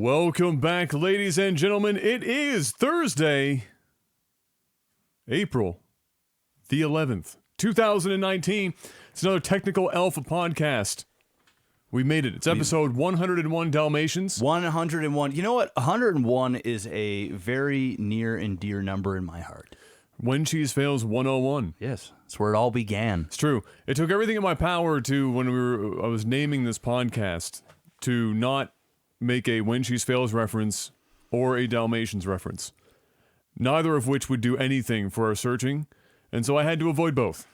Welcome back, ladies and gentlemen. It is Thursday, April the 11th, 2019. It's another Technical Alpha podcast. We made it. It's episode 101 Dalmatians. 101. You know what? 101 is a very near and dear number in my heart. When Cheese Fails 101. Yes, that's where it all began. It's true. It took everything in my power to, when I was naming this podcast, to not make a When Cheese Fails reference or a Dalmatians reference. Neither of which would do anything for our searching, and so I had to avoid both.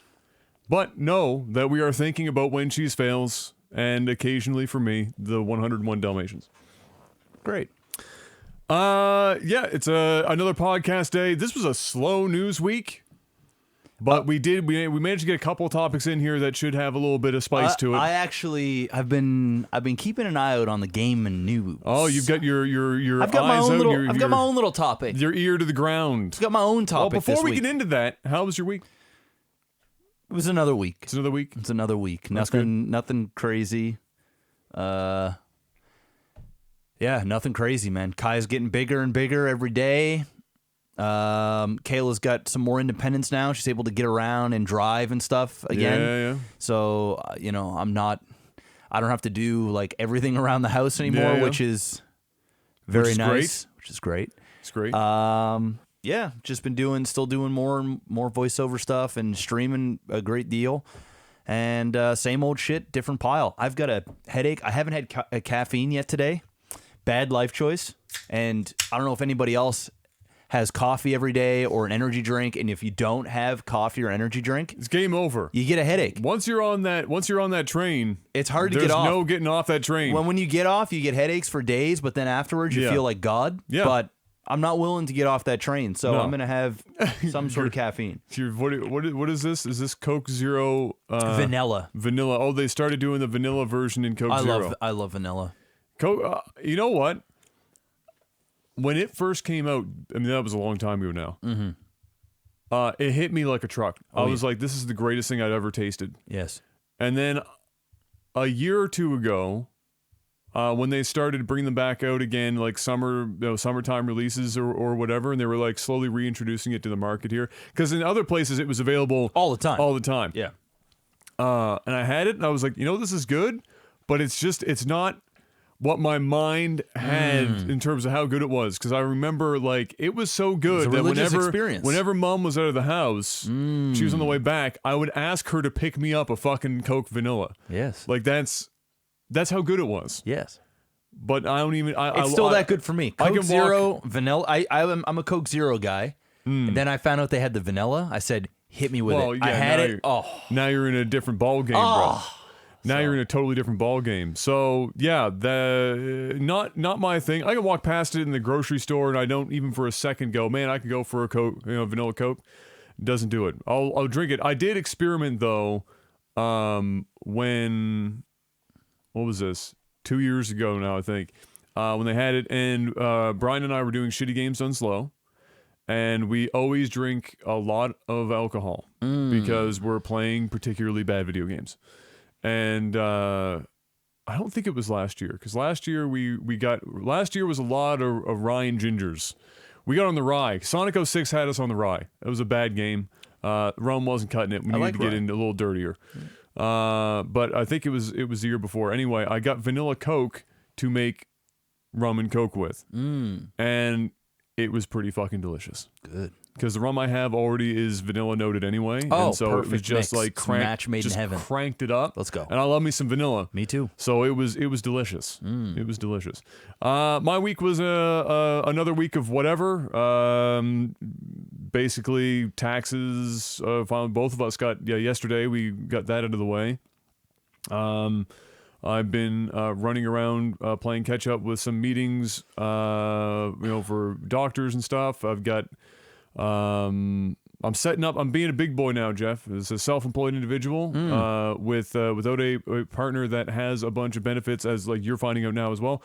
But know that we are thinking about When Cheese Fails, and occasionally for me, the 101 Dalmatians. Great. Yeah, it's another podcast day. This was a slow news week, but we managed to get a couple of topics in here that should have a little bit of spice to it. I've been keeping an eye out on the game and news. Oh, you've got your I've got eyes my own out, little I've got my own little topic. your ear to the ground. I've got my own topic. Well, before this we week. get into that, how was your week? It was another week. It's another week. It's another week. That's Nothing crazy. Yeah, nothing crazy, man. Kai's getting bigger and bigger every day. Kayla's got some more independence now. She's able to get around and drive and stuff again. Yeah. So, I don't have to do like everything around the house anymore, Yeah. which is very nice. Great. Which is great. It's great. Yeah, just been still doing more and more voiceover stuff and streaming a great deal. And same old shit, different pile. I've got a headache. I haven't had caffeine yet today. Bad life choice. And I don't know if anybody else has coffee every day or an energy drink. And if you don't have coffee or energy drink, It's game over. you get a headache. Once you're on that train, It's hard to get off. There's no getting off that train. When you get off, you get headaches for days, but then afterwards you Yeah. feel like God. Yeah. But I'm not willing to get off that train, so No. I'm going to have some sort of caffeine. What is this? Is this Coke Zero? Vanilla. Vanilla. Oh, they started doing the vanilla version in Coke Zero. I love vanilla. Coke. You know what? When it first came out, I mean that was a long time ago now. Mm-hmm. It hit me like a truck. I was like, "This is the greatest thing I'd ever tasted." Yes. And then a year or two ago, when they started bringing them back out again, like summertime releases or whatever, and they were like slowly reintroducing it to the market here, because in other places it was available All the time. Yeah. And I had it, and I was like, this is good, but it's not what my mind had in terms of how good it was, because I remember like it was so good It was a that religious experience. whenever Mom was out of the house, she was on the way back, I would ask her to pick me up a fucking Coke Vanilla. Yes. Like that's how good it was. Yes. But I don't even. It's still that good for me. I Coke can Zero, vanilla. I'm a Coke Zero guy. And then I found out they had the vanilla. I said, hit me with it. I had it. Now you're in a different ball game, bro. Now you're in a totally different ball game. So yeah, not my thing. I can walk past it in the grocery store, and I don't even for a second go, man, I could go for a Coke, vanilla Coke. Doesn't do it. I'll drink it. I did experiment though. When what was this? 2 years ago now, I think. When they had it, and Brian and I were doing Shitty Games Done Slow. And we always drink a lot of alcohol because we're playing particularly bad video games. And I don't think it was last year, because last year last year was a lot of rye and gingers. We got on the rye. Sonic 06 had us on the rye. It was a bad game. Rum wasn't cutting it. We needed to get into a little dirtier. But I think it was the year before. Anyway, I got vanilla Coke to make rum and Coke with. And it was pretty fucking delicious. Good. Because the rum I have already is vanilla noted anyway. Oh, and so perfect it was just mix. like Match made in heaven. Cranked it up. Let's go. And I love me some vanilla. Me too. So it was delicious. It was delicious. My week was another week of whatever. Basically taxes. Both of us got yesterday. We got that out of the way. I've been running around playing catch up with some meetings, for doctors and stuff. I've got, I'm setting up. I'm being a big boy now, Jeff, as a self-employed individual without a partner that has a bunch of benefits, as like you're finding out now as well.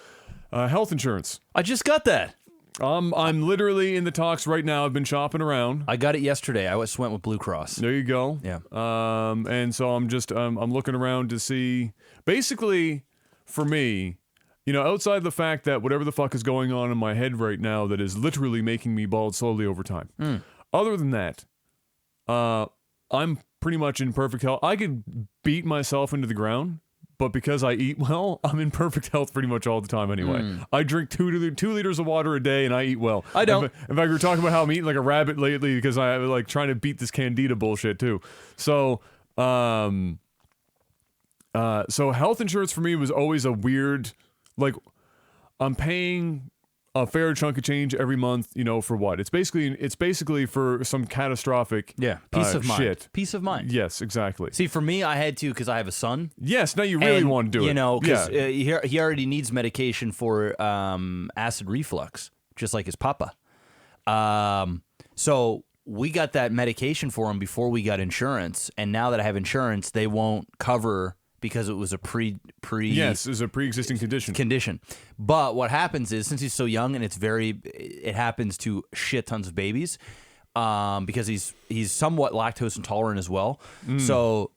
Health insurance. I just got that. I'm literally in the talks right now. I've been shopping around. I got it yesterday. I went with Blue Cross. There you go. Yeah. And so I'm just I'm looking around to see. Basically, for me, you know, outside the fact that whatever the fuck is going on in my head right now that is literally making me bald slowly over time. Other than that, I'm pretty much in perfect health. I could beat myself into the ground, but because I eat well, I'm in perfect health pretty much all the time anyway. I drink 2 liters of water a day and I eat well. I don't. In fact, we were talking about how I'm eating like a rabbit lately because I like trying to beat this candida bullshit too. So, so health insurance for me was always a weird, like, I'm paying a fair chunk of change every month, you know, for what? It's basically for some catastrophic peace of mind. Shit. Peace of mind. Yes, exactly. See, for me, I had to because I have a son. Yes, now you really want to do it. You know, because he already needs medication for acid reflux, just like his papa. So we got that medication for him before we got insurance, and now that I have insurance, they won't cover because it was a yes, it's a pre-existing condition. But what happens is, since he's so young and it happens to shit tons of babies, because he's somewhat lactose intolerant as well. So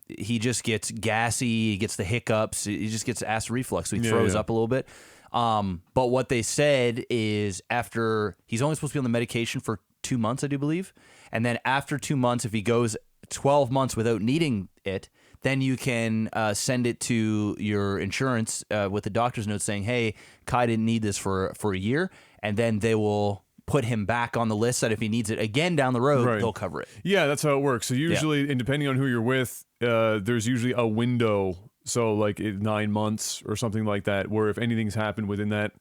he just gets gassy, he gets the hiccups, he just gets acid reflux, so he throws up a little bit. But what they said is after he's only supposed to be on the medication for 2 months, I do believe, and then after 2 months, if he goes 12 months without needing it, then you can send it to your insurance with the doctor's note saying, hey, Kai didn't need this for a year. And then they will put him back on the list that if he needs it again down the road, they'll cover it. Yeah, that's how it works. So usually, and depending on who you're with, there's usually a window. So like 9 months or something like that, where if anything's happened within that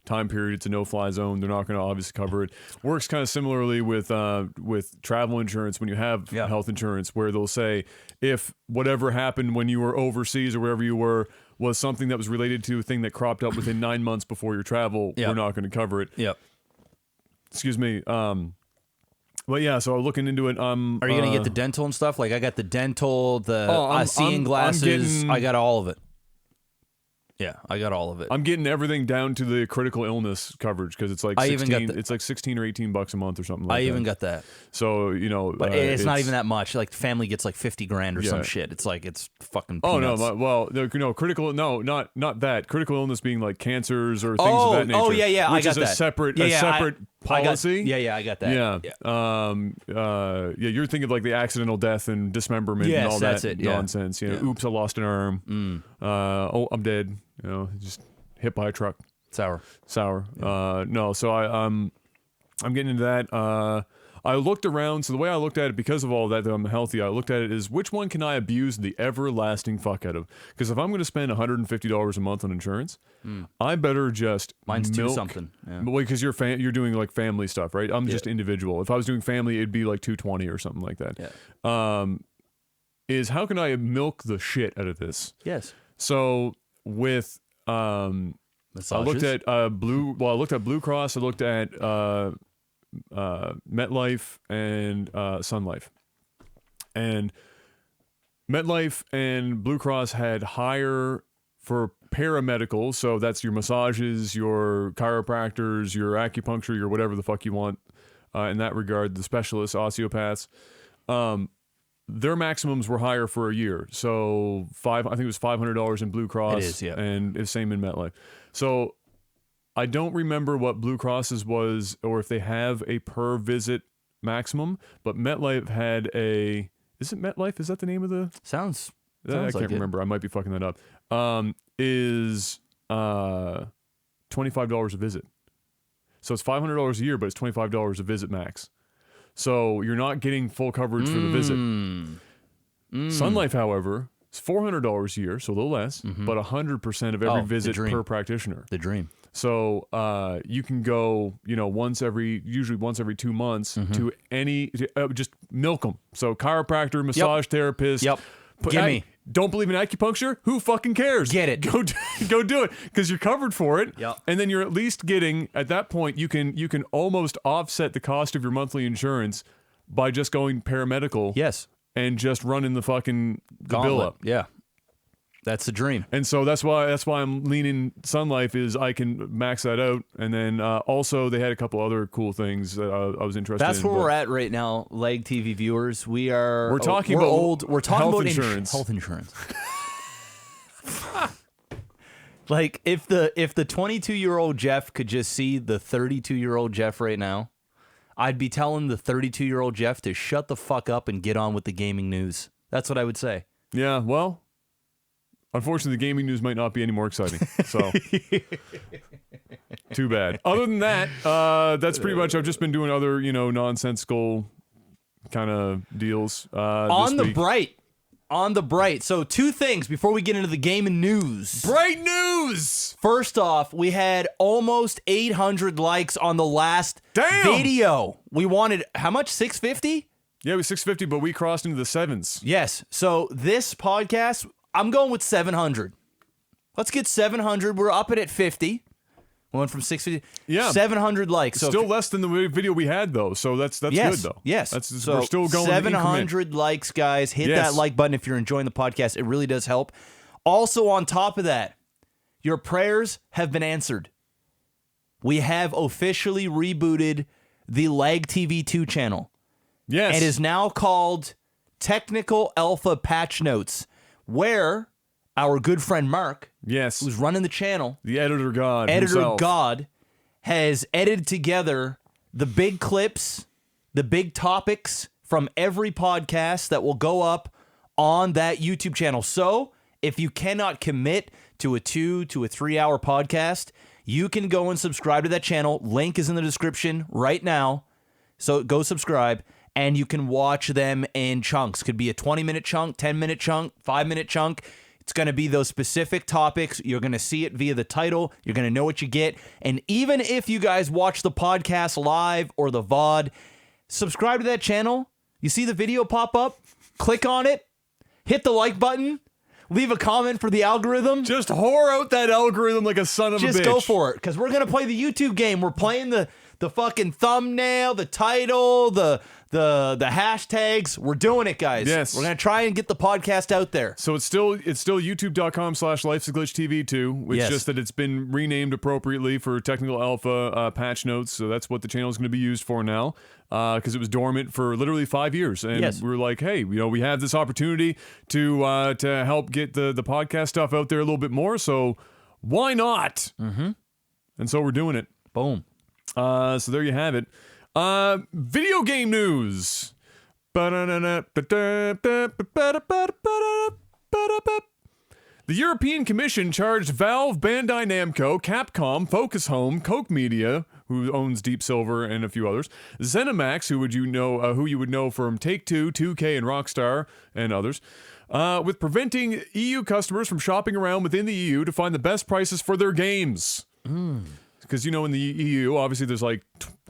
time period, it's a no-fly zone. They're not going to obviously cover it. Works kind of similarly with travel insurance when you have health insurance, where they'll say if whatever happened when you were overseas or wherever you were was something that was related to a thing that cropped up within 9 months before your travel, we're not going to cover it. Excuse me. But yeah, so looking into it. Are you going to get the dental and stuff? Like I got the dental, the seeing glasses. I got all of it. Yeah, I got all of it. I'm getting everything down to the critical illness coverage because it's like it's like $16 or $18 a month or something like that. I even got that. So, you know, but it's not even that much. Like the family gets like 50 grand or some shit. It's like it's fucking peanuts. Not that. Critical illness being like cancers or things of that nature. Oh yeah, which I got is a separate policy. I got that. You're thinking of like the accidental death and dismemberment and all that nonsense. You know, oops, I lost an arm. I'm dead. You know, just hit by a truck. Sour. No, so I'm getting into that. I looked around. So the way I looked at it, because of all that I'm healthy, I looked at it as which one can I abuse the everlasting fuck out of? Because if I'm going to spend $150 a month on insurance, I better just mine's milk. 2 something. Yeah. Because you're doing like family stuff, right? I'm just individual. If I was doing family, it'd be like $220 or something like that. Yeah. Is how can I milk the shit out of this? Yes. So with massages? I looked at I looked at Blue Cross. I looked at MetLife and Sun Life, and MetLife and Blue Cross had higher for paramedical, so that's your massages, your chiropractors, your acupuncture, your whatever the fuck you want in that regard, the specialists, osteopaths. Their maximums were higher for a year, so I think it was $500 in Blue Cross, it is, and it's same in MetLife. So I don't remember what Blue Cross's was, or if they have a per visit maximum, but MetLife had a. Is it MetLife? Is that the name of the? Sounds I can't remember. I might be fucking that up. Is $25 a visit, so it's $500 a year, but it's $25 a visit max. So you're not getting full coverage for the visit. Sun Life, however, is $400 a year, so a little less, but 100% of every visit per practitioner. The dream. So you can go, usually once every 2 months to just milk them. So chiropractor, massage therapist. Gimme. Don't believe in acupuncture? Who fucking cares? Get it. Go do it because you're covered for it. Yep. And then you're at least getting, at that point, you can almost offset the cost of your monthly insurance by just going paramedical. Yes. And just running the bill up. Yeah. That's the dream. And so that's why I'm leaning Sun Life is I can max that out. And then also they had a couple other cool things that I was interested in. That's where we're at right now, DLiveTV viewers. We're talking about health insurance. Health insurance. Like if the 22-year-old Jeff could just see the 32-year-old Jeff right now, I'd be telling the 32-year-old Jeff to shut the fuck up and get on with the gaming news. That's what I would say. Yeah, well, unfortunately, the gaming news might not be any more exciting. So, too bad. Other than that, that's pretty much. I've just been doing other, nonsensical kind of deals. On this week. On the bright. So 2 things before we get into the gaming news. Bright news! First off, we had almost 800 likes on the last video. We wanted, how much? 650? Yeah, it was 650, but we crossed into the 7s. Yes. So this podcast, I'm going with 700. Let's get 700. We're up at 50. We went from 650. Yeah. 700 likes. So still less than the video we had, though. So that's yes, good, though. Yes. So we're still going 700 likes, guys. Hit that like button if you're enjoying the podcast. It really does help. Also, on top of that, your prayers have been answered. We have officially rebooted the LiveTV 2 channel. Yes. It is now called Technical Alpha Patch Notes, where our good friend Mark, who's running the channel, the editor god himself, has edited together the big clips, the big topics from every podcast that will go up on that YouTube channel. So if you cannot commit to a 2 to 3 hour podcast, you can go and subscribe to that channel. Link is in the description right now. So go subscribe. And you can watch them in chunks. Could be a 20-minute chunk, 10-minute chunk, 5-minute chunk. It's going to be those specific topics. You're going to see it via the title. You're going to know what you get. And even if you guys watch the podcast live or the VOD, subscribe to that channel. You see the video pop up, click on it, hit the like button, leave a comment for the algorithm. Just whore out that algorithm like a son of a bitch. Just go for it, because we're going to play the YouTube game. We're playing the fucking thumbnail, the title, the hashtags. We're doing it, guys. Yes. We're going to try and get the podcast out there. So it's still youtube.com/lifesaglitchtv 2, which is just that it's been renamed appropriately for Technical Alpha patch notes. So that's what the channel is going to be used for now, because it was dormant for literally 5 years. And we were like, hey, we have this opportunity to help get the podcast stuff out there a little bit more. So why not? Mm-hmm. And so we're doing it. Boom. So there you have it. Video game news. The European Commission charged Valve, Bandai Namco, Capcom, Focus Home, Koch Media, who owns Deep Silver and a few others, ZeniMax, who you would know from Take-Two, 2K, and Rockstar, and others, with preventing EU customers from shopping around within the EU to find the best prices for their games. Because, in the EU, obviously there's like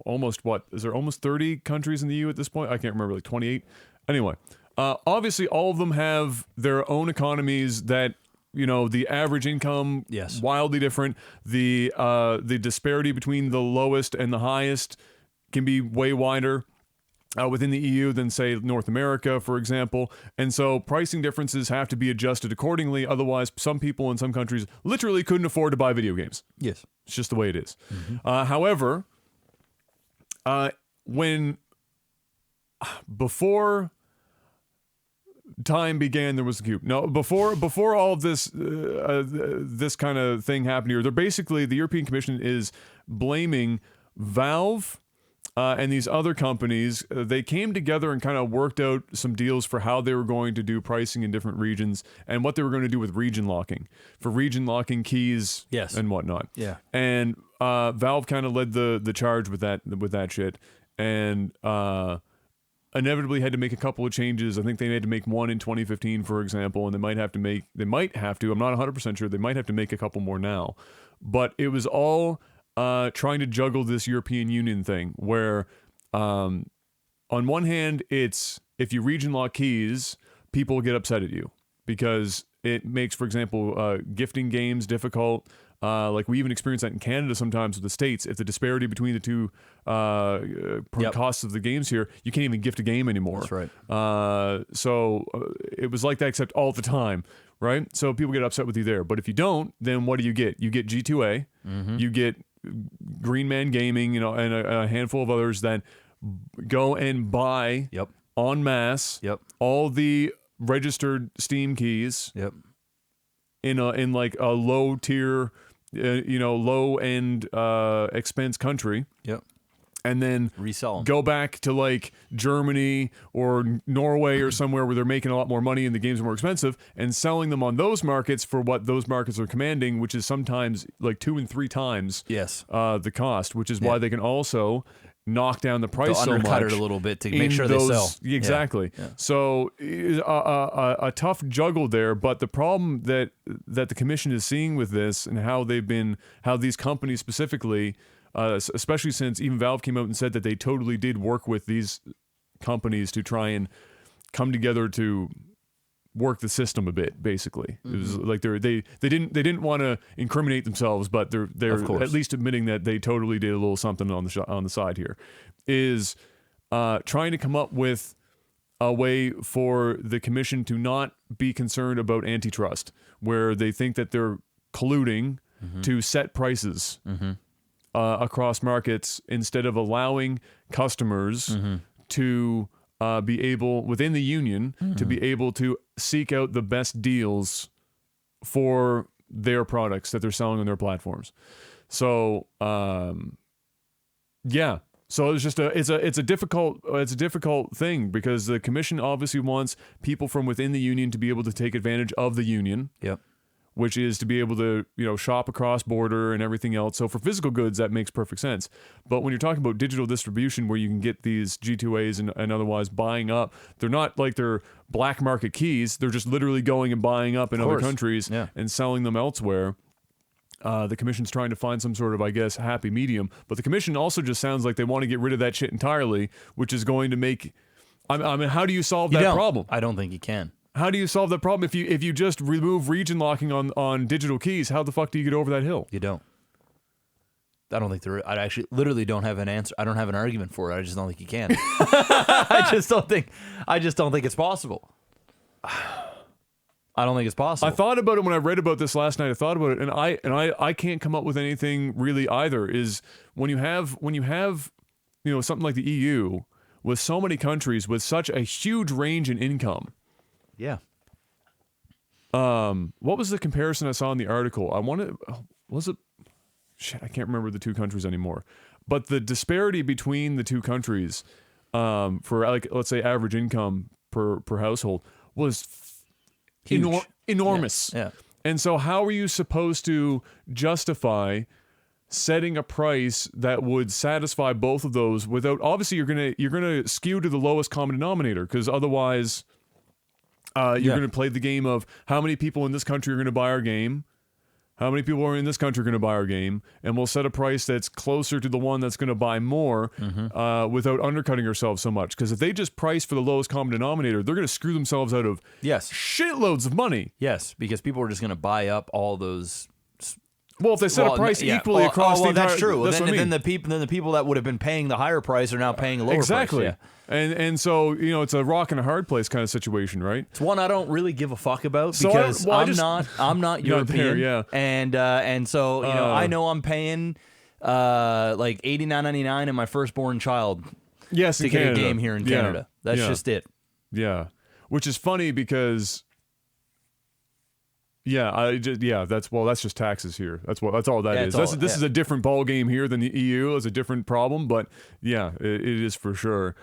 is there almost 30 countries in the EU at this point? I can't remember, like 28. Anyway, obviously all of them have their own economies that, the average income, wildly different. The disparity between the lowest and the highest can be way wider within the EU than, say, North America, for example. And so pricing differences have to be adjusted accordingly. Otherwise, some people in some countries literally couldn't afford to buy video games. Yes. It's just the way it is. Mm-hmm. However, before time began, there was a cube. No, before all of this this kind of thing happened here, the European Commission is blaming Valve and these other companies. They came together and kind of worked out some deals for how they were going to do pricing in different regions and what they were going to do with region locking for keys and whatnot. Yeah. And Valve kind of led the charge with that shit, and inevitably had to make a couple of changes. I think they had to make one in 2015, for example, and they might have to, I'm not 100% sure, they might have to make a couple more now. But it was all trying to juggle this European Union thing where on one hand, it's if you region lock keys, people get upset at you because it makes, for example, gifting games difficult. Like we even experience that in Canada sometimes with the States. If the disparity between the two costs of the games here, you can't even gift a game anymore. That's right. So it was like that except all the time, right? So people get upset with you there. But if you don't, then what do you get? You get G2A, you get Green Man Gaming, and a handful of others that go and buy en masse all the registered Steam keys. in like a low tier, low end expense country. Yep. And then Resell 'em. go back to like Germany or Norway or somewhere where they're making a lot more money and the games are more expensive, and selling them on those markets for what those markets are commanding, which is sometimes like 2 and 3 times the cost, which is why they can also knock down the price so much. Undercut it a little bit to make sure they sell. Exactly. Yeah. So a tough juggle there, but the problem that the commission is seeing with this and how these companies specifically, especially since even Valve came out and said that they totally did work with these companies to try and come together to work the system a bit. Basically, it was like they didn't want to incriminate themselves, but they're at least admitting that they totally did a little something on the side here. Is trying to come up with a way for the commission to not be concerned about antitrust, where they think that they're colluding to set prices. Across markets instead of allowing customers to be able, within the union, to be able to seek out the best deals for their products that they're selling on their platforms. So, yeah. So it's just it's a difficult thing because the commission obviously wants people from within the union to be able to take advantage of the union. Yep. Which is to be able to, shop across border and everything else. So for physical goods, that makes perfect sense. But when you're talking about digital distribution, where you can get these G2As and otherwise buying up, they're not like they're black market keys. They're just literally going and buying up in other countries and selling them elsewhere. The commission's trying to find some sort of, I guess, happy medium. But the commission also just sounds like they want to get rid of that shit entirely, which is going to make... I mean, how do you solve that problem? I don't think you can. How do you solve that problem if you just remove region locking on digital keys? How the fuck do you get over that hill? You don't. I don't think I actually literally don't have an answer. I don't have an argument for it. I just don't think you can. I just don't think it's possible. I don't think it's possible. I thought about it when I read about this last night. I thought about it, and I can't come up with anything really either. Is when you have something like the EU with so many countries with such a huge range in income. Yeah. What was the comparison I saw in the article? Was it? Shit, I can't remember the two countries anymore. But the disparity between the two countries, for like let's say average income per household was enormous. Yeah. And so how are you supposed to justify setting a price that would satisfy both of those without? Obviously, you're gonna skew to the lowest common denominator because otherwise. You're going to play the game of how many people in this country are going to buy our game, how many people are in this country are going to buy our game, and we'll set a price that's closer to the one that's going to buy more without undercutting ourselves so much. Because if they just price for the lowest common denominator, they're going to screw themselves out of shitloads of money. Yes, because people are just going to buy up all those. Well, if they set a price equally across the entire... that's true. That's then the people that would have been paying the higher price are now paying a lower price. Yeah. And so, it's a rock and a hard place kind of situation, right? It's one I don't really give a fuck about because I'm not European. There, and so, I know I'm paying like $89.99 in my firstborn child to get a game here in Canada. That's just it. Yeah. Which is funny because... that's just taxes here. That's all that is. This is a different ball game here than the EU. It's a different problem, but it is for sure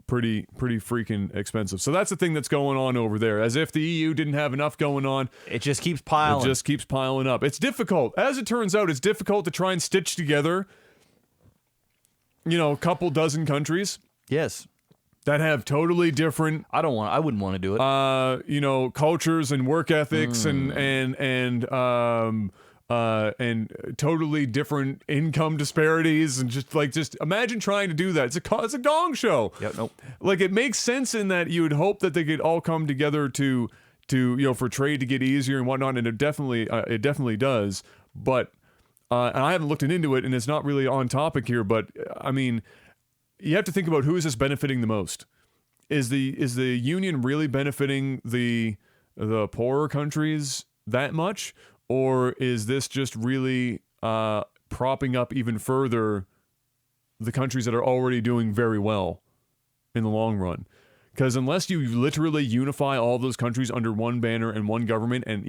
pretty freaking expensive. So that's the thing that's going on over there. As if the EU didn't have enough going on. It just keeps piling. It just keeps piling up. It's difficult. As it turns out, it's difficult to try and stitch together, a couple dozen countries. Yes. That have totally different. I wouldn't want to do it. Cultures and work ethics and totally different income disparities and just imagine trying to do that. It's a gong show. Yep. Nope. Like it makes sense in that you would hope that they could all come together to for trade to get easier and whatnot, and it definitely does. But and I haven't looked into it, and it's not really on topic here. But I mean. You have to think about who is this benefiting the most. Is the union really benefiting the poorer countries that much, or is this just really propping up even further the countries that are already doing very well in the long run? Because unless you literally unify all those countries under one banner and one government, and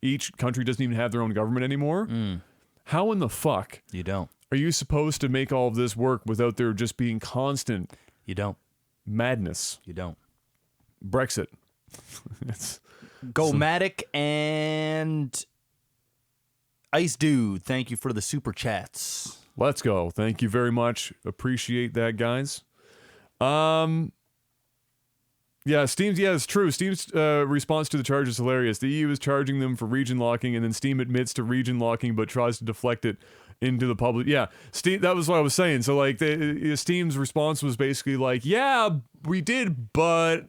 each country doesn't even have their own government anymore, how in the fuck You don't. are you supposed to make all of this work without there just being constant You don't. madness? You don't. Brexit. It's Go Matic and Ice Dude. Thank you for the super chats. Let's go. Thank you very much. Appreciate that, guys. Yeah, Steam's, yeah, it's true. Steam's response to the charge is hilarious. The EU is charging them for region locking, and then Steam admits to region locking but tries to deflect it into the public. Yeah, Steam, that was what I was saying. So, like, Steam's response was basically like, yeah, we did, but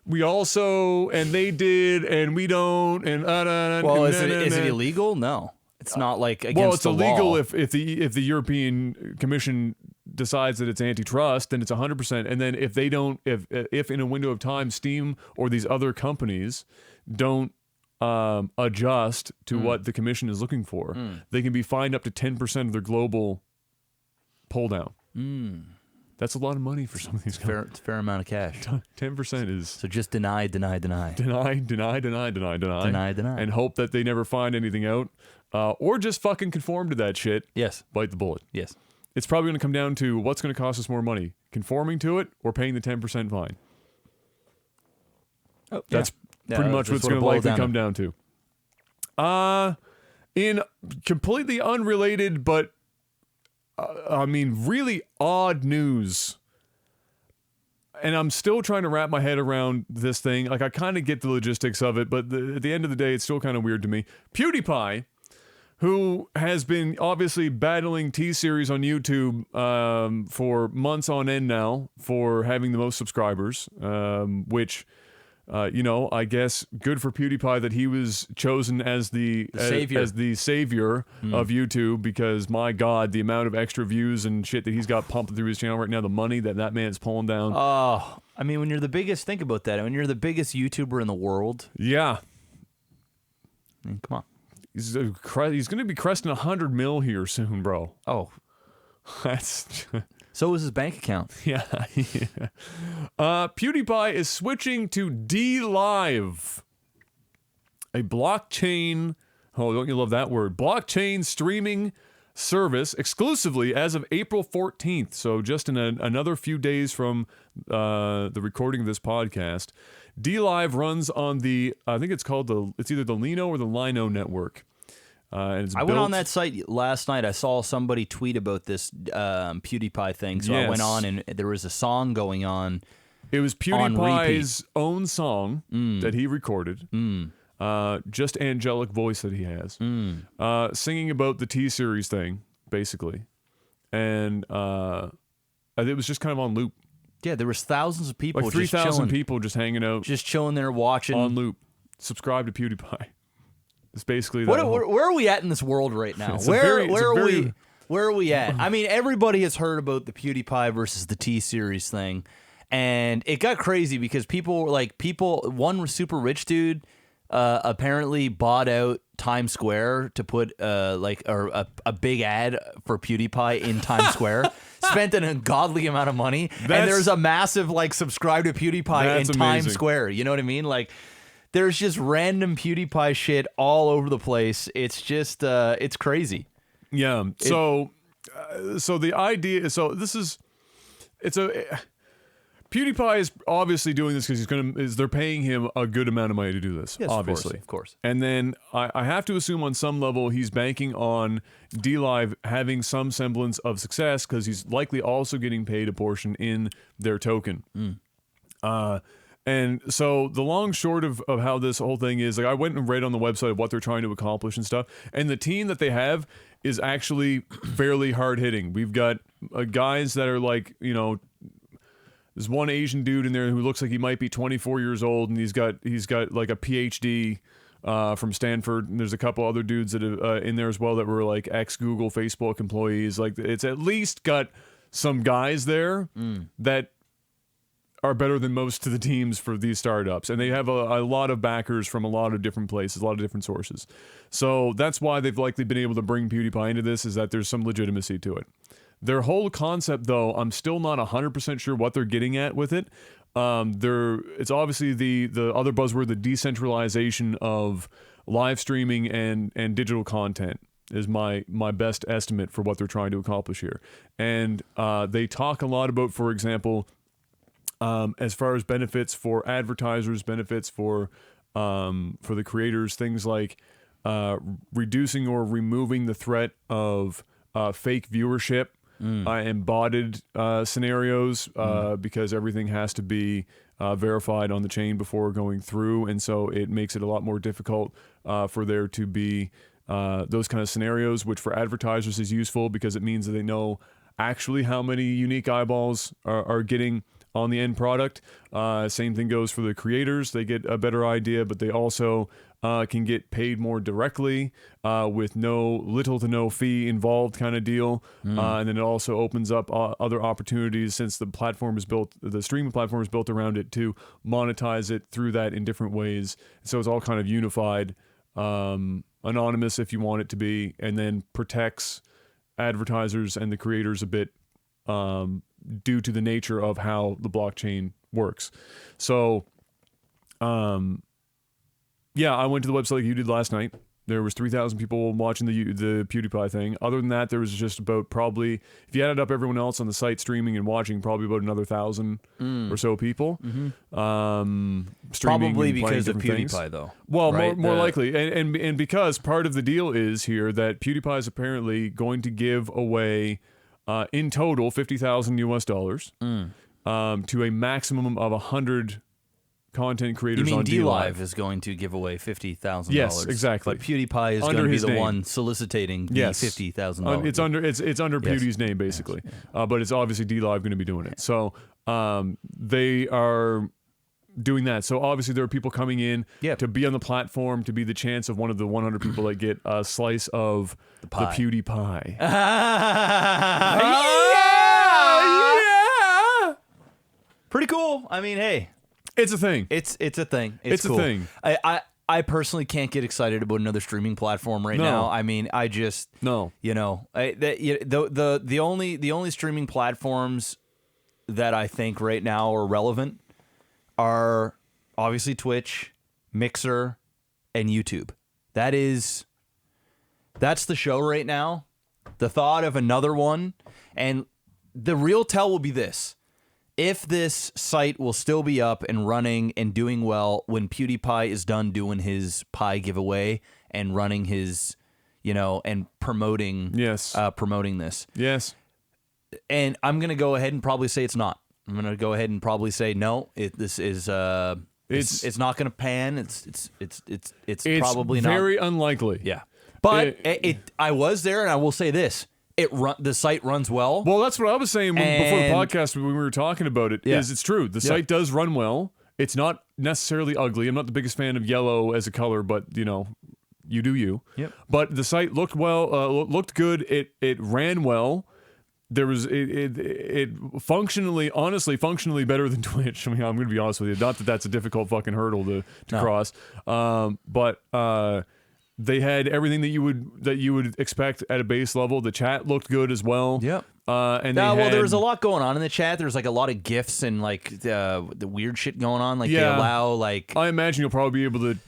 we also, and they did, and we don't, and Well, is it illegal? No. It's not like against well, it's the illegal law. if the European Commission decides that it's antitrust, then it's 100%. And then if they don't, if in a window of time, Steam or these other companies don't adjust to what the commission is looking for, they can be fined up to 10% of their global pull down. That's a lot of money for some of these companies. It's a fair amount of cash. 10% is So just deny. deny, and hope that they never find anything out, or just fucking conform to that shit. Yes. Bite the bullet. Yes. It's probably going to come down to what's going to cost us more money, conforming to it or paying the 10% fine. Oh, That's pretty much what it's going to likely come down to. In completely unrelated, but I mean, really odd news. And I'm still trying to wrap my head around this thing. Like, I kind of get the logistics of it, but at the end of the day, it's still kind of weird to me. PewDiePie, who has been obviously battling T-Series on YouTube for months on end now for having the most subscribers, which, you know, I guess good for PewDiePie that he was chosen as the savior of YouTube, because my God, the amount of extra views and shit that he's got pumping through his channel right now, the money that man's pulling down. Oh, I mean, when you're the biggest, think about that. When you're the biggest YouTuber in the world. Yeah. I mean, come on. He's going to be cresting 100 mil here soon, bro. Oh. That's... So is his bank account. Yeah. PewDiePie is switching to DLive, a blockchain... Oh, don't you love that word? Blockchain streaming service exclusively as of April 14th. So just in another few days from the recording of this podcast. DLive runs on the, I think it's called it's either the Lino or the Lino network. And it's I went on that site last night. I saw somebody tweet about this PewDiePie thing. So I went on and there was a song going on. It was PewDiePie's own song that he recorded. Just angelic voice that he has. Singing about the T-Series thing, basically. And it was just kind of on loop. Yeah, there was thousands of people, like 3,000 people just hanging out, just chilling there watching on loop. Subscribe to PewDiePie. It's basically that. Where are we at in this world right now? Where are we at? I mean, everybody has heard about the PewDiePie versus the T-Series thing, and it got crazy because one super rich dude apparently bought out Times Square to put a big ad for PewDiePie in Times Square. Spent an ungodly amount of money, and there's a massive subscribe to PewDiePie in Times Square. You know what I mean? Like, there's just random PewDiePie shit all over the place. It's just it's crazy. Yeah. So the idea. So this is PewDiePie is obviously doing this because they're paying him a good amount of money to do this. Yes, obviously, of course. And then I have to assume on some level he's banking on DLive having some semblance of success because he's likely also getting paid a portion in their token. And so the long short of how this whole thing is, like, I went and read on the website what they're trying to accomplish and stuff, and the team that they have is actually fairly hard hitting. We've got guys that are like, you know. There's one Asian dude in there who looks like he might be 24 years old, and he's got like a PhD from Stanford. And there's a couple other dudes that are in there as well that were like ex-Google, Facebook employees. Like, it's at least got some guys there that are better than most of the teams for these startups, and they have a lot of backers from a lot of different places, a lot of different sources. So that's why they've likely been able to bring PewDiePie into this, is that there's some legitimacy to it. Their whole concept, though, I'm still not 100% sure what they're getting at with it. It's obviously the other buzzword, the decentralization of live streaming and digital content is my best estimate for what they're trying to accomplish here. And they talk a lot about, for example, as far as benefits for advertisers, benefits for the creators, things like reducing or removing the threat of fake viewership and botted scenarios because everything has to be verified on the chain before going through, and so it makes it a lot more difficult for there to be those kind of scenarios, which for advertisers is useful because it means that they know actually how many unique eyeballs are getting on the end product. Same thing goes for the creators. They get a better idea, but they also can get paid more directly with little to no fee involved kind of deal. And then it also opens up other opportunities, since the streaming platform is built around it, to monetize it through that in different ways. So it's all kind of unified, anonymous if you want it to be, and then protects advertisers and the creators a bit due to the nature of how the blockchain works. So, yeah, I went to the website like you did last night. There was 3,000 people watching the PewDiePie thing. Other than that, there was just about, probably, if you added up everyone else on the site streaming and watching, probably about another 1,000 or so people. Streaming Probably and playing because of different PewDiePie, things. though. Well, right? more likely, and because part of the deal is here that PewDiePie is apparently going to give away, in total, $50,000 to a maximum of 100 content creators. You mean on DLive is going to give away $50,000? Yes, exactly. But PewDiePie is Under going to be his the name. one soliciting the $50,000. It's under Pewdie's name, basically. Yes, but it's obviously DLive going to be doing it. So they are doing that. So obviously there are people coming in to be on the platform, to be the chance of one of the 100 people that get a slice of the PewDiePie. Yeah! Pretty cool. I mean, hey. It's a thing. It's a thing. It's a cool. thing. I personally can't get excited about another streaming platform right now. I mean, I just no. You know, the only streaming platforms that I think right now are relevant are obviously Twitch, Mixer, and YouTube. That's the show right now. The thought of another one, and the real tell will be this. If this site will still be up and running and doing well when PewDiePie is done doing his pie giveaway and running his, and promoting this. Yes. And I'm going to go ahead and probably say it's not. I'm going to go ahead and probably say no. It's not going to pan. It's probably not. Very unlikely. Yeah. But I was there, and I will say this. The site runs well. Well, that's what I was saying before the podcast when we were talking about it. Is it's true. The site does run well. It's not necessarily ugly. I'm not the biggest fan of yellow as a color, but you do you. Yep. But the site looked looked good. It ran well. There was it functionally better than Twitch. I mean, I'm going to be honest with you. Not that that's a difficult fucking hurdle to cross. But they had everything that you would expect at a base level. The chat looked good as well. Yep. There was a lot going on in the chat. There's like a lot of GIFs and like the weird shit going on. Like they allow like. I imagine you'll probably be able to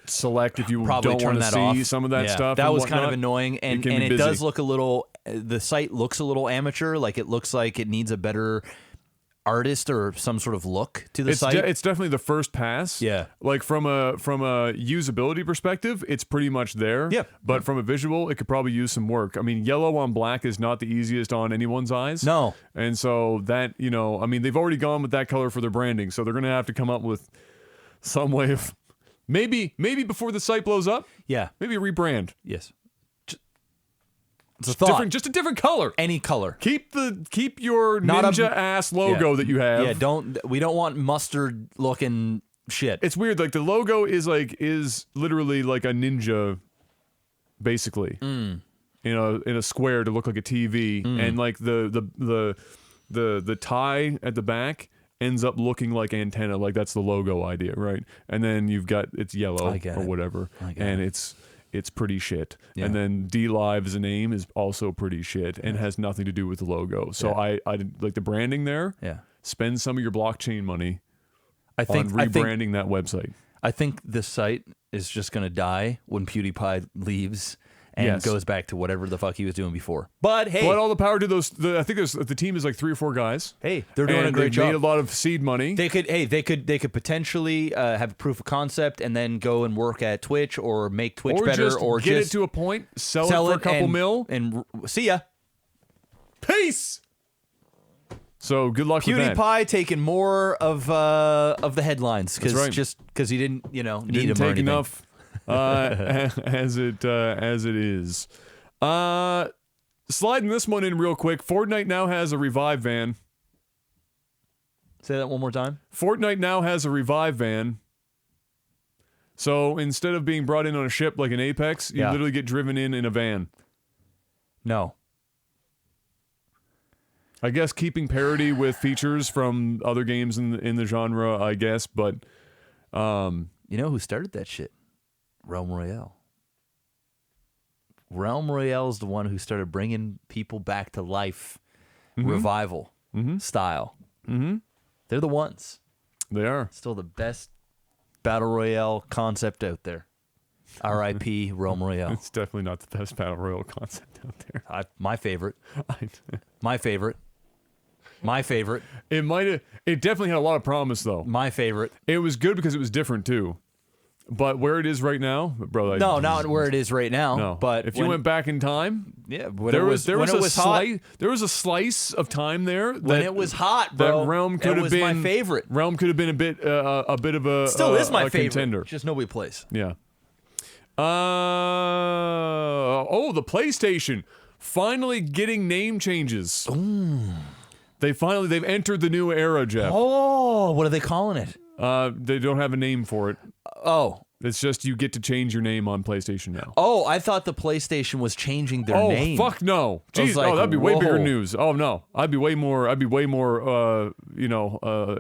select if you don't want to see some of that stuff. That was kind of annoying, and it does look a little. The site looks a little amateur. Like it looks like it needs a better artist or some sort of look to the site. It's definitely the first pass. Yeah. Like from a usability perspective, it's pretty much there. Yeah. But from a visual, it could probably use some work. I mean, yellow on black is not the easiest on anyone's eyes. No. And so that, I mean, they've already gone with that color for their branding, so they're going to have to come up with some way of maybe before the site blows up. Yeah. Maybe rebrand. Yes. It's just a different color. Any color. Keep your ninja ass logo that you have. Yeah, we don't want mustard looking shit. It's weird. Like the logo is literally like a ninja, basically. In a square to look like a TV, and like the tie at the back ends up looking like antenna. Like that's the logo idea, right? And then you've got it's yellow or whatever, and it's pretty shit. Yeah. And then DLive as a name is also pretty shit and has nothing to do with the logo. So I like the branding there. Yeah. Spend some of your blockchain money I think rebranding that website. I think the site is just going to die when PewDiePie leaves and goes back to whatever the fuck he was doing before. But hey, but all the power to those. I think the team is like 3 or 4 guys. Hey, they're doing a great they job. Made a lot of seed money. They could potentially have a proof of concept and then go and work at Twitch or make Twitch better, or get just it to a point, sell it for a couple mil, and see ya. Peace. So good luck with that. PewDiePie taking more of the headlines because he didn't need didn't him take or anything. enough as it is. Sliding this one in real quick. Fortnite now has a revive van. Say that one more time. Fortnite now has a revive van. So instead of being brought in on a ship like an Apex, you literally get driven in a van. No. I guess keeping parity with features from other games in the genre, I guess, but you know who started that shit? Realm Royale. Realm Royale is the one who started bringing people back to life, revival style. Mm-hmm. They're the ones. They are still the best battle royale concept out there. R.I.P. Realm Royale. It's definitely not the best battle royale concept out there. My favorite. My favorite. My favorite. It definitely had a lot of promise, though. My favorite. It was good because it was different, too. But where it is right now, bro. Not where it is right now. No. But if you went back in time, there was a slice of time there when it was hot, bro. That Realm could have been my favorite. Realm could have been a bit of a still is my favorite contender. Just nobody plays. Yeah. The PlayStation finally getting name changes. Ooh. They've entered the new era, Jeff. Oh, what are they calling it? They don't have a name for it. Oh. It's just you get to change your name on PlayStation now. Oh, I thought the PlayStation was changing their name. Oh, fuck no. Jeez, like, that'd be way bigger news. Oh no. I'd be way more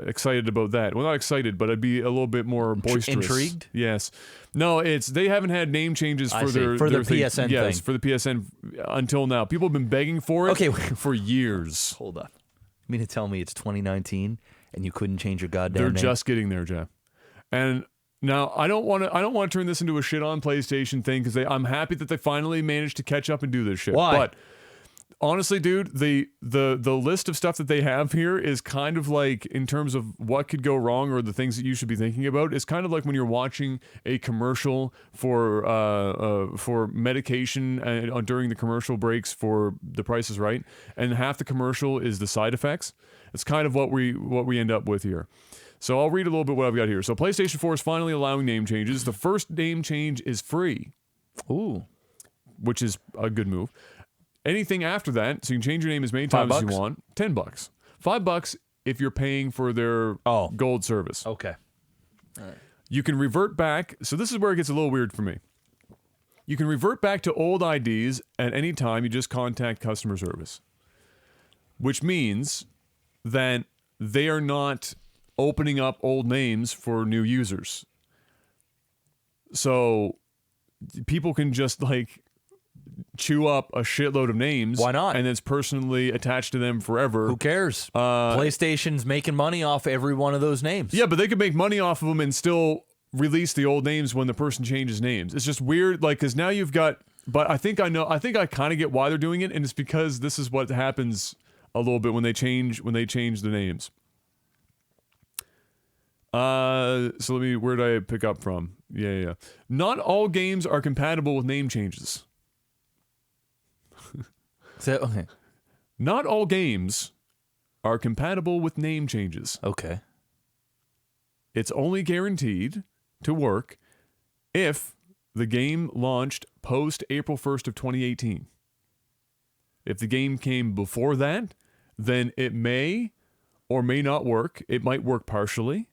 excited about that. Well, not excited, but I'd be a little bit more boisterous. Intrigued? Yes. No, they haven't had name changes for their PSN thing. Yes, for the PSN until now. People have been begging for it for years. Hold on. You mean to tell me it's 2019 and you couldn't change your goddamn name? They're just getting there, Jeff. And now I don't want to turn this into a shit on PlayStation thing because I'm happy that they finally managed to catch up and do this shit. Why? But honestly, dude, the list of stuff that they have here is kind of like, in terms of what could go wrong or the things that you should be thinking about, it's kind of like when you're watching a commercial for medication during the commercial breaks for The Price is Right, and half the commercial is the side effects. It's kind of what we end up with here. So I'll read a little bit what I've got here. So PlayStation 4 is finally allowing name changes. The first name change is free. Ooh. Which is a good move. Anything after that, so you can change your name as many times as you want. $10. $5 if you're paying for their gold service. Okay. All right. You can revert back. So this is where it gets a little weird for me. You can revert back to old IDs at any time. You just contact customer service. Which means that they are not opening up old names for new users. So people can just chew up a shitload of names. Why not? And it's personally attached to them forever. Who cares? PlayStation's making money off every one of those names. Yeah, but they could make money off of them and still release the old names when the person changes names. It's just weird, because now you've got. But I think I kind of get why they're doing it, and it's because this is what happens a little bit when they change the names. So where did I pick up from? Yeah. Not all games are compatible with name changes. Okay. Not all games are compatible with name changes. Okay. It's only guaranteed to work if the game launched post April 1st of 2018. If the game came before that, then it may or may not work. It might work partially,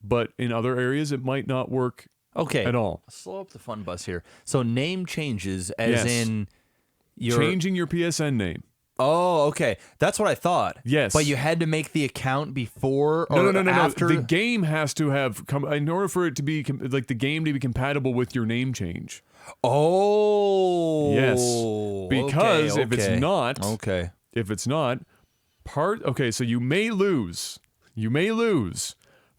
but in other areas it might not work at all. Slow up the fun bus here. So name changes as in changing your PSN name. Oh, okay. That's what I thought. Yes. But you had to make the account before or after? No. The game has to have come in order for it to be the game to be compatible with your name change. Oh. Yes. Because if it's not, so you may lose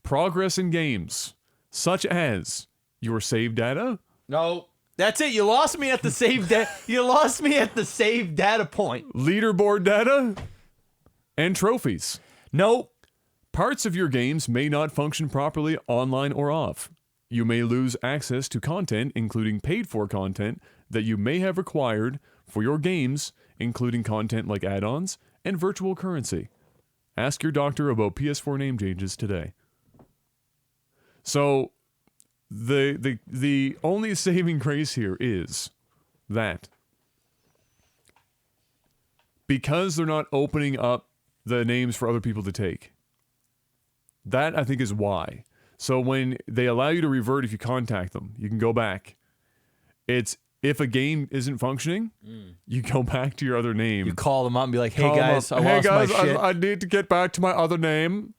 progress in games, such as your save data, No. That's it. You lost me at the save You lost me at the save data point. leaderboard data, and trophies. Nope. Parts of your games may not function properly online or off. You may lose access to content, including paid-for content, that you may have required for your games, including content like add-ons and virtual currency. Ask your doctor about PS4 name changes today. So, the only saving grace here is that because they're not opening up the names for other people to take, that I think is why. So when they allow you to revert if you contact them, you can go back. It's if a game isn't functioning, you go back to your other name. You call them up and be like, hey Call 'em guys, up, I hey lost guys, my shit. I need to get back to my other name.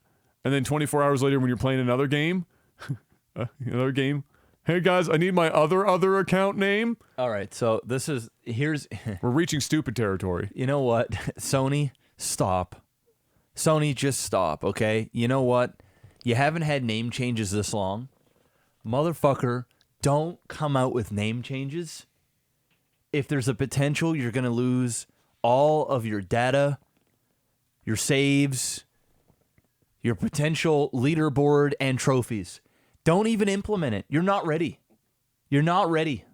And then 24 hours later when you're playing another game, hey guys, I need my other account name. All right, so here's We're reaching stupid territory. you know what? Sony, stop. Sony, just stop, okay? You know what? You haven't had name changes this long. Motherfucker, don't come out with name changes. If there's a potential you're going to lose all of your data, your saves, your potential leaderboard and trophies. Don't even implement it. You're not ready. You're not ready.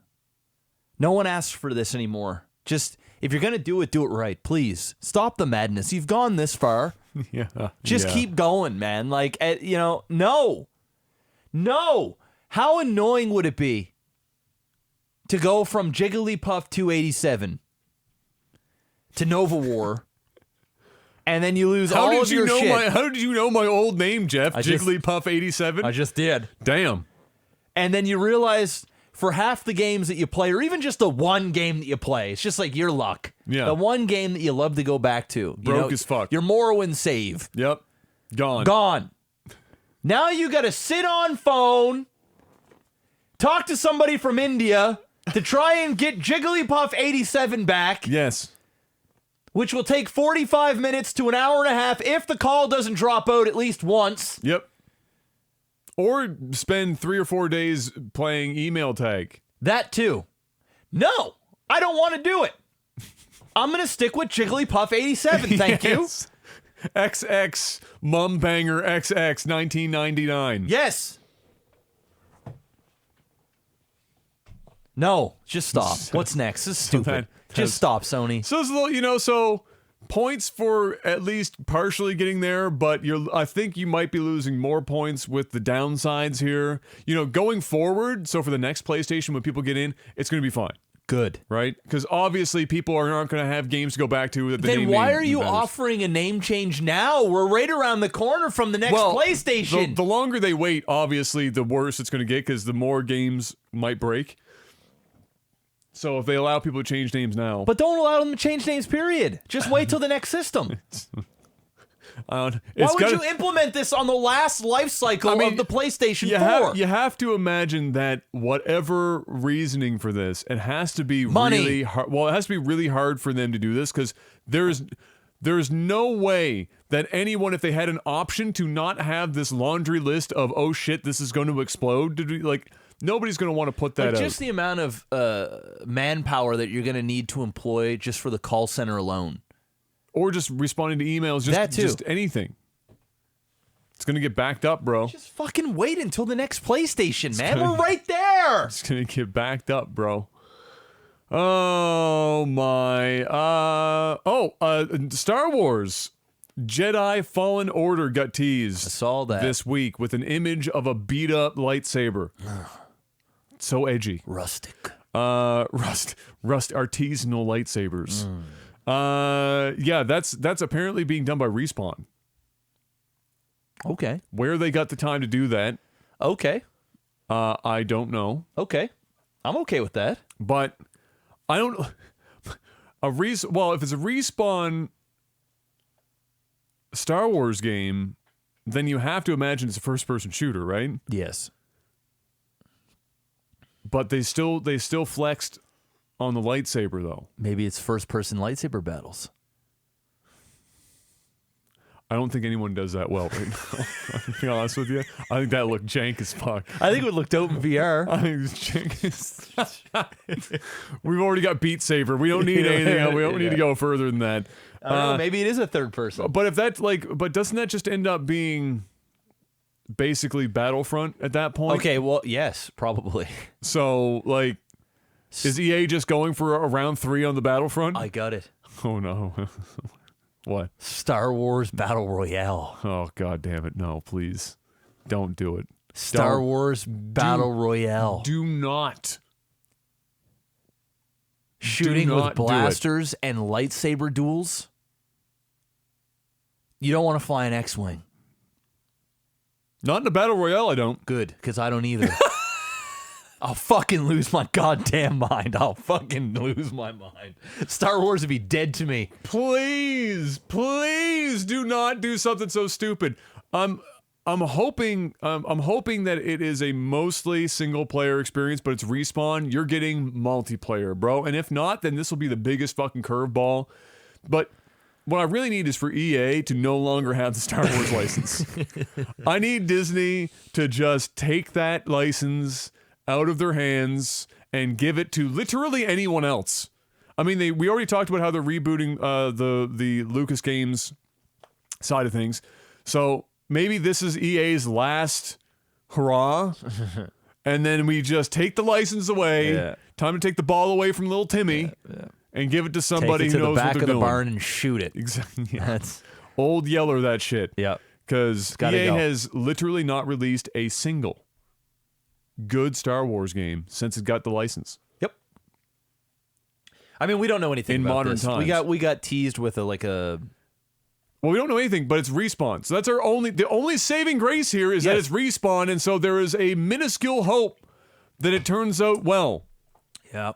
No one asks for this anymore. Just, if you're going to do it right. Please, stop the madness. You've gone this far. Yeah. Just keep going, man. Like, no. No. How annoying would it be to go from Jigglypuff 287 to Nova War, and then you lose all of your shit? How did you know my old name, Jeff? just- Jigglypuff 87? I just did. Damn. And then you realize for half the games that you play, or even just the one game that you play, it's just like your luck. Yeah. The one game that you love to go back to. Broke as fuck. Your Morrowind save. Yep. Gone. Gone. Now you got to sit on phone, talk to somebody from India to try and get Jigglypuff 87 back, Yes. which will take 45 minutes to an hour and a half if the call doesn't drop out at least once. Yep. Or spend 3 or 4 days playing email tag. That too. No, I don't want to do it. I'm going to stick with Jigglypuff 87, thank you. Yes. XX Mumbanger XX 1999. Yes. No, just stop. What's next? This is stupid. Just stop, Sony. So it's a little, so points for at least partially getting there, but I think you might be losing more points with the downsides here. Going forward, so for the next PlayStation, when people get in, it's going to be fine. Good. Right? Because obviously people are not going to have games to go back to. Then why are you offering a name change now? We're right around the corner from the next PlayStation. The longer they wait, obviously, the worse it's going to get because the more games might break. So if they allow people to change names now. But don't allow them to change names, period. Just wait till the next system. Why would you implement this on the last life cycle of the PlayStation 4? You have to imagine that whatever reasoning for this, it has to be Money. really hard. Well, it has to be really hard for them to do this because there's no way that anyone, if they had an option to not have this laundry list of, oh shit, this is going to explode, nobody's going to want to put that out. Just the amount of manpower that you're going to need to employ just for the call center alone. Or just responding to emails, just anything. It's going to get backed up, bro. Just fucking wait until the next PlayStation, man. We're right there. It's going to get backed up, bro. Oh, my. Star Wars Jedi Fallen Order got teased. I saw that. This week with an image of a beat-up lightsaber. So edgy. Rustic. Rust artisanal lightsabers. Yeah, that's apparently being done by Respawn. Okay. Where they got the time to do that, Okay. I don't know. Okay. I'm okay with that. But I don't. If it's a Respawn Star Wars game, then you have to imagine it's a first-person shooter, right? Yes. But they still flexed on the lightsaber, though. Maybe it's first-person lightsaber battles. I don't think anyone does that well right now. To be honest with you, I think that looked jank as fuck. I think it would look dope in VR. I think it's jank. We've already got Beat Saber. We don't need anything else. We don't need to go further than that. I don't know, maybe it is a third person. But if that's like, but doesn't that just end up being basically Battlefront at that point? Okay, well, yes, probably. So like, is EA just going for a round 3 on the Battlefront? I got it. Oh no. What? Star Wars Battle Royale. Oh god damn it. No, please. Don't do it. Star Wars Battle Royale. Do not. Shooting do with not do it. blasters and lightsaber duels. You don't want to fly an X-Wing. Not in the Battle Royale, I don't. Good, because I don't either. I'll fucking lose my goddamn mind. I'll fucking lose my mind. Star Wars would be dead to me. Please, please do not do something so stupid. I'm hoping that it is a mostly single player experience, but it's Respawn. You're getting multiplayer, bro. And if not, then this will be the biggest fucking curveball. But what I really need is for EA to no longer have the Star Wars license. I need Disney to just take that license out of their hands and give it to literally anyone else. I mean, we already talked about how they're rebooting the Lucas Games side of things. So maybe this is EA's last hurrah, and then we just take the license away. Yeah. Time to take the ball away from little Timmy and give it to somebody Take it to who knows the back what they're of the doing. barn and shoot it. Exactly. Yeah. That's Old Yeller that shit. yeah. Because gotta EA go. has literally not released a single good Star Wars game since it got the license. Yep. I mean, we don't know anything In about modern this. times. We got teased with a Well, we don't know anything, but it's Respawn. So that's the only saving grace here is that Yes. it's Respawn, and so there is a minuscule hope that it turns out well. yeah.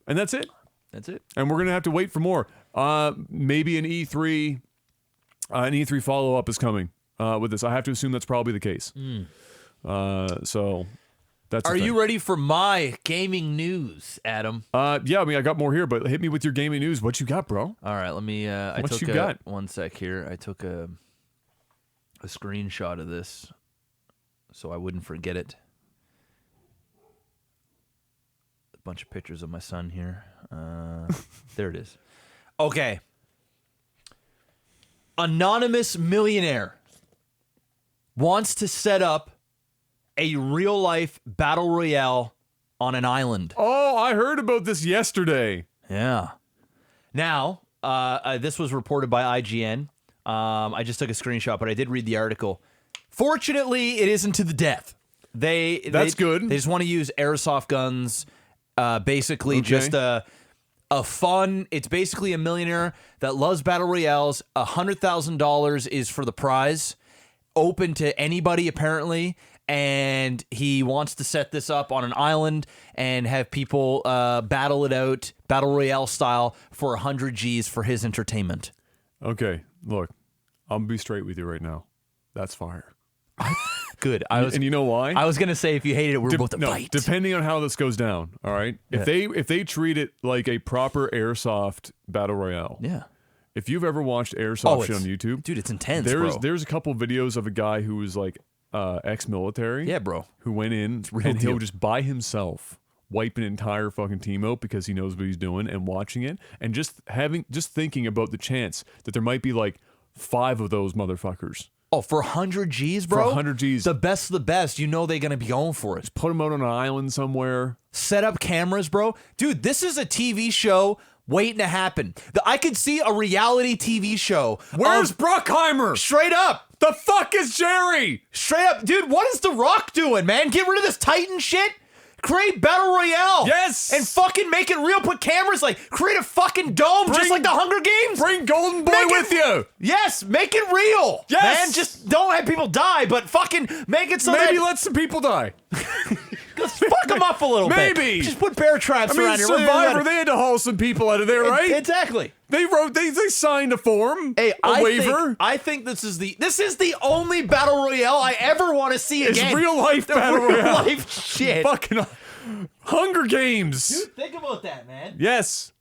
And that's it. That's it. And we're going to have to wait for more. Maybe an E3 follow-up is coming with this. I have to assume that's probably the case. So that's Are the thing. you ready for my gaming news, Adam? Yeah, I mean, I got more here, but hit me with your gaming news. What you got, bro? All right, let me. What you got? One sec here. I took a screenshot of this so I wouldn't forget it. A bunch of pictures of my son here. There it is. Okay. Anonymous millionaire wants to set up a real life battle royale on an island. Oh, I heard about this yesterday. Yeah. Now, this was reported by IGN. I just took a screenshot, but I did read the article. Fortunately, it isn't to the death. That's good. They just want to use airsoft guns. Basically, Okay. just a fun. It's basically a millionaire that loves battle royales. $100,000 is for the prize, open to anybody apparently. And he wants to set this up on an island and have people battle it out, battle royale style, for 100 G's for his entertainment. Okay, look, I'm going to be straight with you right now. That's fire. Good. And you know why? I was gonna say if you hated it, we're both to fight. Depending on how this goes down, all right? If they treat it like a proper airsoft battle royale. Yeah. If you've ever watched airsoft shit on it's- YouTube, dude, it's intense, bro. There's a couple videos of a guy who was like ex-military. Yeah, bro. Who went in real and he'll deal. just by himself wipe an entire fucking team out because he knows what he's doing and watching it and just thinking about the chance that there might be like 5 of those motherfuckers. Oh, for 100 G's, bro? For 100 G's. The best of the best. You know they're going to be going for it. Put them out on an island somewhere. Set up cameras, bro. Dude, this is a TV show waiting to happen. I could see a reality TV show. Where's Bruckheimer? Straight up. The fuck is Jerry? Straight up. Dude, what is The Rock doing, man? Get rid of this Titan shit. Create Battle Royale. Yes. And fucking make it real. Put cameras, like, create a fucking dome just like the Hunger Games. Bring Golden Boy Make with it- you. Yes, make it real. Yes. Man, just don't have people die, but fucking make it so Maybe that let some people die. let's fuck them up a little bit. Maybe. Just put bear traps I mean, around here. Survivor, they had to haul some people out of there, right? Exactly. They signed a form, Hey, a waiver. I think this is the only battle royale I ever want to see It's again. real life battle real royale. life shit. Fucking Hunger Games. Dude, think about that, man. Yes.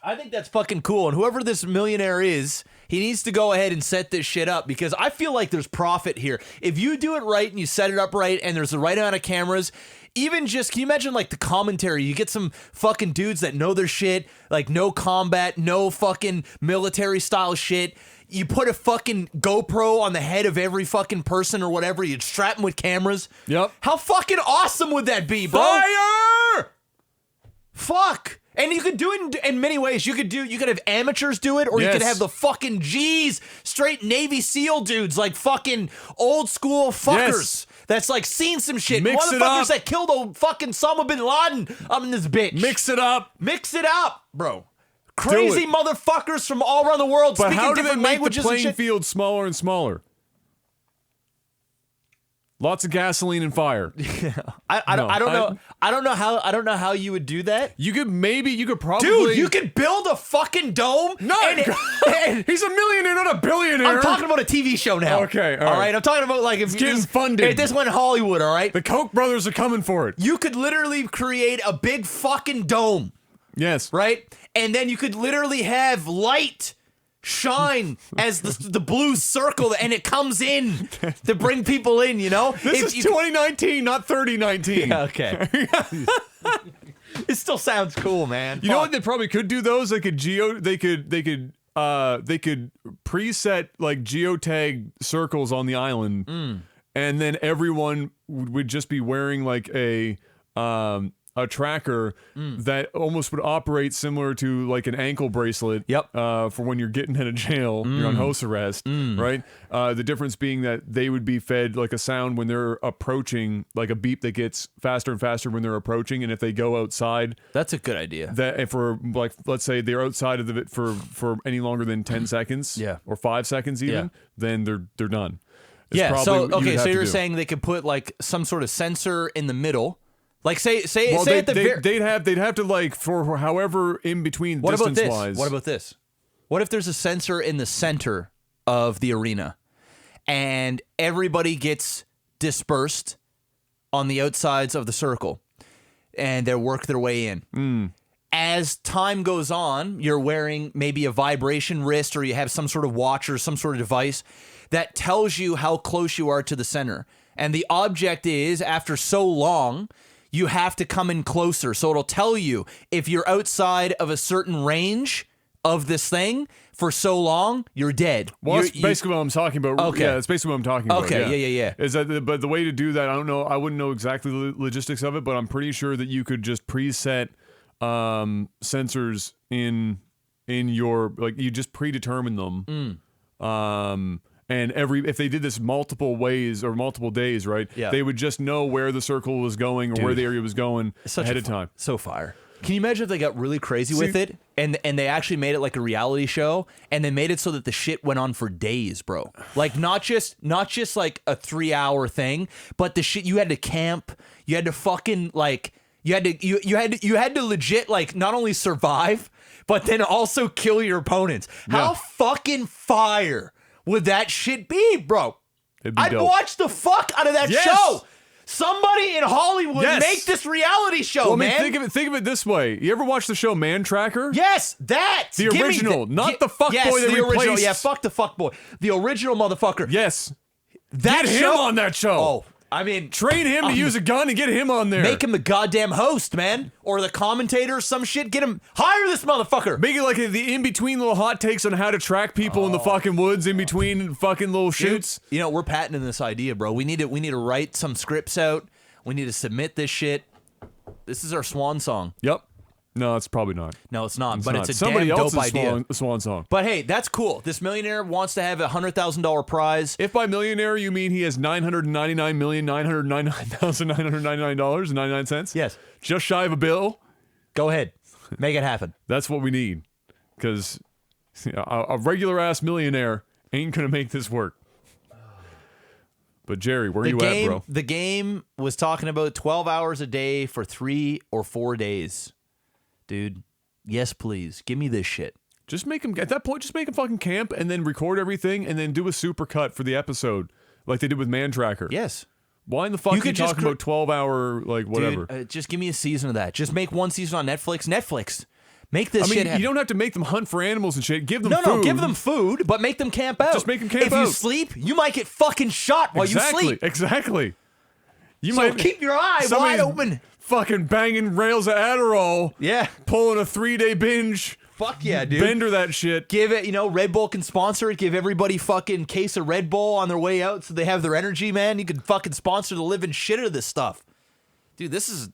I think that's fucking cool. And whoever this millionaire is, He needs to go ahead and set this shit up because I feel like there's profit here. If you do it right and you set it up right and there's the right amount of cameras, even just, can you imagine like the commentary? You get some fucking dudes that know their shit, like no combat, no fucking military style shit. You put a fucking GoPro on the head of every fucking person or whatever. You'd strap them with cameras. Yep. How fucking awesome would that be, bro? Fire! Fuck. And you could do it in many ways. You could have amateurs do it, or you could have the fucking G's, straight Navy SEAL dudes, like fucking old school fuckers. Yes. That's like seen some shit. Mix it Motherfuckers up. that killed a fucking Osama bin Laden. I'm in this bitch. Mix it up. Mix it up, bro. Crazy it. motherfuckers from all around the world But speaking how do they different make the languages and playing shit. field smaller and smaller? Lots of gasoline and fire. I don't know how you would do that. You could probably. Dude, you could build a fucking dome. No, he's a millionaire, not a billionaire. I'm talking about a TV show now. Okay, all right. I'm talking about like if getting funded. If this went Hollywood, all right. The Koch brothers are coming for it. You could literally create a big fucking dome, Yes. right? And then you could literally have light shine as the blue circle, and it comes in to bring people in. You know, This is 2019, not 3019. Yeah, okay. It still sounds cool, man. You know what they probably could do? Those they could preset like geotag circles on the island, and then everyone would just be wearing like a tracker that almost would operate similar to like an ankle bracelet. Yep. For when you're getting out of jail, you're on house arrest, right? The difference being that they would be fed like a sound when they're approaching, like a beep that gets faster and faster when they're approaching, and if they go outside, That's a good idea. that if for like let's say they're outside of it for any longer than 10 seconds, Yeah. or 5 seconds even, then they're done. It's Yeah. probably So what you would okay, so have to you're do. saying they could put like some sort of sensor in the middle, like say Well, at the very. they'd have to like for however in between What about distance this? wise. What about this? What if there's a sensor in the center of the arena and everybody gets dispersed on the outsides of the circle and they work their way in? As time goes on, you're wearing maybe a vibration wrist, or you have some sort of watch or some sort of device that tells you how close you are to the center. And the object is, after so long, you have to come in closer. So it'll tell you if you're outside of a certain range of this thing for so long, you're dead. Well, that's basically what I'm talking about. Okay. Yeah, that's basically what I'm talking about. Okay, yeah. Is that but the way to do that? I don't know. I wouldn't know exactly the logistics of it, but I'm pretty sure that you could just preset sensors in your, like, you just predetermine them. And if they did this multiple ways or multiple days, right? Yeah. They would just know where the circle was going or where the area was going ahead of time. So fire. Can you imagine if they got really crazy with it and they actually made it like a reality show, and they made it so that the shit went on for days, bro? Like not just like a 3-hour thing, but the shit, you had to camp, you had to fucking like you had to legit like not only survive, but then also kill your opponents. How fucking fire would that shit be, bro? It'd be I'd dope. watch the fuck out of that Yes! show. Somebody in Hollywood Yes! make this reality show, Well, I mean, man. think of it this way. You ever watch the show Man Tracker? Yes, that. The Give me original, not the fuckboy yes, they the original. replaced. Yeah, fuck the fuckboy. The original motherfucker. Yes. That Get him show on that show. Oh, I mean, Train him to use a gun and get him on there. make him the goddamn host, man, or the commentator or some shit. Get him. Hire this motherfucker. Make it like the in-between little hot takes on how to track people in the fucking woods in between fucking little shoots. You know, we're patenting this idea, bro. We need to write some scripts out. We need to submit this shit. This is our swan song. Yep. No, it's probably not. No, it's not. But not. it's a Somebody damn else's dope idea. swan song. But hey, that's cool. This millionaire wants to have a $100,000 prize. If by millionaire you mean he has $999,999,999.99. Yes. Just shy of a bill. Go ahead. Make it happen. That's what we need. Because a regular ass millionaire ain't gonna make this work. But Jerry, where you at, bro? The game was talking about 12 hours a day for 3 or 4 days. Dude, yes, please. Give me this shit. Just make him, at that point, just make him fucking camp and then record everything and then do a super cut for the episode like they did with Man Tracker. Yes. Why in the fuck are you could just talking about 12-hour, like, whatever? Dude, just give me a season of that. Just make one season on Netflix. Netflix. Make this shit happen. You don't have to make them hunt for animals and shit. Give them food. No, give them food, but make them camp out. Just make them camp if out. If you sleep, you might get fucking shot while you sleep. Exactly. You so might keep your eye wide open. Fucking banging rails of Adderall. Yeah. Pulling a 3-day binge. Fuck yeah, dude. Bender that shit. Give it, Red Bull can sponsor it. Give everybody fucking case of Red Bull on their way out so they have their energy, man. You can fucking sponsor the living shit out of this stuff. Dude, this is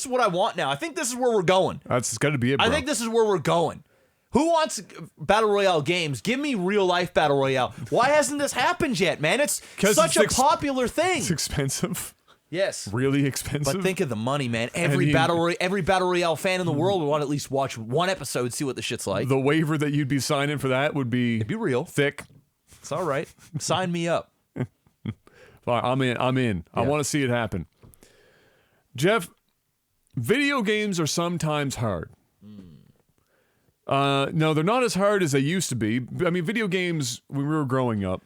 what I want now. I think this is where we're going. That's got to be it, bro. I think this is where we're going. Who wants Battle Royale games? Give me real life Battle Royale. Why hasn't this happened yet, man? It's such a popular thing. It's expensive. Yes. Really expensive. But think of the money, man. Every Battle Royale fan in the world would want to at least watch one episode, see what the shit's like. The waiver that you'd be signing for that would be... It'd be real. Thick. It's all right. Sign me up. I'm in. I want to see it happen. Jeff, video games are sometimes hard. No, they're not as hard as they used to be. I mean, video games, when we were growing up,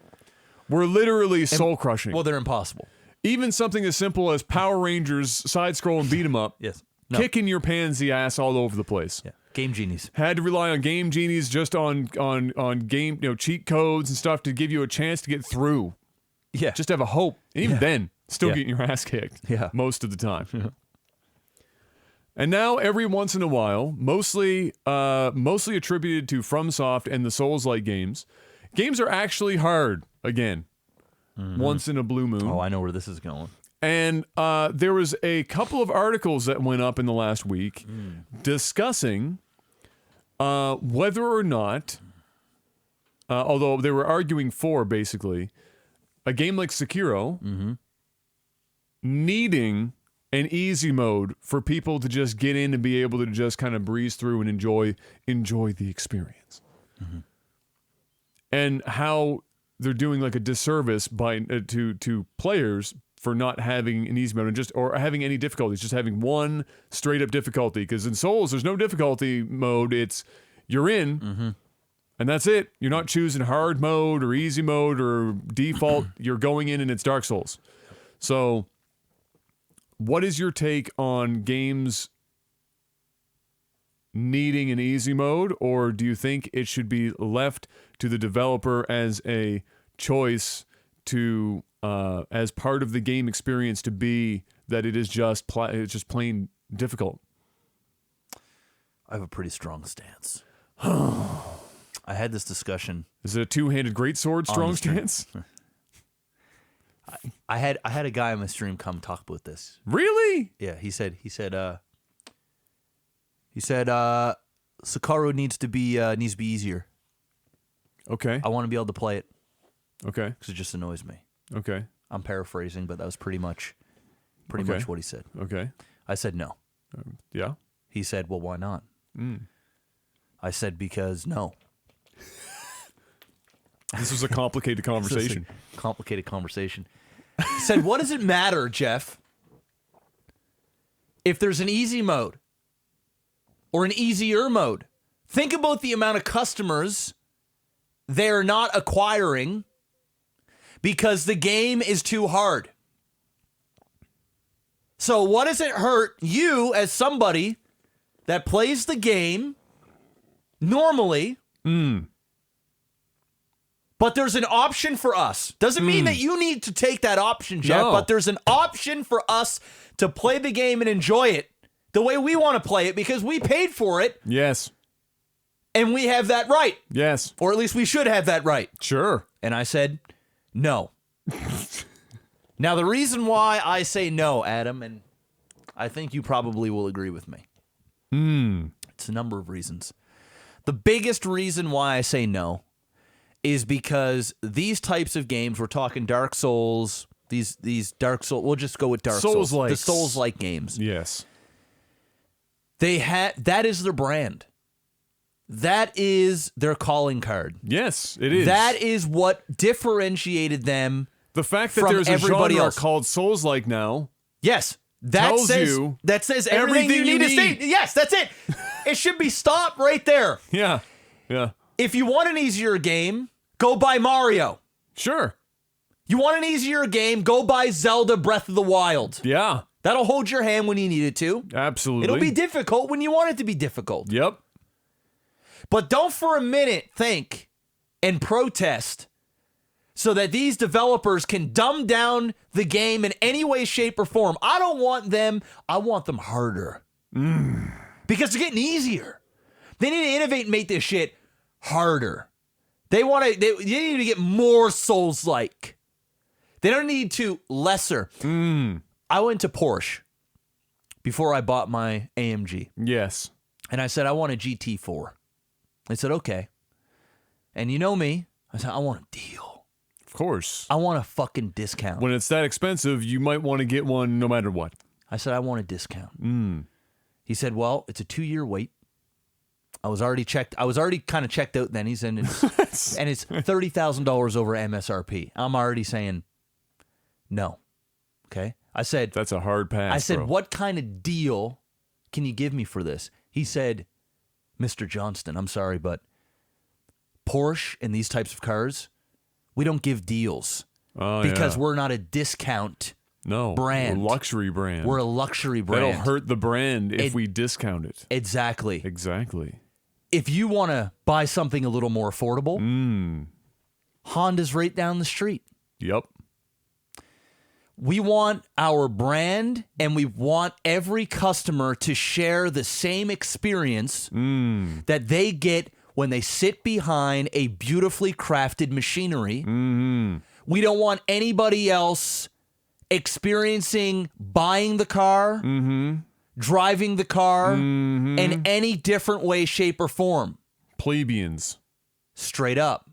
were literally soul-crushing. Well, they're impossible. Even something as simple as Power Rangers side-scroll and beat 'em up. Yes. Kicking your pansy ass all over the place. Yeah. Game genies. Had to rely on game genies, just on game, cheat codes and stuff to give you a chance to get through. Yeah. Just have a hope. And even then, still getting your ass kicked. Yeah. Most of the time. Yeah. And now, every once in a while, mostly attributed to FromSoft and the Souls-like games are actually hard again. Once in a blue moon. Oh, I know where this is going. And there was a couple of articles that went up in the last week discussing whether or not, although they were arguing for, basically, a game like Sekiro needing an easy mode for people to just get in and be able to just kind of breeze through and enjoy the experience. And how they're doing like a disservice by to players for not having an easy mode or having any difficulties, just having one straight up difficulty. Because in Souls, there's no difficulty mode. It's you're in, and that's it. You're not choosing hard mode or easy mode or default. You're going in, and it's Dark Souls. So, what is your take on games needing an easy mode, or do you think it should be left to the developer as a choice to as part of the game experience to be that it is just it's just plain difficult? I have a pretty strong stance. I had this discussion. Is it a two-handed greatsword strong stance? I had a guy on my stream come talk about this. Really? Yeah, he said Sekiro needs to be easier. Okay. I want to be able to play it. Okay. Because it just annoys me. Okay. I'm paraphrasing, but that was pretty much what he said. Okay. I said no. Yeah. He said, well, why not? I said, because no. This was a complicated conversation. Complicated conversation. He said, what does it matter, Jeff, if there's an easy mode or an easier mode? Think about the amount of customers they're not acquiring because the game is too hard. So what does it hurt you as somebody that plays the game normally, but there's an option for us? Doesn't mean that you need to take that option, Jeff, but there's an option for us to play the game and enjoy it the way we want to play it because we paid for it. Yes. And we have that right. Yes. Or at least we should have that right. Sure. And I said, no. Now, the reason why I say no, Adam, and I think you probably will agree with me. It's a number of reasons. The biggest reason why I say no is because these types of games, we're talking Dark Souls, these Dark Souls, we'll just go with Dark Souls. The Souls-like games. Yes. That is their brand. That is their calling card. Yes, it is. That is what differentiated them. The fact that from there's a everybody genre else. called Souls-like now. Yes. That says everything you need to see. Yes, that's it. It should be stopped right there. Yeah. Yeah. If you want an easier game, go buy Mario. Sure. You want an easier game, go buy Zelda Breath of the Wild. Yeah. That'll hold your hand when you need it to. Absolutely. It'll be difficult when you want it to be difficult. Yep. But don't for a minute think and protest so that these developers can dumb down the game in any way, shape, or form. I don't want them. I want them harder. Because they're getting easier. They need to innovate and make this shit harder. They need to get more Souls-like. They don't need to lesser. I went to Porsche before I bought my AMG. Yes. And I said, I want a GT4. They said, okay. And you know me. I said, I want a deal. Of course. I want a fucking discount. When it's that expensive, you might want to get one no matter what. I said, I want a discount. He said, well, it's a 2-year wait. I was already kind of checked out then. He said, and it's $30,000 over MSRP. I'm already saying no. Okay. I said, that's a hard pass. I said, bro. what kind of deal can you give me for this? He said, Mr. Johnston, I'm sorry, but Porsche and these types of cars, we don't give deals because we're not a discount brand. We're a luxury brand. We're a luxury brand. That'll hurt the brand if we discount it. Exactly. Exactly. If you want to buy something a little more affordable, Honda's right down the street. Yep. We want our brand, and we want every customer to share the same experience that they get when they sit behind a beautifully crafted machinery. We don't want anybody else experiencing buying the car, driving the car in any different way, shape, or form. Plebeians. Straight up.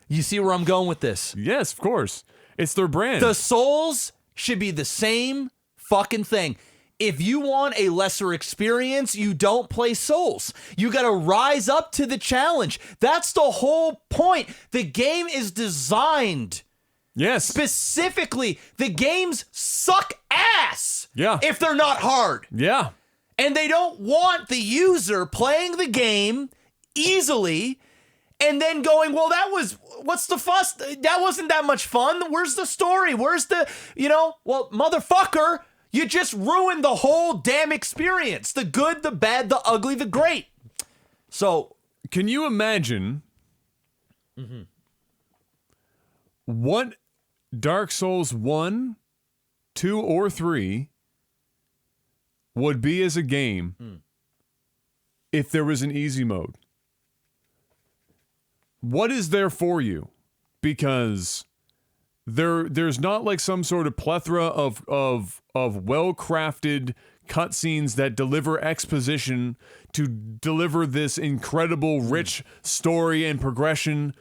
You see where I'm going with this? Yes, of course. It's their brand. The Souls should be the same fucking thing. If you want a lesser experience, you don't play Souls. You got to rise up to the challenge. That's the whole point. The game is designed. Yes. Specifically, the games suck ass. Yeah. If they're not hard. Yeah. And they don't want the user playing the game easily and then going, well, what's the fuss? That wasn't that much fun. Where's the story? Where's the, well, motherfucker, you just ruined the whole damn experience. The good, the bad, the ugly, the great. So. Can you imagine what Dark Souls 1, 2, or 3 would be as a game if there was an easy mode? What is there for you? Because there's not like some sort of plethora of well-crafted cutscenes that deliver exposition to deliver this incredible rich story and progression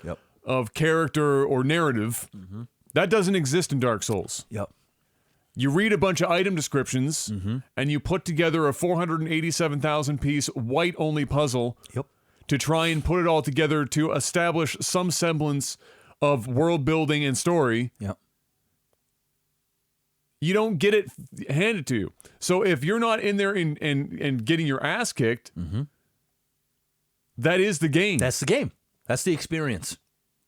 of character or narrative. That doesn't exist in Dark Souls. You read a bunch of item descriptions and you put together a 487,000 piece white-only puzzle to try and put it all together to establish some semblance of world building and story. You don't get it handed to you. So if you're not in there and getting your ass kicked, that is the game. That's the game. That's the experience.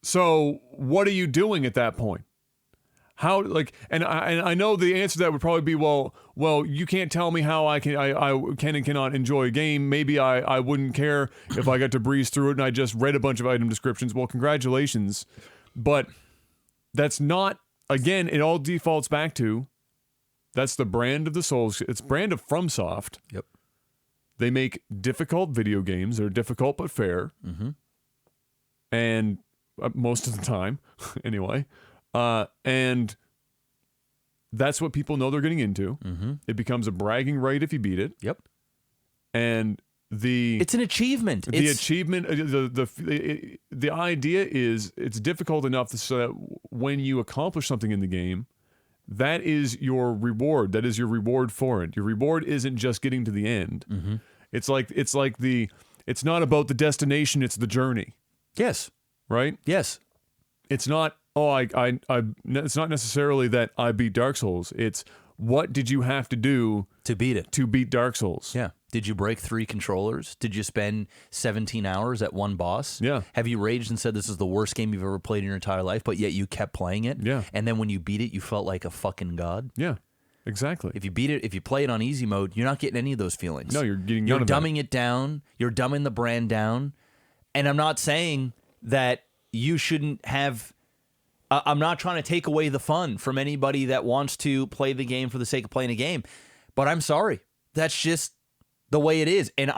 So what are you doing at that point? How, like, and I know the answer to that would probably be, well, you can't tell me how I can and cannot enjoy a game. Maybe I wouldn't care if I got to breeze through it and I just read a bunch of item descriptions. Well, congratulations. But that's not, again, it all defaults back to, that's the brand of the Souls. It's brand of FromSoft. They make difficult video games. They're difficult but fair. And most of the time, anyway. And that's what people know they're getting into. It becomes a bragging right if you beat it. And it's an achievement. The achievement, the idea is it's difficult enough so that when you accomplish something in the game, that is your reward. That is your reward for it. Your reward isn't just getting to the end. It's not about the destination. It's the journey. Yes. Right? Yes. It's not, it's not necessarily that I beat Dark Souls. It's what did you have to do to beat it? To beat Dark Souls. Yeah. Did you break 3 controllers? Did you spend 17 hours at one boss? Yeah. Have you raged and said this is the worst game you've ever played in your entire life, but yet you kept playing it? Yeah. And then when you beat it, you felt like a fucking god? Yeah. Exactly. If you beat it, if you play it on easy mode, you're not getting any of those feelings. No, you're getting You're none of that. dumbing it down. You're dumbing the brand down. And I'm not saying that you shouldn't have. I'm not trying to take away the fun from anybody that wants to play the game for the sake of playing a game. But I'm sorry. That's just the way it is. And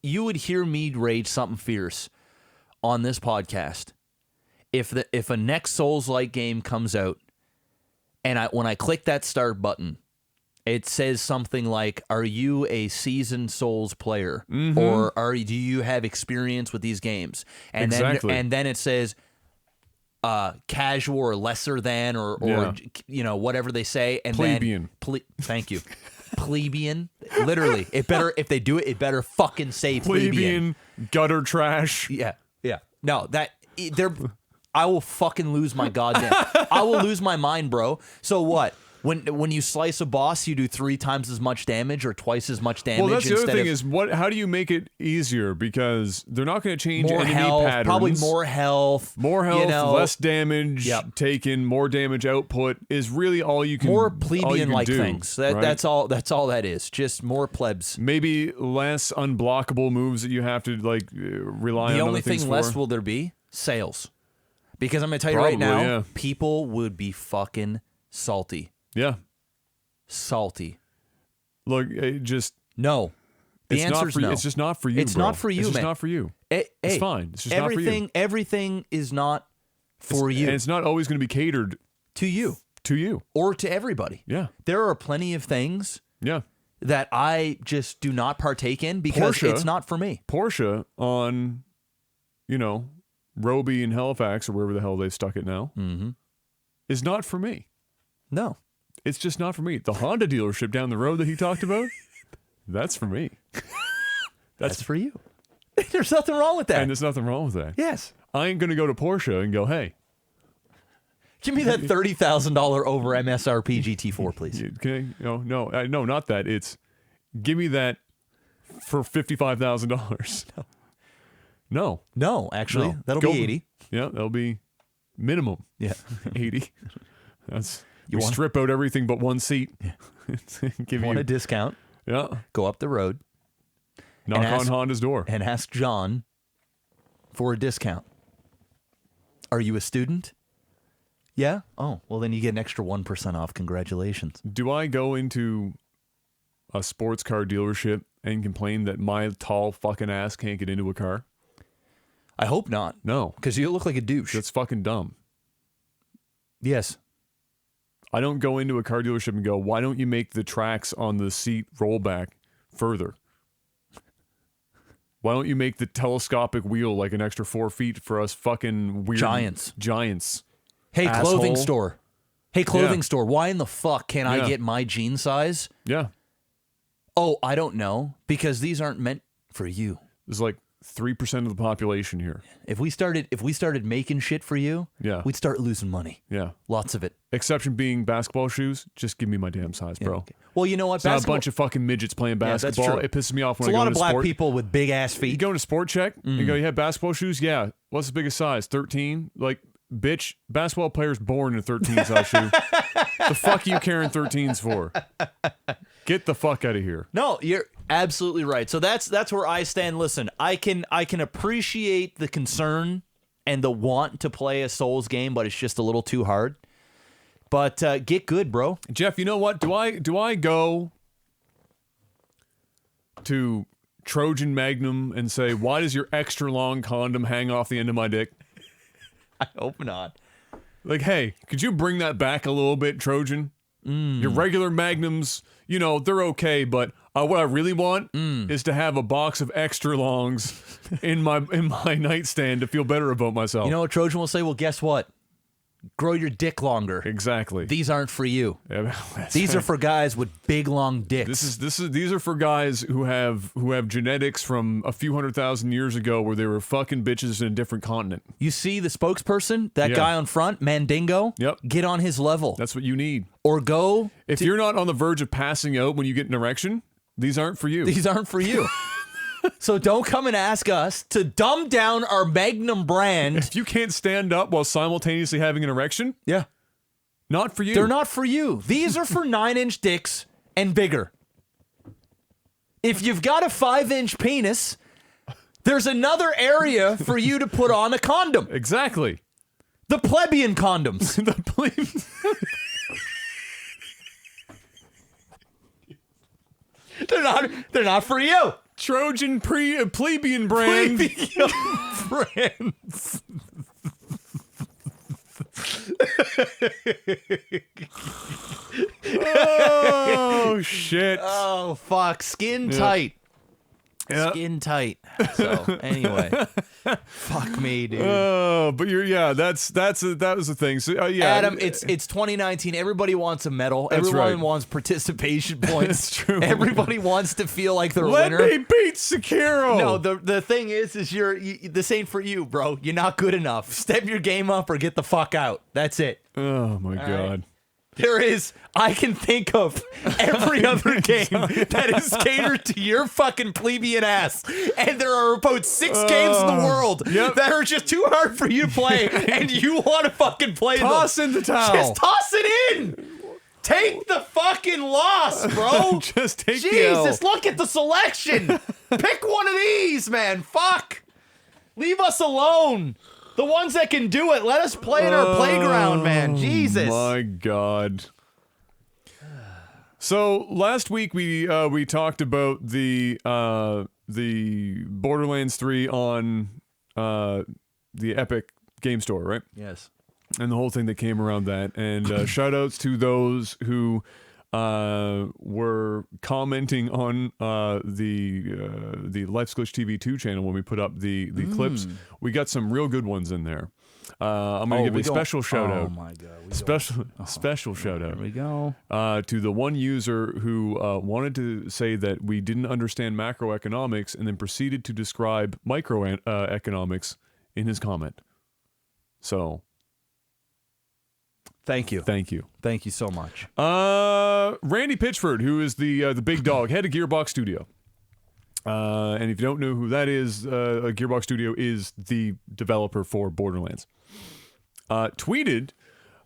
you would hear me rage something fierce on this podcast if a next Souls-like game comes out and when I click that start button, it says something like, "Are you a seasoned Souls player, or do you have experience with these games?" And then it says casual or lesser than or whatever they say, and plebeian. Thank you. Plebeian. Literally, if they do it, it better fucking say plebeian. Gutter trash. Yeah. No, I will fucking lose my goddamn. I will lose my mind, bro. So what? When you slice a boss, you do 3 times as much damage or twice as much damage. Well, that's the other thing is how do you make it easier? Because they're not going to change more enemy health, patterns. probably more health, less damage taken, more damage output is really all you can. More plebeian-like do, things. Right? That's all that is. Just more plebs. Maybe less unblockable moves that you have to rely on. The only other things thing for. less will there be sales, because I'm going to tell you Probably, right now, yeah. people would be fucking salty. Yeah. Salty. Look, just no. The answer is no. It's just not for you. It's bro. not for you, It's just man. not for you. It's fine. It's just not for you. Everything is not for you. And it's not always going to be catered to you. To you. Or to everybody. Yeah. There are plenty of things Yeah. that I just do not partake in because it's not for me. Porsche on, Roby in Halifax or wherever the hell they've stuck it now, is not for me. No. It's just not for me. The Honda dealership down the road that he talked about, that's for me. That's for you. There's nothing wrong with that. And there's nothing wrong with that. Yes. I ain't going to go to Porsche and go, hey. Give me that $30,000 over MSRP GT4, please. Okay. No, not that. It's give me that for $55,000. No. No, actually. No. That'll be 80. Yeah, that'll be minimum. Yeah. 80. We strip out everything but one seat. Yeah. Give want you a discount? Yeah. Go up the road. Knock on Honda's door. And ask John for a discount. Are you a student? Yeah? Oh, well then you get an extra 1% off. Congratulations. Do I go into a sports car dealership and complain that my tall fucking ass can't get into a car? I hope not. No. Because you look like a douche. That's fucking dumb. Yes. I don't go into a car dealership and go, why don't you make the tracks on the seat roll back further? Why don't you make the telescopic wheel like an extra 4 feet for us fucking weird giants? Hey, asshole. clothing store. Hey, clothing store. Why in the fuck can't I get my jean size? Yeah. Oh, I don't know. Because these aren't meant for you. There's like 3% of the population here. If we started making shit for you, we'd start losing money. Yeah. Lots of it. Exception being basketball shoes. Just give me my damn size, bro. Okay. Well, you know what? It's not a bunch of fucking midgets playing basketball. That's true. It pisses me off when it's I go a lot to of black sport. people with big ass feet. You go to Sport Check and go, you have basketball shoes? Yeah. What's the biggest size? 13? Like, bitch, basketball players born in a 13 size shoe. The fuck you carrying 13s for? Get the fuck out of here. No, you're absolutely right. So that's where I stand. Listen, I can appreciate the concern and the want to play a Souls game, but it's just a little too hard. But get good, bro. Jeff, you know what? Do I go to Trojan Magnum and say, why does your extra long condom hang off the end of my dick? I hope not. Like, hey, could you bring that back a little bit, Trojan? Your regular Magnums, they're okay, but what I really want is to have a box of extra longs in my nightstand to feel better about myself. You know what Trojan will say? Well, guess what? Grow your dick longer. Exactly. These aren't for you. Yeah, these are for guys with big long dicks. These are for guys who have genetics from a few 100,000 years ago where they were fucking bitches in a different continent. You see the spokesperson, that guy on front, Mandingo? Yep. Get on his level. That's what you need. Or go. If you're not on the verge of passing out when you get an erection, these aren't for you. These aren't for you. So don't come and ask us to dumb down our Magnum brand. If you can't stand up while simultaneously having an erection, Not for you. They're not for you. These are for 9-inch dicks and bigger. If you've got a 5-inch penis, there's another area for you to put on a condom. Exactly. The plebeian condoms. The plebeian. They're not for you. Trojan plebeian brand. Plebeian brands. Oh shit. Oh fuck. Skin tight. Yep. Skin tight. So anyway, fuck me, dude. But that was the thing. So yeah, Adam, it's 2019. Everybody wants a medal. That's Everyone right. wants participation points. That's true. Everybody wants to feel like they're a Let winner. me beat Sekiro. No, the thing is this ain't for you, bro. You're not good enough. Step your game up or get the fuck out. That's it. Oh my god. I can think of every other game that is catered to your fucking plebeian ass. And there are about 6 games in the world that are just too hard for you to play, and you want to fucking play them. Toss in the towel. Just toss it in. Take the fucking loss, bro. Just take the L. Jesus, look at the selection. Pick one of these, man. Fuck. Leave us alone. The ones that can do it, let us play in our playground, man. Jesus. My God. So last week we talked about the Borderlands 3 on the Epic Game Store, right? Yes. And the whole thing that came around that. And shout outs to those who were commenting on the Life Glitch TV 2 channel when we put up the clips. We got some real good ones in there. I'm going to give a special shout out. Oh my God. Special shout out. There we go. To the one user who wanted to say that we didn't understand macroeconomics and then proceeded to describe microeconomics in his comment. So Thank you. thank you. Thank you so much. Randy Pitchford, who is the big dog, head of Gearbox Studio. And if you don't know who that is, Gearbox Studio is the developer for Borderlands. Tweeted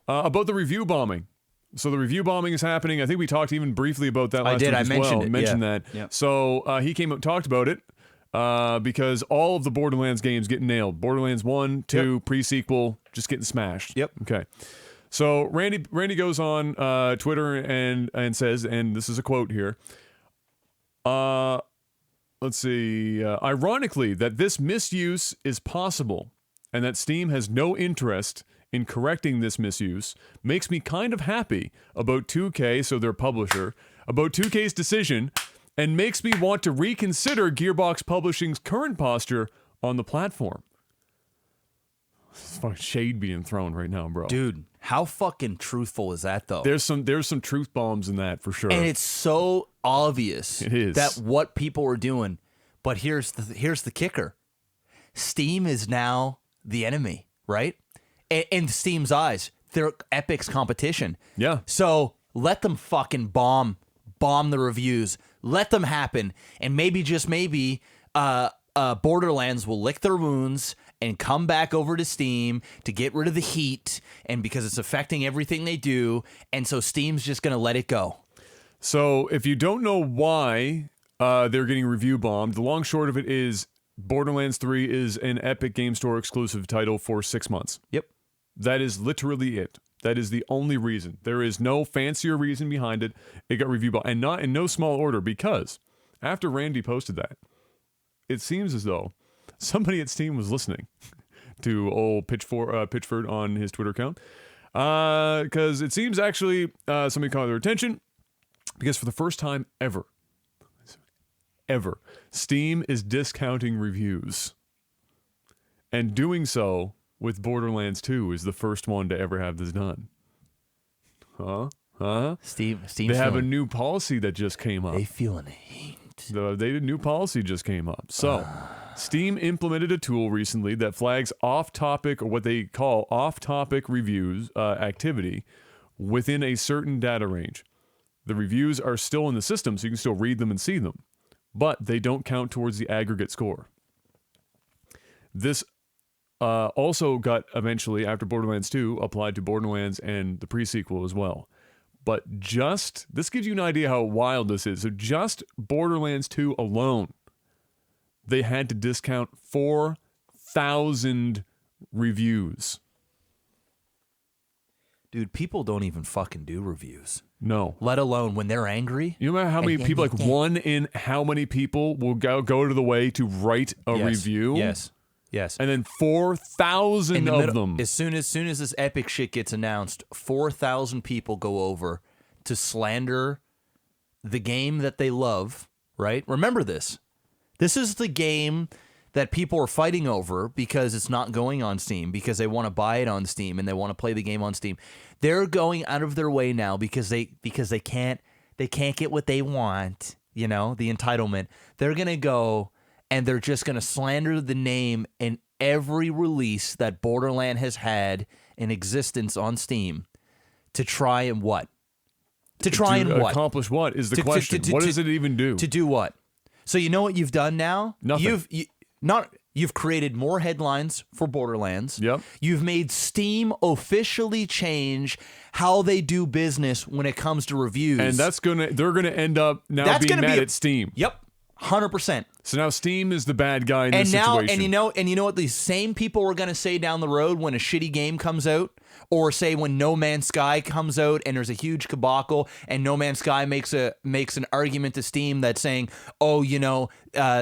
about the review bombing. So the review bombing is happening. I think we talked even briefly about that last week as well. Mentioned that. Yep. So he came up and talked about it because all of the Borderlands games get nailed. Borderlands 1, 2, pre-sequel, just getting smashed. Yep. Okay. So Randy goes on Twitter and says, and this is a quote here. Let's see. Ironically, that this misuse is possible and that Steam has no interest in correcting this misuse makes me kind of happy about 2K, so their publisher, about 2K's decision, and makes me want to reconsider Gearbox Publishing's current posture on the platform. It's fucking shade being thrown right now, bro. Dude, how fucking truthful is that, though? There's some truth bombs in that for sure. And it's so obvious It is. that what people are doing. But here's the kicker. Steam is now the enemy, right? In Steam's eyes, they're Epic's competition. Yeah. So let them fucking bomb the reviews. Let them happen. And maybe, just maybe, Borderlands will lick their wounds and come back over to Steam to get rid of the heat, and because it's affecting everything they do, and so Steam's just going to let it go. So if you don't know why they're getting review bombed, the long short of it is Borderlands 3 is an Epic Game Store exclusive title for 6 months. Yep. That is literally it. That is the only reason. There is no fancier reason behind it. It got review bombed, and not in no small order, because after Randy posted that, it seems as though somebody at Steam was listening to old Pitchford on his Twitter account, because it seems actually somebody caught their attention, because for the first time ever, Steam is discounting reviews, and doing so with Borderlands 2 is the first one to ever have this done. Steam. They have a new policy that just came up. They feeling heat. The new policy just came up. So, Steam implemented a tool recently that flags off-topic, or what they call off-topic reviews activity within a certain data range. The reviews are still in the system, so you can still read them and see them, but they don't count towards the aggregate score. This also got eventually, after Borderlands 2, applied to Borderlands and the pre-sequel as well. But this gives you an idea how wild this is. So just Borderlands 2 alone, they had to discount 4,000 reviews. Dude, people don't even fucking do reviews. No. Let alone when they're angry. You remember how many people, like one in how many people will go to the way to write a review? Yes. Yes. And then 4,000 of them. As soon as this epic shit gets announced, 4,000 people go over to slander the game that they love, right? Remember this. This is the game that people are fighting over because it's not going on Steam, because they want to buy it on Steam and they want to play the game on Steam. They're going out of their way now because they can't get what they want, the entitlement. They're going to go and they're just going to slander the name in every release that Borderlands has had in existence on Steam to try and what? To accomplish what is the question. What does it even do? To do what? So you know what you've done now? Nothing. You've created more headlines for Borderlands. Yep. You've made Steam officially change how they do business when it comes to reviews. And they're gonna end up now being mad at Steam. Yep. 100%. So now Steam is the bad guy in this situation. And you know what these same people were going to say down the road when a shitty game comes out, or say when No Man's Sky comes out and there's a huge debacle and No Man's Sky makes an argument to Steam that's saying, oh,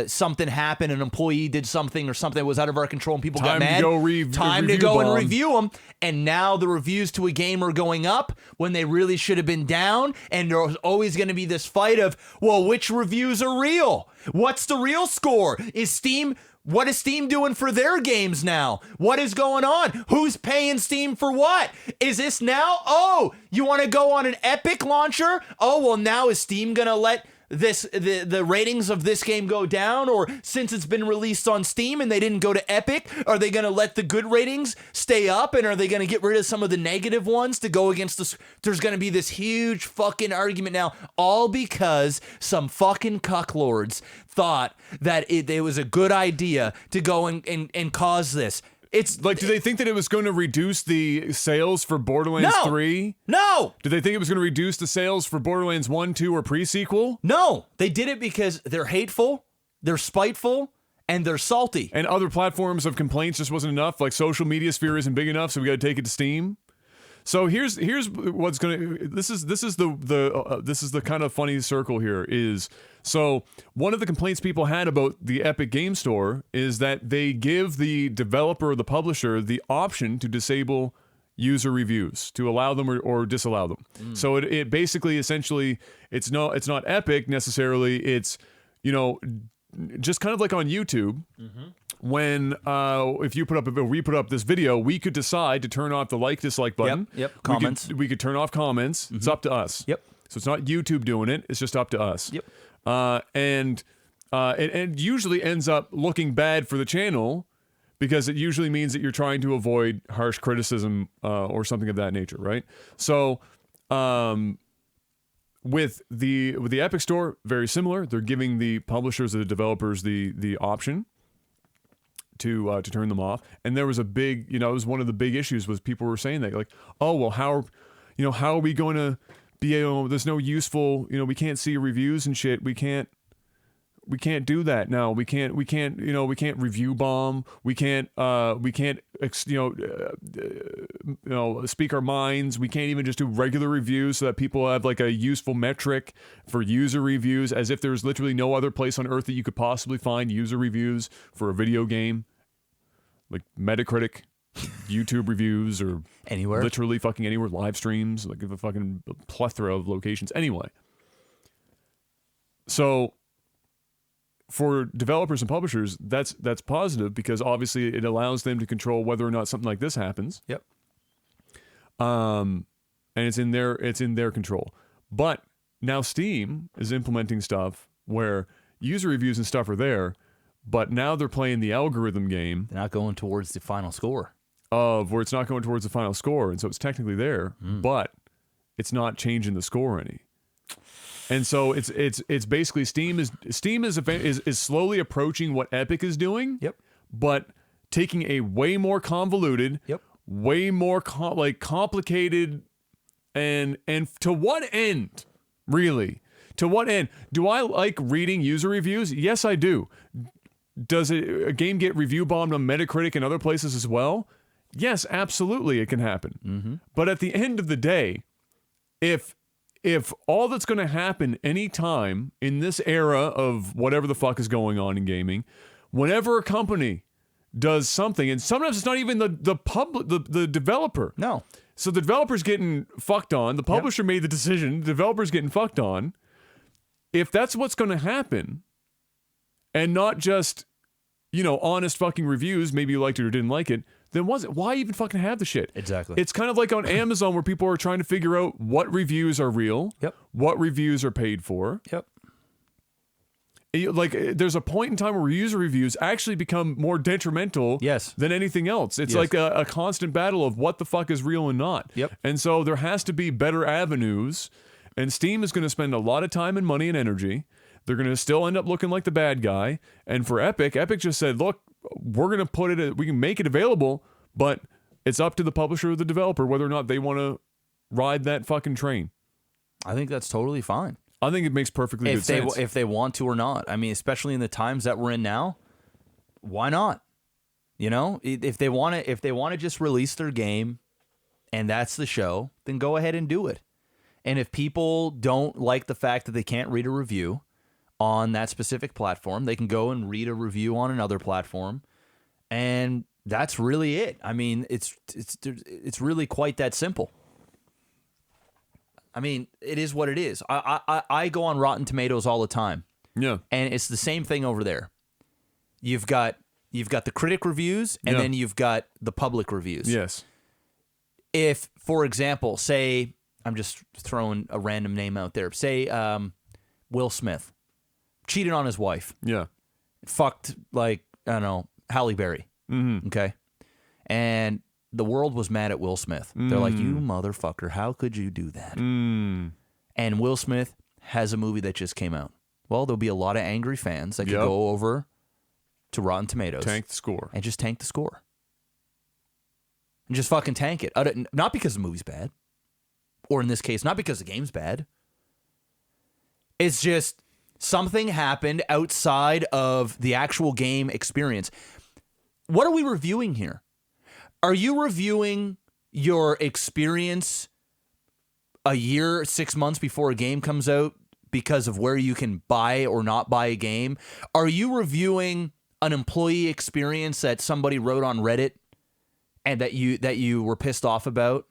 something happened, an employee did something or something that was out of our control and people got mad. Time to go and review them. And now the reviews to a game are going up when they really should have been down. And there's always going to be this fight of, well, which reviews are real? What's the real score? What is Steam doing for their games now? What is going on? Who's paying Steam for what? Is this now? Oh, you want to go on an Epic launcher? Oh, well, now is Steam going to let the ratings of this game go down? Or since it's been released on Steam and they didn't go to Epic, are they going to let the good ratings stay up? And are they going to get rid of some of the negative ones to go against this? There's going to be this huge fucking argument now, all because some fucking cucklords thought that it was a good idea to go and cause this. It's like, do they think that it was going to reduce the sales for Borderlands 3? No. Did they think it was going to reduce the sales for Borderlands 1, 2, or pre-sequel? No. They did it because they're hateful, they're spiteful, and they're salty. And other platforms of complaints just wasn't enough. Like social media sphere isn't big enough, so we got to take it to Steam. So here's what's gonna. This is the kind of funny circle here is. So one of the complaints people had about the Epic Game Store is that they give the developer or the publisher the option to disable user reviews, to allow them or disallow them. So it basically essentially it's not Epic necessarily. It's just kind of like on YouTube. When if we put up this video, we could decide to turn off the dislike button. Yep. Comments. We could turn off comments. It's up to us. Yep. So it's not YouTube doing it. It's just up to us. Yep. And it usually ends up looking bad for the channel because it usually means that you're trying to avoid harsh criticism or something of that nature, right? So with the Epic Store, very similar. They're giving the publishers or the developers the option to turn them off. And there was a big, it was one of the big issues was people were saying that, like, oh, well, how are we going to be able, there's no useful, we can't see reviews and shit. We can't do that now. We can't review bomb. We can't speak our minds. We can't even just do regular reviews so that people have like a useful metric for user reviews, as if there's literally no other place on earth that you could possibly find user reviews for a video game, like Metacritic, YouTube reviews, or anywhere, literally fucking anywhere, live streams, like a fucking plethora of locations. Anyway, so for developers and publishers, that's positive because obviously it allows them to control whether or not something like this happens. Yep. And it's in their control. But now Steam is implementing stuff where user reviews and stuff are there, but now they're playing the algorithm game. They're not going towards the final score. Of where it's not going towards the final score, and so it's technically there, but it's not changing the score any. And so it's basically Steam is slowly approaching what Epic is doing. Yep. But taking a way more convoluted, way more complicated, and to what end, really? To what end? Do I like reading user reviews? Yes, I do. Does a game get review bombed on Metacritic and other places as well? Yes, absolutely, it can happen. But at the end of the day, if all that's going to happen anytime in this era of whatever the fuck is going on in gaming, whenever a company does something, and sometimes it's not even the developer. No. So the developer's getting fucked on. The publisher made the decision. The developer's getting fucked on. If that's what's going to happen, and not just, honest fucking reviews, maybe you liked it or didn't like it, then why even fucking have the shit? Exactly. It's kind of like on Amazon where people are trying to figure out what reviews are real, what reviews are paid for. Like, there's a point in time where user reviews actually become more detrimental than anything else. It's like a constant battle of what the fuck is real and not. And so there has to be better avenues. And Steam is going to spend a lot of time and money and energy. They're going to still end up looking like the bad guy. And for Epic just said, look, we're going to we can make it available, but it's up to the publisher or the developer whether or not they want to ride that fucking train. I think that's totally fine. I think it makes perfectly good sense. If they want to or not. I mean, especially in the times that we're in now, why not? If they want to just release their game and that's the show, then go ahead and do it. And if people don't like the fact that they can't read a review on that specific platform, they can go and read a review on another platform, and that's really it. I mean, it's really quite that simple. I mean, it is what it is. I go on Rotten Tomatoes all the time. Yeah. And it's the same thing over there. You've got the critic reviews, and then you've got the public reviews. Yes. If, for example, say, I'm just throwing a random name out there. Say Will Smith cheated on his wife. Yeah. Fucked, I don't know, Halle Berry. Okay. And the world was mad at Will Smith. They're like, you motherfucker, how could you do that? And Will Smith has a movie that just came out. Well, there'll be a lot of angry fans that could go over to Rotten Tomatoes. Tank the score. And just tank the score. And just fucking tank it. Not because the movie's bad. Or in this case, not because the game's bad. It's just something happened outside of the actual game experience. What are we reviewing here? Are you reviewing your experience a year, 6 months before a game comes out because of where you can buy or not buy a game? Are you reviewing an employee experience that somebody wrote on Reddit and that you were pissed off about?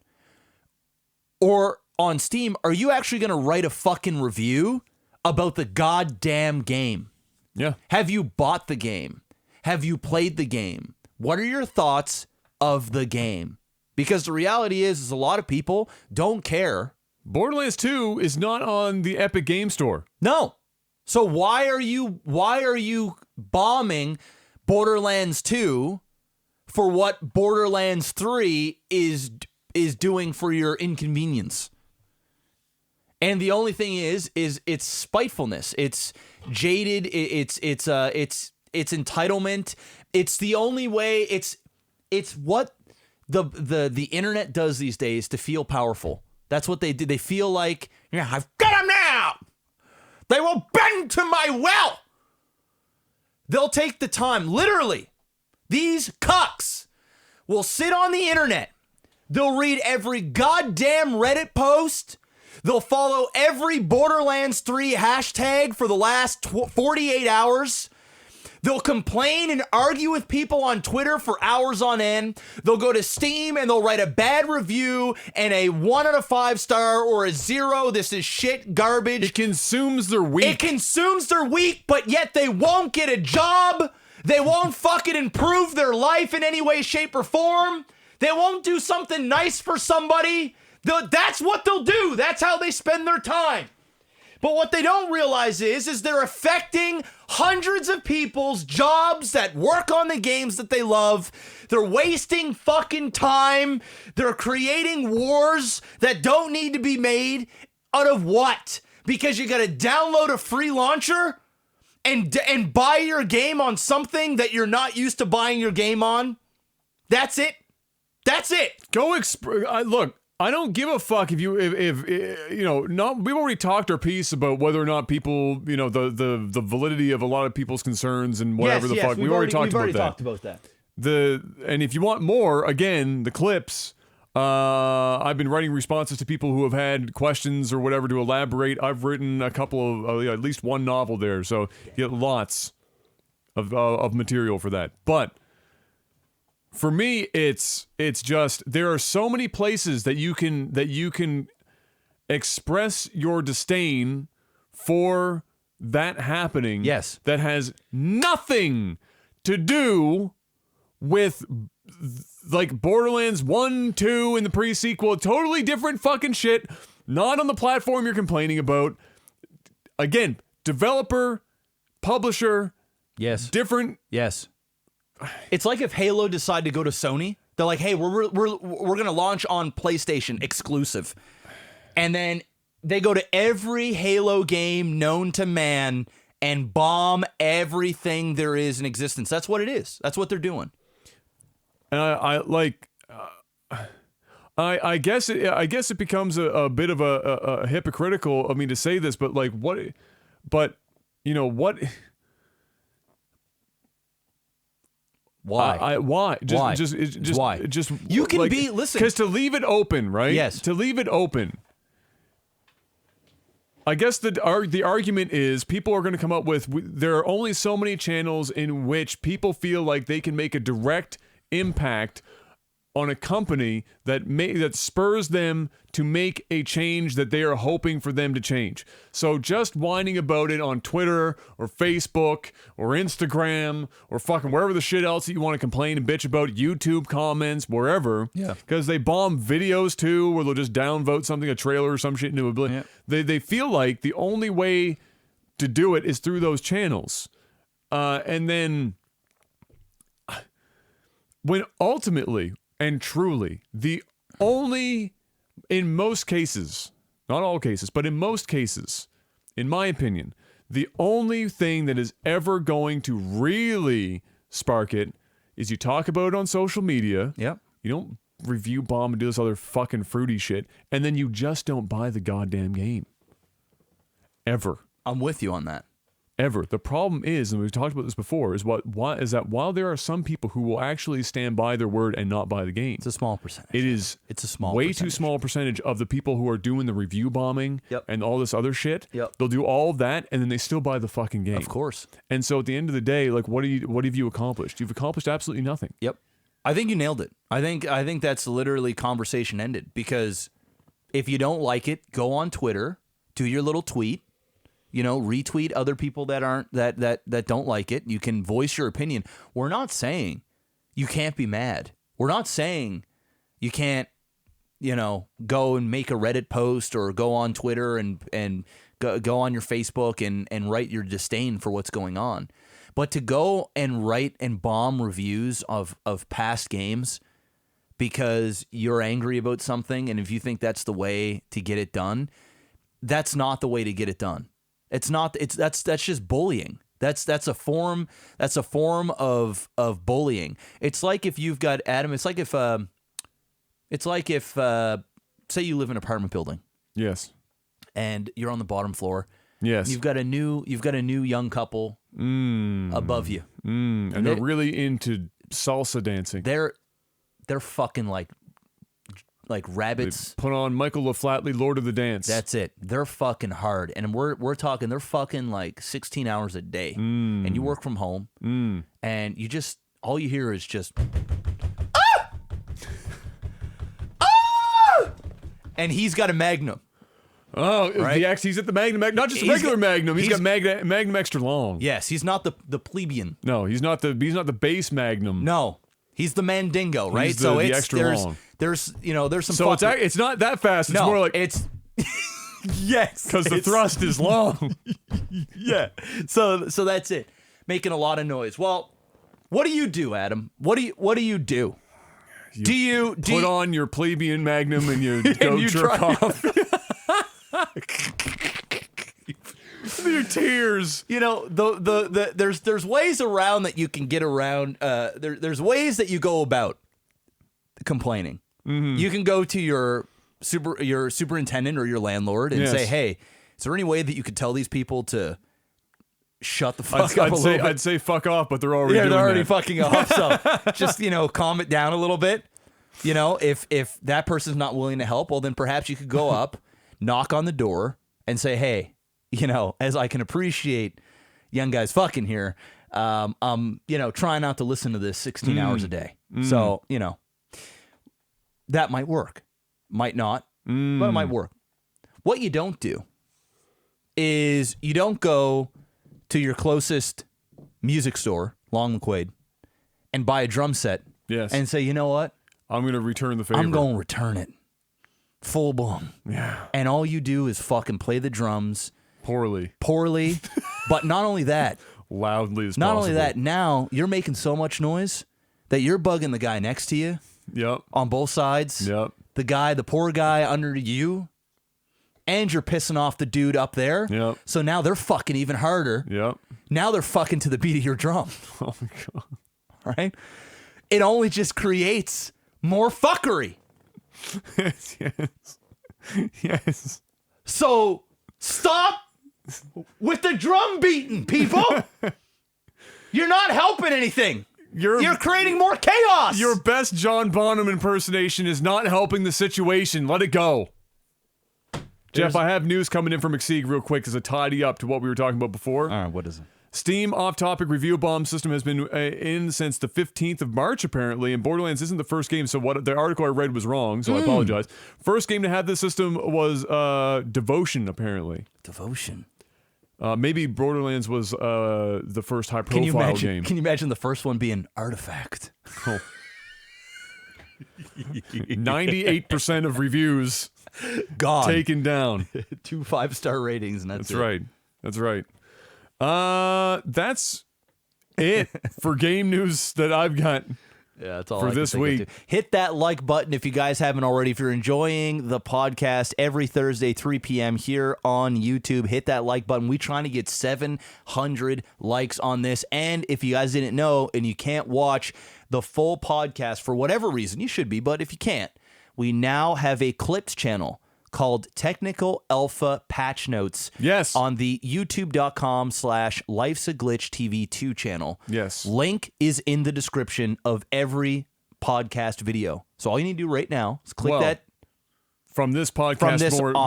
Or on Steam, are you actually going to write a fucking review about the goddamn game? Yeah. Have you bought the game? Have you played the game? What are your thoughts of the game? Because the reality is a lot of people don't care. Borderlands 2 is not on the Epic Game Store. No. So why are you bombing Borderlands 2 for what Borderlands 3 is doing for your inconvenience? And the only thing is it's spitefulness. It's jaded. It's entitlement. It's the only way. It's what the internet does these days to feel powerful. That's what they do. They feel like, I've got them now. They will bend to my will. They'll take the time. Literally, these cucks will sit on the internet. They'll read every goddamn Reddit post. They'll follow every Borderlands 3 hashtag for the last 48 hours. They'll complain and argue with people on Twitter for hours on end. They'll go to Steam and they'll write a bad review and a 1 out of 5 star or a 0. This is shit garbage. It consumes their week. It consumes their week, but yet they won't get a job. They won't fucking improve their life in any way, shape, or form. They won't do something nice for somebody. That's what they'll do. That's how they spend their time. But what they don't realize is they're affecting hundreds of people's jobs that work on the games that they love. They're wasting fucking time. They're creating wars that don't need to be made. Out of what? Because you got to download a free launcher and buy your game on something that you're not used to buying your game on. That's it. That's it. Go look. I don't give a fuck if you know, not, we've already talked our piece about whether or not people, you know, the validity of a lot of people's concerns and whatever the fuck. We've already talked about that. And if you want more, again, the clips, I've been writing responses to people who have had questions or whatever to elaborate. I've written a couple of, at least one novel there, so you get lots of material for that. But for me, it's just, there are so many places that you can express your disdain for that happening. Yes. That has nothing to do with like Borderlands 1, 2, and the pre-sequel. Totally different fucking shit. Not on the platform you're complaining about. Again, developer, publisher. Yes. Different. Yes. It's like if Halo decided to go to Sony. They're like, hey, we're going to launch on PlayStation exclusive. And then they go to every Halo game known to man and bomb everything there is in existence. That's what it is. That's what they're doing. And I guess it becomes a bit of a hypocritical of me to say this, but like what, but you know what? Why? Why? Why? Just why? Just you can like, be listen, because to leave it open, right? Yes. To leave it open. I guess the argument is people are going to come up with there are only so many channels in which people feel like they can make a direct impact on a company that spurs them to make a change that they are hoping for them to change. So just whining about it on Twitter or Facebook or Instagram or fucking wherever the shit else that you want to complain and bitch about, YouTube comments, wherever. Yeah. Because they bomb videos too, where they'll just downvote something, a trailer or some shit into a yeah. They feel like the only way to do it is through those channels. And then when ultimately and truly, the only, in most cases, not all cases, but in most cases, in my opinion, the only thing that is ever going to really spark it is you talk about it on social media. Yep. You don't review bomb and do this other fucking fruity shit, and then you just don't buy the goddamn game. Ever. I'm with you on that. Ever. The problem is, and we've talked about this before, is that while there are some people who will actually stand by their word and not buy the game, it's a small percentage. It's a small way too small percentage of the people who are doing the review bombing and all this other shit. Yep. They'll do all of that and then they still buy the fucking game. Of course. And so at the end of the day, like what have you accomplished? You've accomplished absolutely nothing. Yep. I think you nailed it. I think that's literally conversation ended, because if you don't like it, go on Twitter, do your little tweet. You know, retweet other people that aren't that don't like it. You can voice your opinion. We're not saying you can't be mad. We're not saying you can't, you know, go and make a Reddit post or go on Twitter and go on your Facebook and write your disdain for what's going on. But to go and write and bomb reviews of past games because you're angry about something, and if you think that's the way to get it done, that's not the way to get it done. It's not. That's just bullying. That's a form of bullying. It's like if you've got Adam. It's like if say you live in an apartment building. Yes. And you're on the bottom floor. Yes. You've got a new young couple above you. And they're really into salsa dancing. They're fucking like rabbits. They put on Michael LaFlatley, Lord of the Dance. That's it. They're fucking hard. And we're talking, they're fucking like 16 hours a day. And you work from home. And you just, all you hear is just, ah! Ah! And he's got a Magnum. Oh, right? He's at the Magnum, not just a regular Magnum. He's got Magnum extra long. Yes, he's not the plebeian. No, he's not the base Magnum. No. He's the Mandingo, right? He's the extra long. There's some. So it's not that fast. It's more like it's. Yes, because the thrust is long. Yeah. So that's it. Making a lot of noise. Well, what do you do, Adam? What do you do? You put on your plebeian Magnum and you go jerk off. Your tears. You know, there's ways around that you can get around. There's ways that you go about complaining. You can go to your superintendent or your landlord and say, "Hey, is there any way that you could tell these people to shut the fuck up a little bit?" I'd say fuck off, but they're already they're already that. fucking off. So just calm it down a little bit. You know, if that person's not willing to help, well, then perhaps you could go up, knock on the door, and say, "Hey, as I can appreciate young guys fucking here, trying not to listen to this 16 hours a day. So, that might work. Might not, but it might work. What you don't do is you don't go to your closest music store, Long McQuaid, and buy a drum set and say, you know what? I'm going to return the favor. I'm going to return it. Full blown. Yeah. And all you do is fucking play the drums. Poorly. But not only that. Loudly as possible. Not only that, now you're making so much noise that you're bugging the guy next to you. Yep. On both sides. Yep. The poor guy under you. And you're pissing off the dude up there. Yep. So now they're fucking even harder. Yep. Now they're fucking to the beat of your drum. Oh my God. Right? It only just creates more fuckery. Yes. So stop with the drum beating, people. You're not helping anything. You're creating more chaos. Your best John Bonham impersonation is not helping the situation. Let it go. Jeff, I have news coming in from McSeeg real quick as a tidy up to what we were talking about before. All right, what is it? Steam off-topic review bomb system has been in since the 15th of March, apparently, and Borderlands isn't the first game, so what the article I read was wrong, so I apologize. First game to have this system was Devotion, apparently. Devotion? Maybe Borderlands was the first high-profile game. Can you imagine the first one being Artifact? Oh. 98% of reviews gone, taken down. 2 5-star ratings, and that's it. Right. That's right. That's it for game news that I've got. Yeah, that's all for this week. Hit that like button if you guys haven't already. If you're enjoying the podcast every Thursday, 3 p.m. here on YouTube, hit that like button. We're trying to get 700 likes on this. And if you guys didn't know and you can't watch the full podcast for whatever reason, you should be, but if you can't, we now have a clips channel called Technical Alpha Patch Notes. Yes. On the youtube.com/Life's a Glitch TV2 channel. Yes. Link is in the description of every podcast video. So all you need to do right now is click that. From this podcast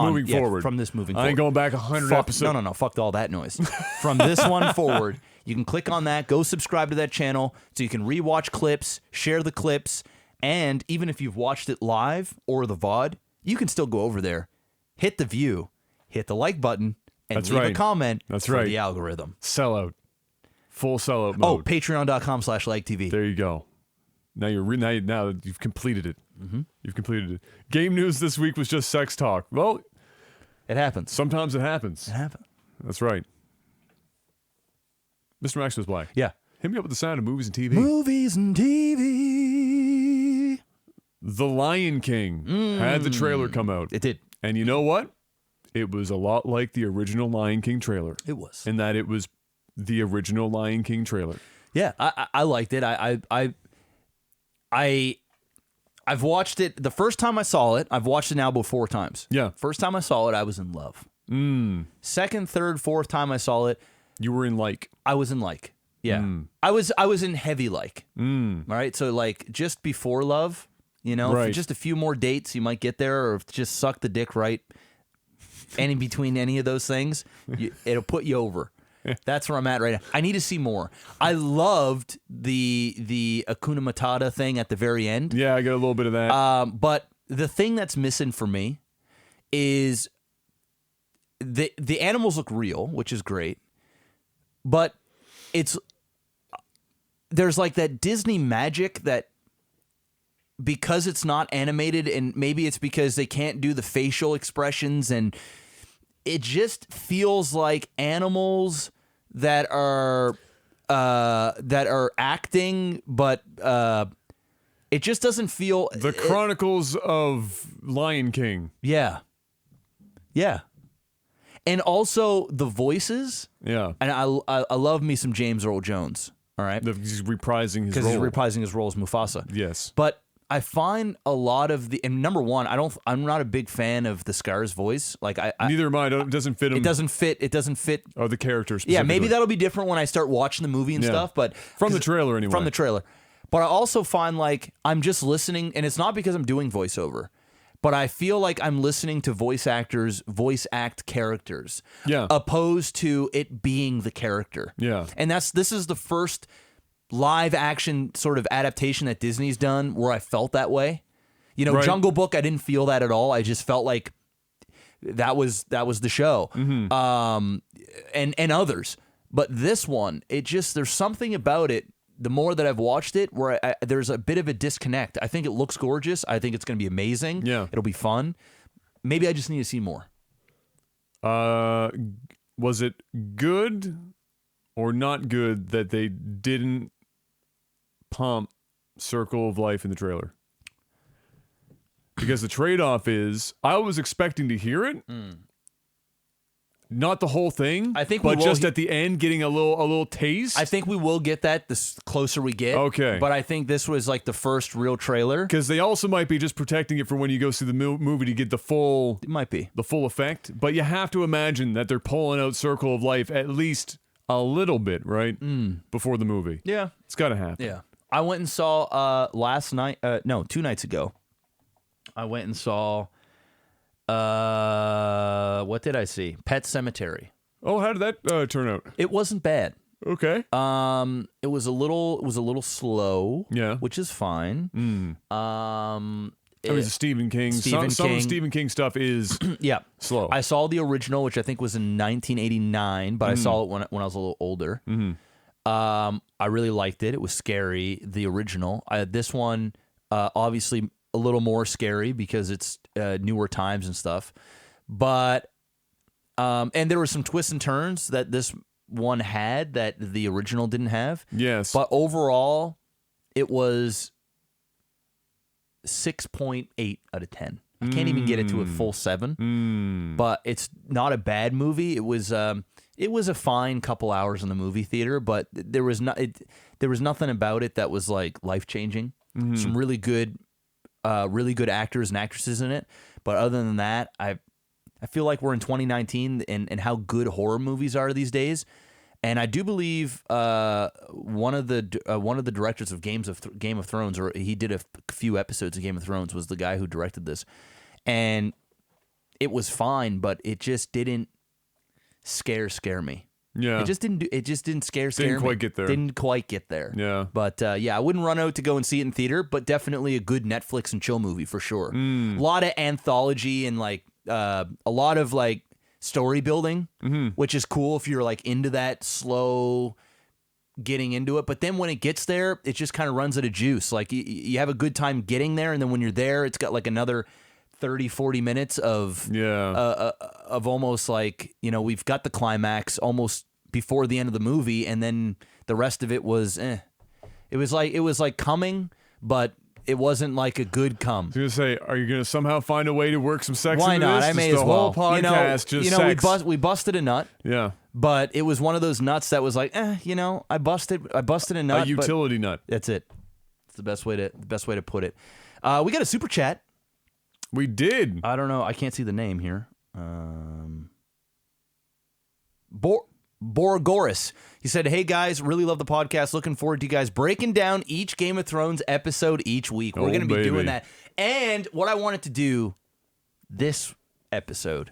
moving forward. From this moving forward. I ain't going back 100 episodes. No. Fuck all that noise. From this one forward, you can click on that, go subscribe to that channel so you can rewatch clips, share the clips, and even if you've watched it live or the VOD, you can still go over there, hit the view, hit the like button, and leave a comment for the algorithm. Sellout. Full sellout mode. Oh, patreon.com/LikeTV. There you go. Now now you've completed it. You've completed it. Game news this week was just sex talk. Well, it happens. Sometimes it happens. It happens. That's right. Mr. Max was Black. Yeah. Hit me up with the sound of movies and TV. Movies and TV. The Lion King had the trailer come out. It did. And you know what? It was a lot like the original Lion King trailer. It was. In that it was the original Lion King trailer. Yeah, I liked it. I've watched it. The first time I saw it, I've watched it now about 4 times. Yeah. First time I saw it, I was in love. Second, third, fourth time I saw it, you were in like. I was in like. Yeah. I was in heavy like. All right. So like just before love, for just a few more dates, you might get there, or just suck the dick right. And in between any of those things, it'll put you over. That's where I'm at right now. I need to see more. I loved the Hakuna Matata thing at the very end. Yeah, I got a little bit of that. But the thing that's missing for me is the animals look real, which is great. But there's like that Disney magic that, because it's not animated, and maybe it's because they can't do the facial expressions, and it just feels like animals that are acting, but it just doesn't feel the Chronicles of Lion King. Yeah. And also the voices. Yeah. And I love me some James Earl Jones. All right. He's reprising his role. Because he's reprising his role as Mufasa. Yes. But I find a lot of the, and number one, I'm not a big fan of the Scar's voice. Like Neither am I. It doesn't fit him. It doesn't fit. Or the character specifically. Yeah, maybe that'll be different when I start watching the movie and stuff. But from the trailer anyway. From the trailer. But I also find like I'm just listening, and it's not because I'm doing voiceover, but I feel like I'm listening to voice actors voice act characters. Yeah. Opposed to it being the character. Yeah. And this is the first live action sort of adaptation that Disney's done where I felt that way. You know, Right. Jungle Book, I didn't feel that at all. I just felt like that was the show. And others. But this one, there's something about it, the more that I've watched it, where there's a bit of a disconnect. I think it looks gorgeous. I think it's going to be amazing. Yeah. It'll be fun. Maybe I just need to see more. Was it good or not good that they didn't pump Circle of Life in the trailer? Because the trade-off is, I was expecting to hear it, not the whole thing. I think we but will just at the end, getting a little taste. I think we will get that the closer we get. Okay. But I think this was like the first real trailer. Because they also might be just protecting it for when you go see the movie to get the full It might be. effect. But you have to imagine that they're pulling out Circle of Life at least a little bit, right? Before the movie. Yeah. It's got to happen. Yeah. I went and saw 2 nights ago. I went and saw what did I see? Pet Sematary. Oh, how did that turn out? It wasn't bad. Okay. It was a little slow. Yeah. Which is fine. I mean, it's Stephen King. Some of Stephen King stuff is Yeah. slow. I saw the original, which I think was in 1989, but I saw it when I was a little older. I really liked it. It was scary, the original. This one, obviously a little more scary because it's newer times and stuff. But, and there were some twists and turns that this one had that the original didn't have. Yes. But overall, it was 6.8 out of 10. I can't even get it to a full 7. But it's not a bad movie. It was a fine couple hours in the movie theater, but there was nothing about it that was like life-changing. Some really good actors and actresses in it. But other than that, I feel like we're in 2019 and how good horror movies are these days. And I do believe one of the directors of Game of Thrones, or he did a few episodes of Game of Thrones, was the guy who directed this. And it was fine, but it just didn't scare me. Yeah. It just didn't scare me. Didn't quite get there. Didn't quite get there. Yeah. But yeah, I wouldn't run out to go and see it in theater, but definitely a good Netflix and chill movie for sure. A lot of anthology and like a lot of like story building, which is cool if you're like into that slow getting into it. But then when it gets there, it just kind of runs out of juice. Like you have a good time getting there, and then when you're there, it's got like another 30-40 minutes of almost like, you know, we've got the climax almost before the end of the movie, and then the rest of it was it was like coming, but it wasn't like a good come. I was gonna say, are you gonna somehow find a way to work some sex Why into not? this? I may Just as the well. whole podcast, just sex. We busted a nut. Yeah. But it was one of those nuts that was like, I busted a nut. A utility nut. That's it. It's the best way to put it. We got a super chat. We did. I don't know. I can't see the name here. Borgoris. He said, "Hey guys, really love the podcast. Looking forward to you guys breaking down each Game of Thrones episode each week. We're going to be doing that. And what I wanted to do this episode,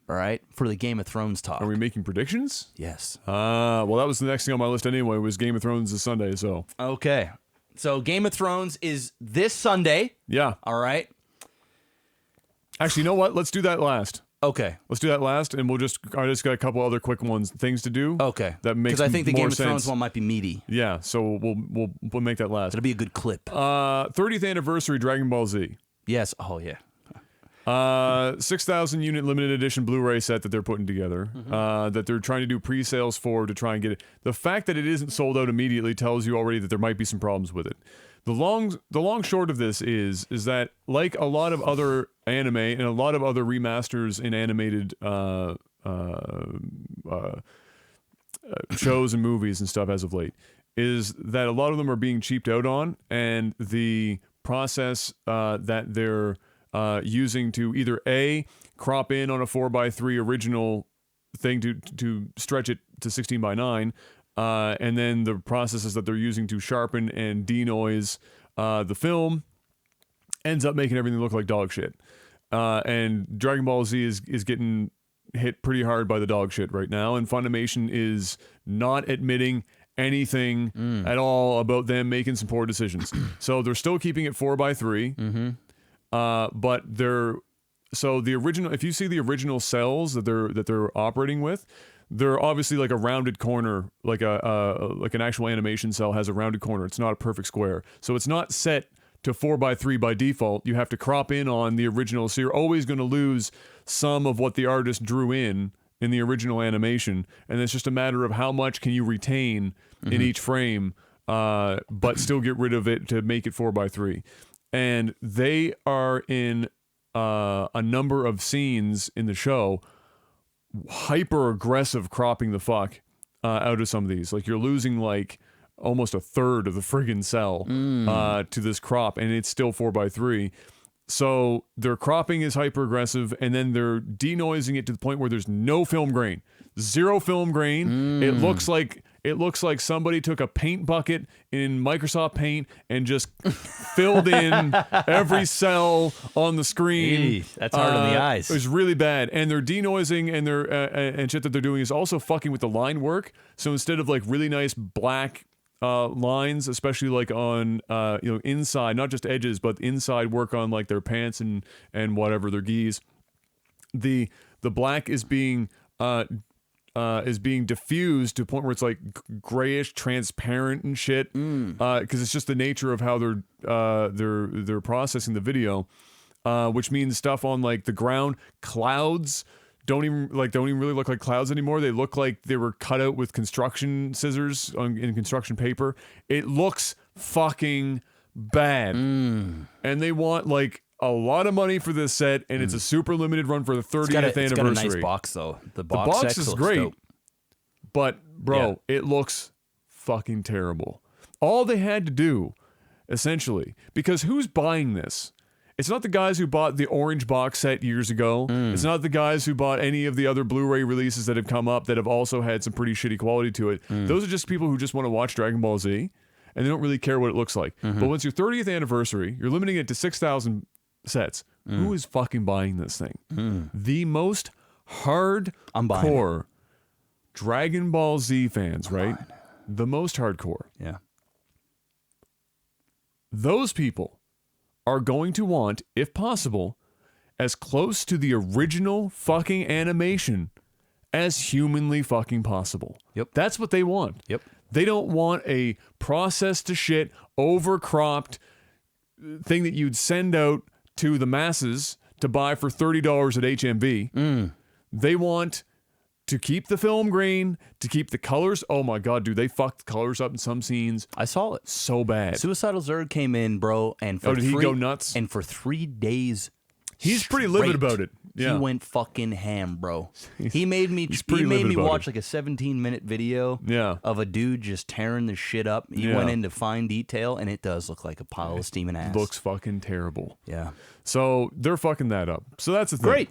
all right, for the Game of Thrones talk. Are we making predictions? Yes. Well, that was the next thing on my list anyway, was Game of Thrones this Sunday, so. Okay. So Game of Thrones is this Sunday. Yeah. All right. Actually, you know what? Let's do that last. Okay. Let's do that last, and I just got a couple other quick things to do. Okay. That makes because I think the more Game of sense. Thrones one might be meaty. Yeah, so we'll make that last. It'll be a good clip. 30th anniversary Dragon Ball Z. Yes. Oh yeah. 6,000 unit limited edition Blu-ray set that they're putting together. That they're trying to do pre-sales for to try and get it. The fact that it isn't sold out immediately tells you already that there might be some problems with it. The long short of this is that, like a lot of other anime and a lot of other remasters in animated shows and movies and stuff as of late, is that a lot of them are being cheaped out on, and the process that they're using to either A, crop in on a 4:3 original thing to stretch it to 16:9, and then the processes that they're using to sharpen and denoise the film ends up making everything look like dog shit. And Dragon Ball Z is getting hit pretty hard by the dog shit right now, and Funimation is not admitting anything at all about them making some poor decisions. So they're still keeping it 4:3, but the original. If you see the original cells that they're operating with, they're obviously like a rounded corner, like an actual animation cell has a rounded corner. It's not a perfect square, so it's not set to 4:3 by default. You have to crop in on the original, so you're always going to lose some of what the artist drew in the original animation, and it's just a matter of how much can you retain in each frame, but still get rid of it to make it 4:3. And they are in a number of scenes in the show hyper aggressive cropping the fuck out of some of these. Like, you're losing like almost a third of the friggin' cell to this crop, and it's still 4:3. So their cropping is hyper aggressive, and then they're denoising it to the point where there's no film grain, zero film grain. It looks like somebody took a paint bucket in Microsoft Paint and just filled in every cell on the screen. That's hard on the eyes. It was really bad, and they're denoising, and they're and shit that they're doing is also fucking with the line work. So instead of like really nice black lines, especially like on inside, not just edges, but inside work on like their pants and whatever, their gis, the black is being diffused to a point where it's like grayish, transparent and shit, because it's just the nature of how they're processing the video, which means stuff on like the ground, clouds don't even really look like clouds anymore. They look like they were cut out with construction scissors in construction paper. It looks fucking bad, and they want like a lot of money for this set, and it's a super limited run for the 30th anniversary. It's got a nice box though. The box is great, dope. but bro, it looks fucking terrible. All they had to do, essentially, because who's buying this? It's not the guys who bought the orange box set years ago. It's not the guys who bought any of the other Blu-ray releases that have come up that have also had some pretty shitty quality to it. Those are just people who just want to watch Dragon Ball Z, and they don't really care what it looks like. But once your 30th anniversary, you're limiting it to 6,000 sets. Who is fucking buying this thing? The most hardcore Dragon Ball Z fans, right? The most hardcore. Yeah. Those people are going to want, if possible, as close to the original fucking animation as humanly fucking possible. Yep. That's what they want. Yep. They don't want a processed to shit, overcropped thing that you'd send out to the masses to buy for $30 at HMV. They want to keep the film grain, to keep the colors. Oh my god, dude, they fucked the colors up in some scenes. I saw it so bad. Suicidal Zerg came in, bro, and for did he go nuts? And for 3 days, he's pretty livid about it. Yeah. He went fucking ham, bro. He made me livid about watch it. like a 17-minute video of a dude just tearing the shit up. He went into fine detail, and it does look like a pile of steaming ass. Looks fucking terrible. Yeah. So they're fucking that up. So that's the thing. Great.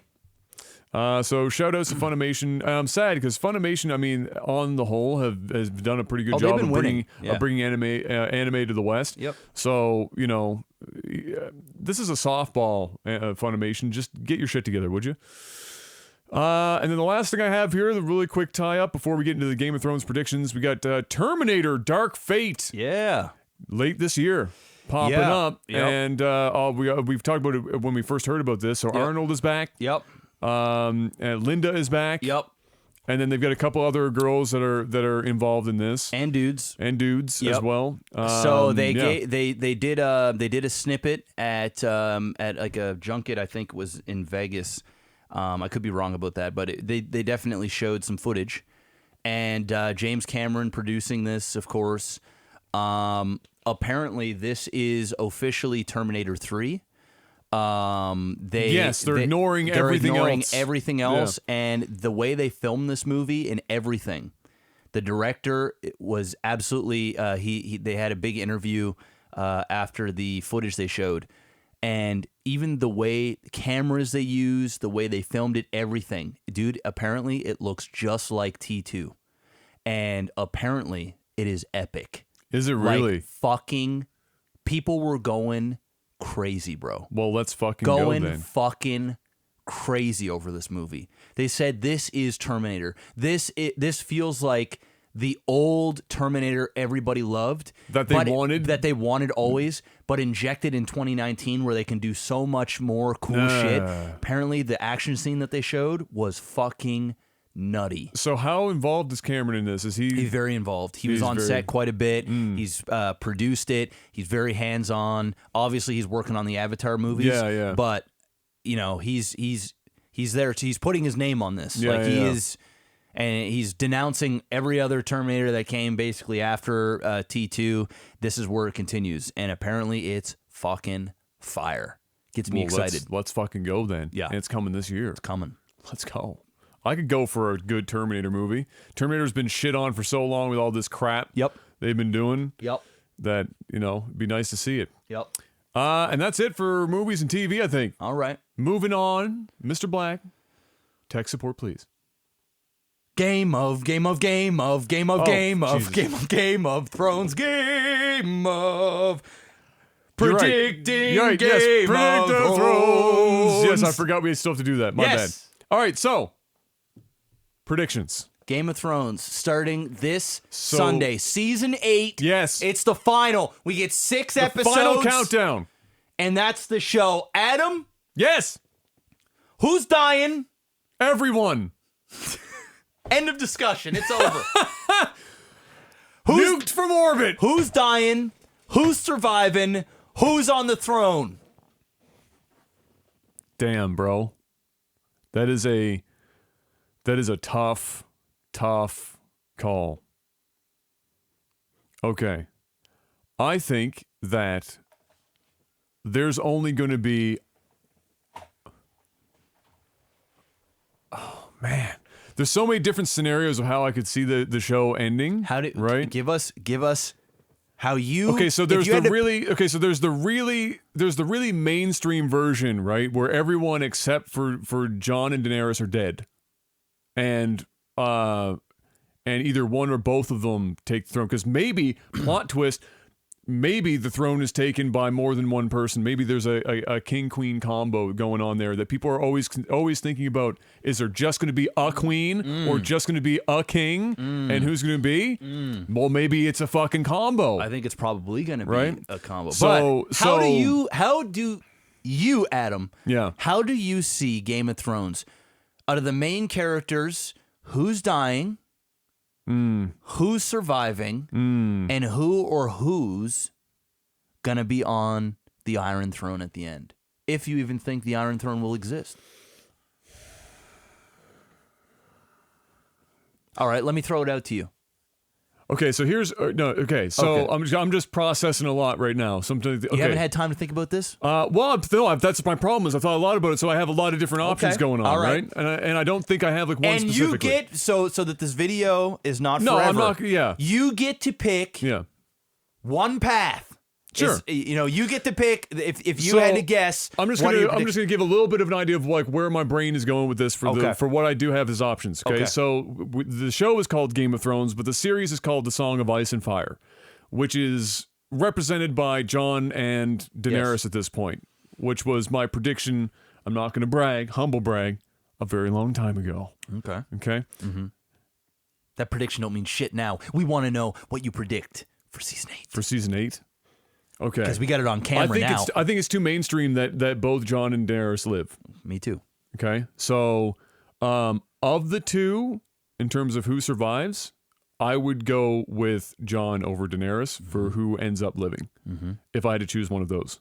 So shout outs to Funimation. I'm sad because Funimation, I mean, on the whole, has done a pretty good job of bringing anime to the West. Yep. So this is a softball, Funimation. Just get your shit together, would you? And then the last thing I have here, the really quick tie up before we get into the Game of Thrones predictions, we got Terminator: Dark Fate. Yeah. Late this year. Popping up. Yep. And we've talked about it when we first heard about this. So Arnold is back. Yep. And Linda is back. Yep. And then they've got a couple other girls that are involved in this, and dudes as well. So they did a snippet at like a junket, I think it was in Vegas. I could be wrong about that, but they definitely showed some footage. And James Cameron producing this, of course. Apparently, this is officially Terminator 3. They're ignoring everything else. And the way they filmed this movie and everything, the director was absolutely. They had a big interview after the footage they showed, and even the way cameras they used, the way they filmed it, everything, dude. Apparently, it looks just like T2, and apparently, it is epic. Is it really? Like, fucking people were going crazy, bro. Well, let's fucking go then. Fucking crazy over this movie. They said this is Terminator. This feels like the old Terminator everybody loved that they wanted always, but injected in 2019 where they can do so much more cool shit. Apparently, the action scene that they showed was fucking nutty. So how involved is Cameron in this? He's very involved. He was on set quite a bit. He's produced it. He's very hands-on. Obviously, he's working on the Avatar movies. Yeah. But you know, he's there. He's putting his name on this. He is, and he's denouncing every other Terminator that came basically after T2. This is where it continues, and apparently, it's fucking fire. Gets me excited. Let's fucking go then. Yeah, and it's coming this year. It's coming. Let's go. I could go for a good Terminator movie. Terminator's been shit on for so long with all this crap they've been doing. That, it'd be nice to see it. And that's it for movies and TV, I think. All right. Moving on, Mr. Black, tech support, please. Game of Thrones, Game of predicting You're right. Game of Thrones. Yes, I forgot we still have to do that. My bad. All right, so predictions. Game of Thrones starting this Sunday, season 8. Yes, it's the final. We get 6 episodes. Final countdown, and that's the show. Adam. Yes. Who's dying? Everyone. End of discussion. It's over. Nuked from orbit. Who's dying? Who's surviving? Who's on the throne? Damn, bro. That is a tough call. Okay. I think that there's only going to be... Oh, man. There's so many different scenarios of how I could see the show ending. Right? Give us how you... Okay, so there's the really mainstream version, right, where everyone except for Jon and Daenerys are dead, and either one or both of them take the throne. Because maybe plot twist, maybe the throne is taken by more than one person. Maybe there's a king-queen combo going on there that people are always thinking about. Is there just going to be a queen or just going to be a king? And who's going to be? Well, maybe it's a fucking combo. I think it's probably going to be a combo. So, but how do you, Adam? Yeah. How do you see Game of Thrones? Out of the main characters, who's dying? Who's surviving? And who's gonna be on the Iron Throne at the end? If you even think the Iron Throne will exist. All right, let me throw it out to you. Okay, so here's I'm just processing a lot right now. Sometimes you haven't had time to think about this. That's my problem. Is I thought a lot about it, so I have a lot of different options going on, right? And I don't think I have like one. And specifically. You get so that this video is not forever. I'm not. Yeah, you get to pick. One path. Sure. You get to pick if you had to guess. I'm just gonna give a little bit of an idea of like where my brain is going with this for what I do have as options. Okay. So the show is called Game of Thrones, but the series is called The Song of Ice and Fire, which is represented by Jon and Daenerys at this point, which was my prediction. I'm not gonna humble brag, a very long time ago. Okay. Mm-hmm. That prediction don't mean shit now. We want to know what you predict for season 8. For season 8. Okay. Because we got it on camera now. I think it's too mainstream that both Jon and Daenerys live. Me too. Okay. So, of the two, in terms of who survives, I would go with Jon over Daenerys for who ends up living, if I had to choose one of those.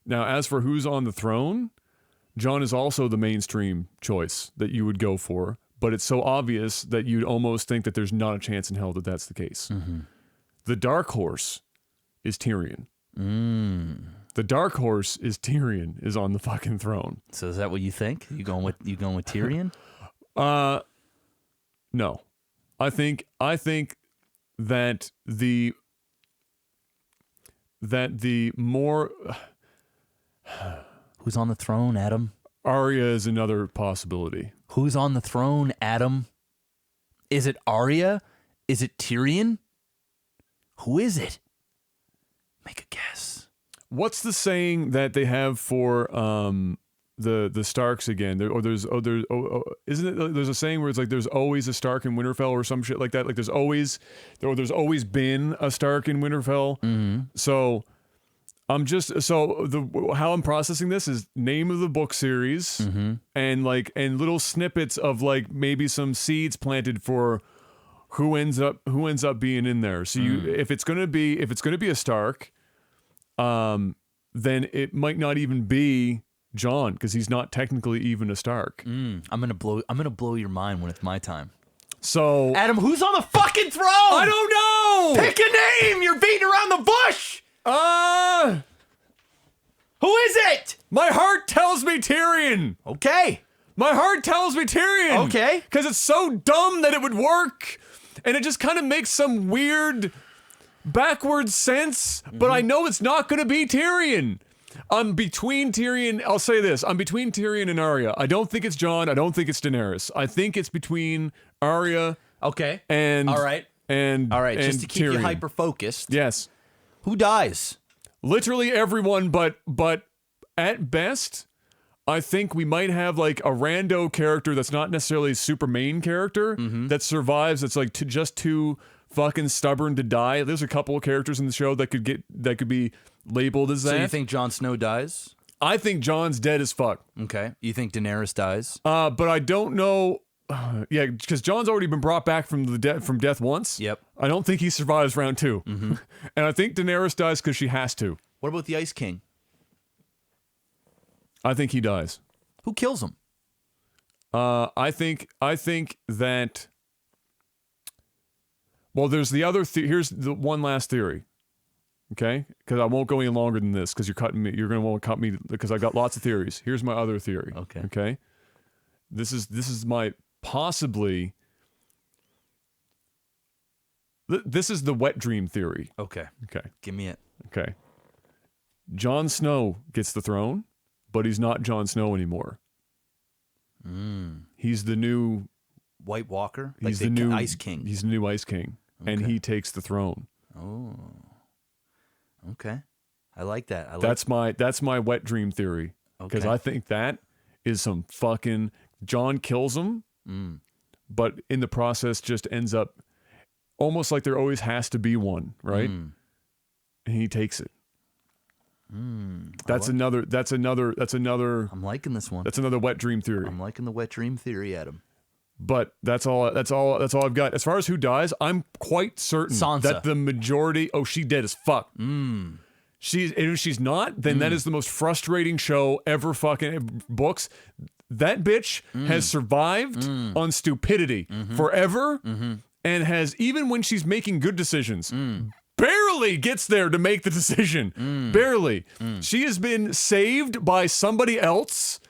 Now, as for who's on the throne, Jon is also the mainstream choice that you would go for, but it's so obvious that you'd almost think that there's not a chance in hell that that's the case. The dark horse is Tyrion. The dark horse is Tyrion is on the fucking throne. So is that what you think? You going with Tyrion? No. I think that the more Who's on the throne, Adam? Arya is another possibility. Who's on the throne, Adam? Is it Arya? Is it Tyrion? Who is it? Make a guess. What's the saying that they have for the Starks again? Isn't it? There's a saying where it's like there's always a Stark in Winterfell or some shit like that. Like there's always been a Stark in Winterfell. Mm-hmm. So how I'm processing this is name of the book series and little snippets of like maybe some seeds planted for who ends up being in there. So if it's gonna be a Stark, then it might not even be Jon because he's not technically even a Stark. I'm gonna blow your mind when it's my time. So Adam, who's on the fucking throne? I don't know. Pick a name. You're beating around the bush. Who is it? My heart tells me Tyrion. Okay. My heart tells me Tyrion. Okay. Because it's so dumb that it would work, and it just kind of makes some weird backwards sense. But I know it's not going to be Tyrion. I'm between Tyrion. I'll say this: I'm between Tyrion and Arya. I don't think it's Jon. I don't think it's Daenerys. I think it's between Arya. Okay. And all right. And just to keep Tyrion. you hyper focused. Yes. Who dies? Literally everyone, but at best, I think we might have like a rando character that's not necessarily a super main character that survives. That's like just too fucking stubborn to die. There's a couple of characters in the show that could be labeled as that. So you think Jon Snow dies? I think Jon's dead as fuck. Okay. You think Daenerys dies? But I don't know. Yeah, because Jon's already been brought back from death once. Yep. I don't think he survives round 2. And I think Daenerys dies because she has to. What about the Ice King? I think he dies. Who kills him? I think that. Well, there's the other. Here's the one last theory. Okay, because I won't go any longer than this because you're cutting me. You're gonna want to cut me because I got lots of theories. Here's my other theory. Okay. Okay. This is my possibly. This is the wet dream theory. Okay. Okay. Give me it. Okay. Jon Snow gets the throne, but he's not Jon Snow anymore. He's the new White Walker? He's like the new Ice King. He's the new Ice King, and Okay. he takes the throne. Oh. Okay. I like that. That's my wet dream theory because Okay. I think that is some fucking Jon kills him, but in the process just ends up almost like there always has to be one, right? And he takes it. That's another. I'm liking this one. That's another wet dream theory. I'm liking the wet dream theory, Adam. But that's all I've got. As far as who dies, I'm quite certain Sansa. that the majority. Oh, she dead as fuck. And if she's not, then that is the most frustrating show ever. Fucking books. That bitch has survived on stupidity forever, and has, even when she's making good decisions, barely gets there to make the decision. Barely. She has been saved by somebody else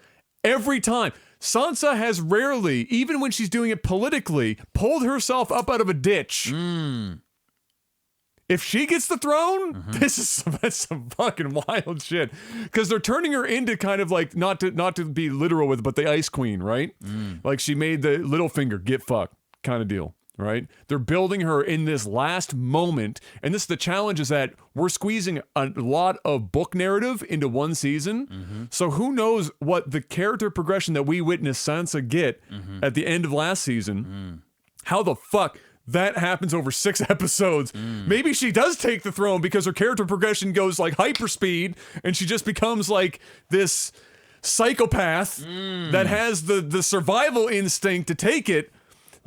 every time. Sansa has rarely, even when she's doing it politically, pulled herself up out of a ditch. If she gets the throne, that's some fucking wild shit. Because they're turning her into kind of like, not to be literal with, but the Ice Queen, right? Like she made the Littlefinger get fucked kind of deal, right? They're building her in this last moment, and this the challenge is that we're squeezing a lot of book narrative into one season. So who knows what the character progression that we witnessed Sansa get at the end of last season? How the fuck that happens over 6 episodes? Maybe she does take the throne because her character progression goes like hyperspeed, and she just becomes like this psychopath that has the survival instinct to take it.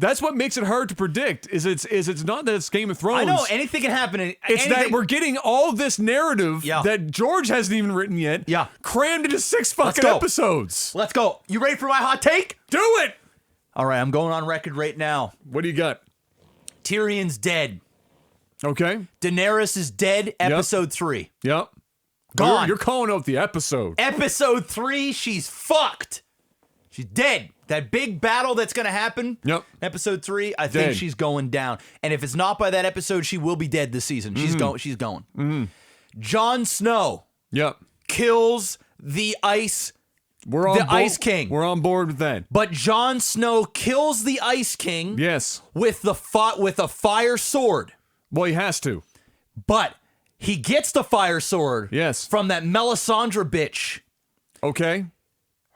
That's what makes it hard to predict. Is it's not that it's Game of Thrones. I know anything can happen. It's that we're getting all this narrative Yeah. that George hasn't even written yet. Yeah. Crammed into 6 fucking go. episodes. Let's go. You ready for my hot take? Do it. All right, I'm going on record right now. What do you got? Tyrion's dead. Okay. Daenerys is dead. Episode 3. Yep. Gone. You're calling out the episode. Episode 3, she's fucked. She's dead. That big battle that's going to happen. Yep. Episode 3, I think she's going down. And if it's not by that episode, she will be dead this season. She's going. She's going. Jon Snow. Yep. Kills the Ice. Ice King. We're on board with that. But Jon Snow kills the Ice King. Yes. With a fire sword. Well, he has to. But he gets the fire sword. Yes. From that Melisandre bitch. Okay.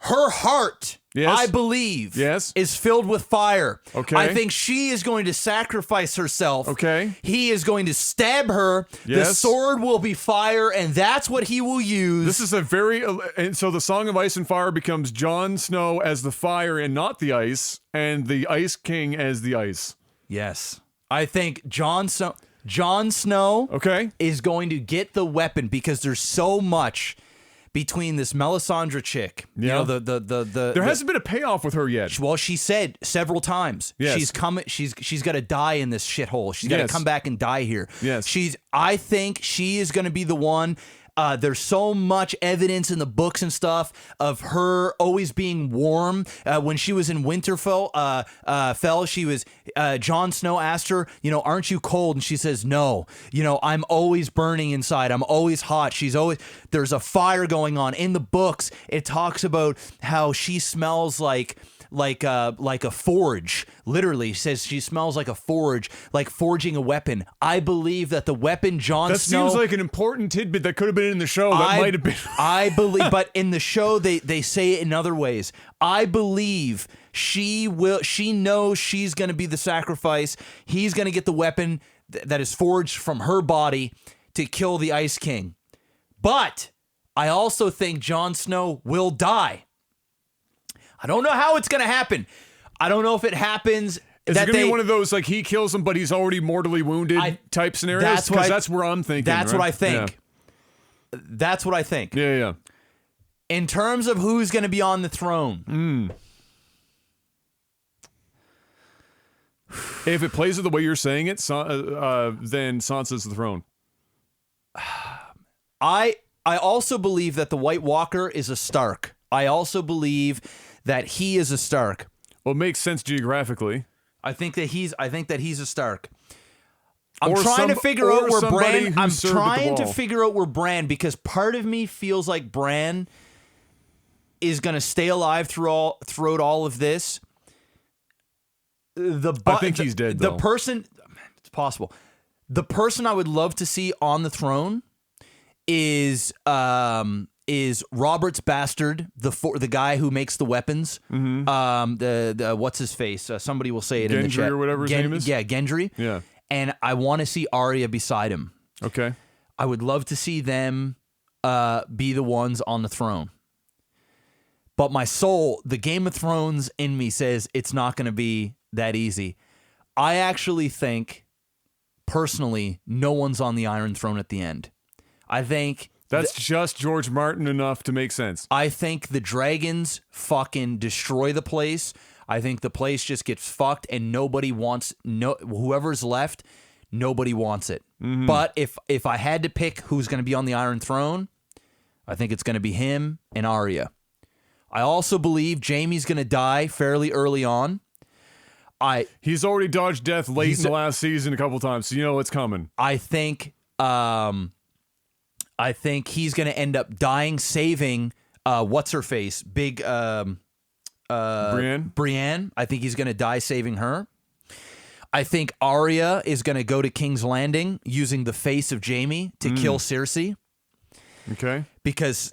Her heart, yes. I believe, yes. is filled with fire. Okay. I think she is going to sacrifice herself. Okay. He is going to stab her. Yes. The sword will be fire, and that's what he will use. This is a very... And so the Song of Ice and Fire becomes Jon Snow as the fire and not the ice, and the Ice King as the ice. Yes. I think Jon Snow okay. is going to get the weapon because there's so much... between this Melisandre chick, yeah. You know, there hasn't been a payoff with her yet. Well, she said several times, yes. she's coming. She's got to die in this shithole. She's got to yes. come back and die here. Yes, I think she is going to be the one. There's so much evidence in the books and stuff of her always being warm. When she was in Winterfell, she was Jon Snow asked her, you know, aren't you cold? And she says, no. You know, I'm always burning inside. I'm always hot. There's a fire going on. In the books, it talks about how she smells like a forge. Literally says she smells like a forge, like forging a weapon. I believe that the weapon Jon Snow... That seems like an important tidbit that could have been in the show. That might have been... I believe, but in the show they say it in other ways. I believe she knows she's going to be the sacrifice. He's going to get the weapon that is forged from her body to kill the Ice King. But I also think Jon Snow will die. I don't know how it's going to happen. I don't know if it happens. Is it going to be one of those, like, he kills him, but he's already mortally wounded type scenarios? Because that's where I'm thinking. That's right? what I think. Yeah. That's what I think. Yeah, yeah. In terms of who's going to be on the throne. If it plays it the way you're saying it, then Sansa's the throne. I also believe that the White Walker is a Stark. I also believe that he is a Stark. Well, it makes sense geographically. I think that he's a Stark. I'm trying to figure out where Bran. I'm trying to figure out where Bran, because part of me feels like Bran is going to stay alive throughout all of this. I think he's dead. The person, it's possible. The person I would love to see on the throne is Robert's bastard, the guy who makes the weapons. The what's his face? Somebody will say it in the chat. Gendry or whatever his name is. Yeah, Gendry. Yeah. And I want to see Arya beside him. Okay. I would love to see them be the ones on the throne. But my soul, the Game of Thrones in me says it's not going to be that easy. I actually think, personally, no one's on the Iron Throne at the end. I think... That's just George Martin enough to make sense. I think the dragons fucking destroy the place. I think the place just gets fucked and nobody wants... whoever's left, nobody wants it. Mm-hmm. But if I had to pick who's going to be on the Iron Throne, I think it's going to be him and Arya. I also believe Jaime's going to die fairly early on. He's already dodged death late in the last season a couple times, so you know it's coming. I think he's going to end up dying saving what's her face? Brienne. I think he's going to die saving her. I think Arya is going to go to King's Landing using the face of Jaime to kill Cersei. Okay. Because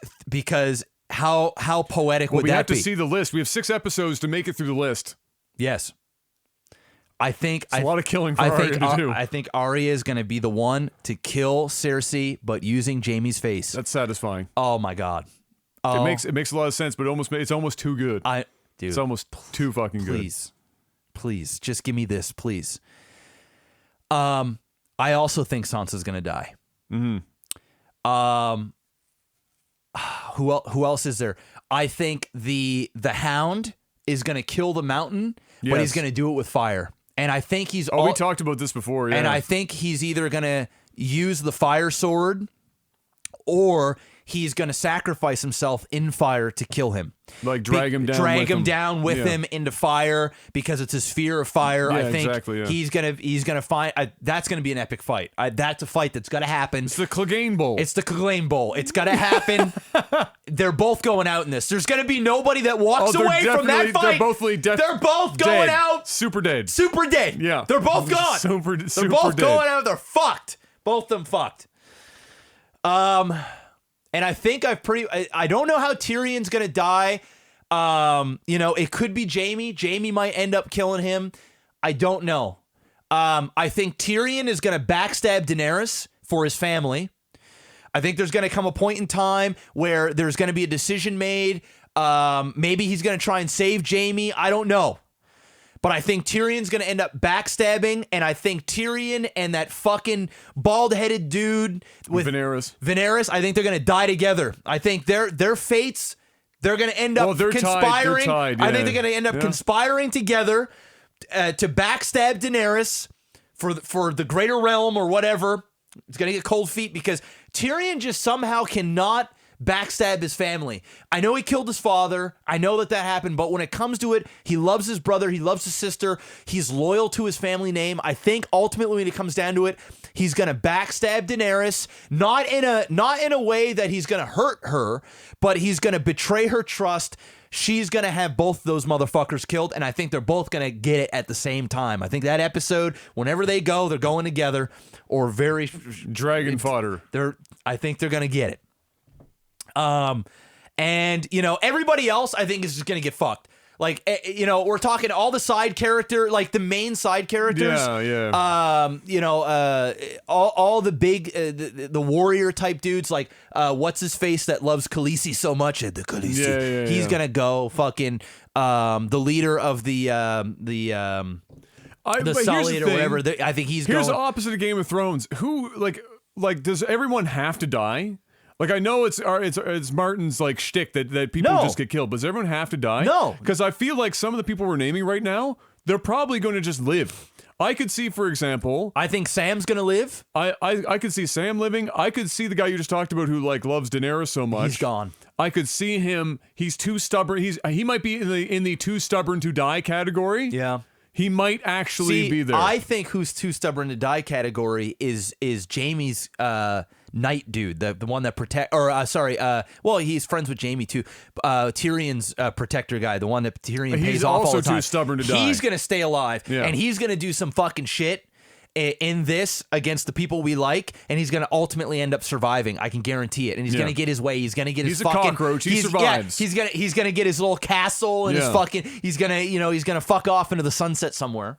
how poetic would that be? We have to see the list. We have 6 episodes to make it through the list. Yes. I think it's a lot of killing for Arya to do. I think Arya is going to be the one to kill Cersei, but using Jaime's face. That's satisfying. Oh my god. It makes a lot of sense, but it's almost too good. Dude, it's almost too fucking good. Please, just give me this, please. I also think Sansa's going to die. Mm-hmm. Who else is there? I think the Hound is going to kill the Mountain, but he's going to do it with fire. And I think he's... we talked about this before, yeah. And I think he's either going to use the fire sword or he's going to sacrifice himself in fire to kill him. Like drag him down. Drag with him down with him into fire because it's his fear of fire. Yeah, I think exactly, yeah. he's gonna find that's gonna be an epic fight. That's a fight that's gonna happen. It's the Clegane Bowl. It's the Clegane Bowl. It's gonna happen. They're both going out in this. There's gonna be nobody that walks away from that fight. They're both going dead. out. Super dead. Super dead. Yeah. They're both gone. Super They're both dead. going out. They're fucked. Both of them fucked. And I think I don't know how Tyrion's gonna die. It could be Jaime. Jaime might end up killing him. I don't know. I think Tyrion is gonna backstab Daenerys for his family. I think there's gonna come a point in time where there's gonna be a decision made. Maybe he's gonna try and save Jaime. I don't know. But I think Tyrion's going to end up backstabbing, and I think Tyrion and that fucking bald-headed dude with Daenerys, I think they're going to die together. I think their fates, they're going to end up conspiring. Tied, yeah. I think they're going to end up conspiring together to backstab Daenerys for the greater realm or whatever. It's going to get cold feet because Tyrion just somehow cannot backstab his family. I know he killed his father. I know that happened, but when it comes to it, he loves his brother. He loves his sister. He's loyal to his family name. I think ultimately when it comes down to it, he's going to backstab Daenerys, not in a way that he's going to hurt her, but he's going to betray her trust. She's going to have both those motherfuckers killed, and I think they're both going to get it at the same time. I think that episode, whenever they go, they're going together or very dragon fodder. I think they're going to get it. And everybody else I think is just gonna get fucked. Like, we're talking all the side character, like the main side characters. Yeah. All the big, the warrior type dudes, like, what's his face that loves Khaleesi so much? The Khaleesi. Yeah. He's gonna go fucking, the leader of the Sullied or whatever. I think he's Here's going. the opposite of Game of Thrones. Who, like, does everyone have to die? Like, I know it's Martin's like shtick that people just get killed, but does everyone have to die? No, because I feel like some of the people we're naming right now, they're probably going to just live. I could see, for example, I think Sam's gonna live. I could see Sam living. I could see the guy you just talked about who like loves Daenerys so much. He's gone. I could see him. He's too stubborn. He might be in the too stubborn to die category. Yeah. He might actually be there. I think who's too stubborn to die category is Jaime's knight dude, the one that well, he's friends with Jaime too. Tyrion's protector guy, the one that Tyrion pays off all the time. He's also too stubborn to die. He's gonna stay alive, yeah. And he's gonna do some fucking shit in this against the people we like, and he's gonna ultimately end up surviving. I can guarantee it. And he's gonna get his way. He's gonna get his fucking cockroach. He survives. Yeah, he's gonna get his little castle and his fucking. He's gonna fuck off into the sunset somewhere.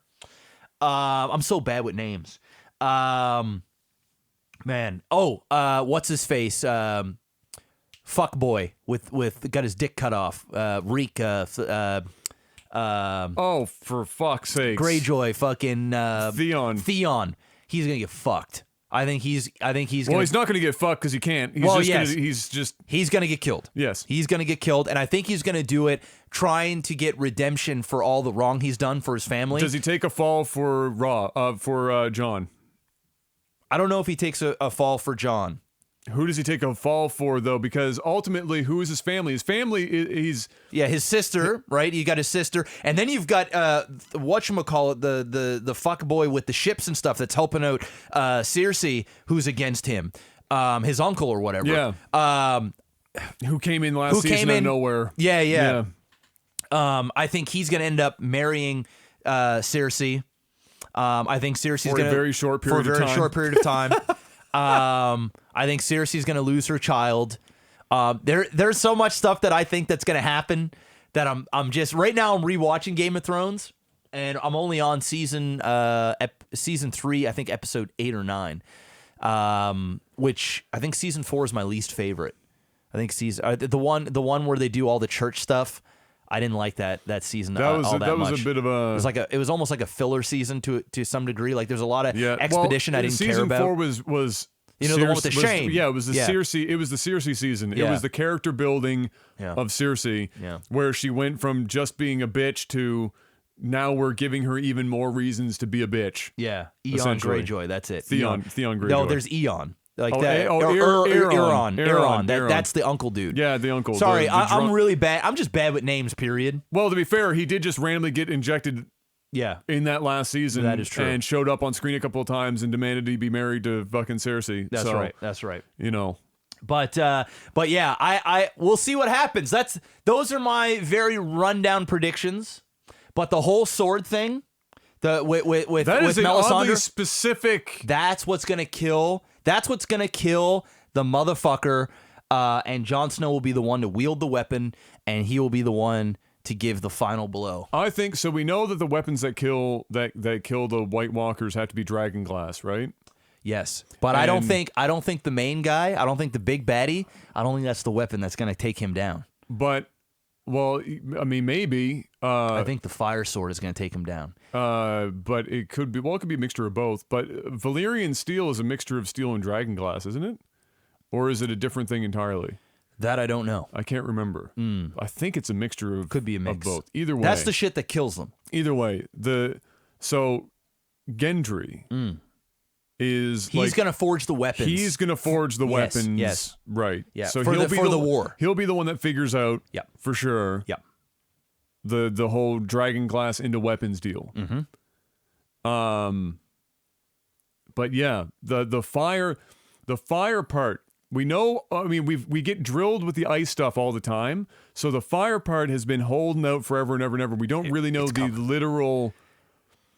I'm so bad with names. Man. What's his face? Fuck boy with got his dick cut off. Reek. For fuck's sake. Greyjoy. Fucking Theon. He's gonna get fucked. I think he's. Well, he's not gonna get fucked because he can't. He's gonna get killed. Yes. He's gonna get killed, and I think he's gonna do it trying to get redemption for all the wrong he's done for his family. Does he take a fall for Jon? I don't know if he takes a fall for Jon. Who does he take a fall for, though? Because ultimately, who is his family? His family, he's... Yeah, his sister, right? You got his sister. And then you've got, whatchamacallit, the fuck boy with the ships and stuff that's helping out Cersei, who's against him. His uncle or whatever. Yeah. Who came in last season out of nowhere. Yeah. I think he's going to end up marrying Cersei. I think Cersei's going to... For a very short period of time. I think Cersei's going to lose her child. There's so much stuff that I think that's going to happen that I'm just... Right now, I'm rewatching Game of Thrones, and I'm only on season 3, I think episode 8 or 9, which I think season 4 is my least favorite. I think the one where they do all the church stuff... I didn't like that season all that much. That was a bit of a... It was almost like a filler season to some degree. Like there's a lot of expedition I didn't care about. Season 4 was the one with the Shane. Yeah, it was the Cersei. It was the Cersei season. Yeah. It was the character building of Cersei, where she went from just being a bitch to now we're giving her even more reasons to be a bitch. Yeah, Eon Greyjoy. That's it. Theon Greyjoy. No, there's Eon. like Oh, that. Aaron. That's the uncle dude. Yeah, the uncle. Sorry, the I'm really bad. I'm just bad with names. Period. Well, to be fair, he did just randomly get injected Yeah. in that last season. That is true. And showed up on screen a couple of times and demanded he be married to fucking Cersei. That's So, right. That's right. You know. But yeah, I we'll see what happens. Those are my very rundown predictions. But the whole sword thing, with That is an Melisandre, oddly specific. that's what's gonna kill. That's what's gonna kill the motherfucker. And Jon Snow will be the one to wield the weapon, and he will be the one to give the final blow. I think so. We know that the weapons that kill the White Walkers have to be dragon glass, right? Yes, but I don't think the main guy. I don't think the big baddie. I don't think that's the weapon that's gonna take him down. But, well, I mean, maybe. I think the fire sword is gonna take him down. But it could be. Well, it could be a mixture of both. But Valyrian steel is a mixture of steel and dragon glass, isn't it? Or is it a different thing entirely? That I don't know. I can't remember. I think it's a mixture of Could be a mix. of both. Either way, That's the shit that kills them. either way. So Gendry is He's gonna forge the weapons. He's gonna forge the Yes, weapons. yes. Right. Yeah, So for he'll the- be for the war. He'll be the one that figures out. Yep. For sure. Yep. The whole dragon glass into weapons deal. But yeah, the fire part. We know. I mean, we get drilled with the ice stuff all the time. So the fire part has been holding out forever and ever and ever. We don't really know the literal.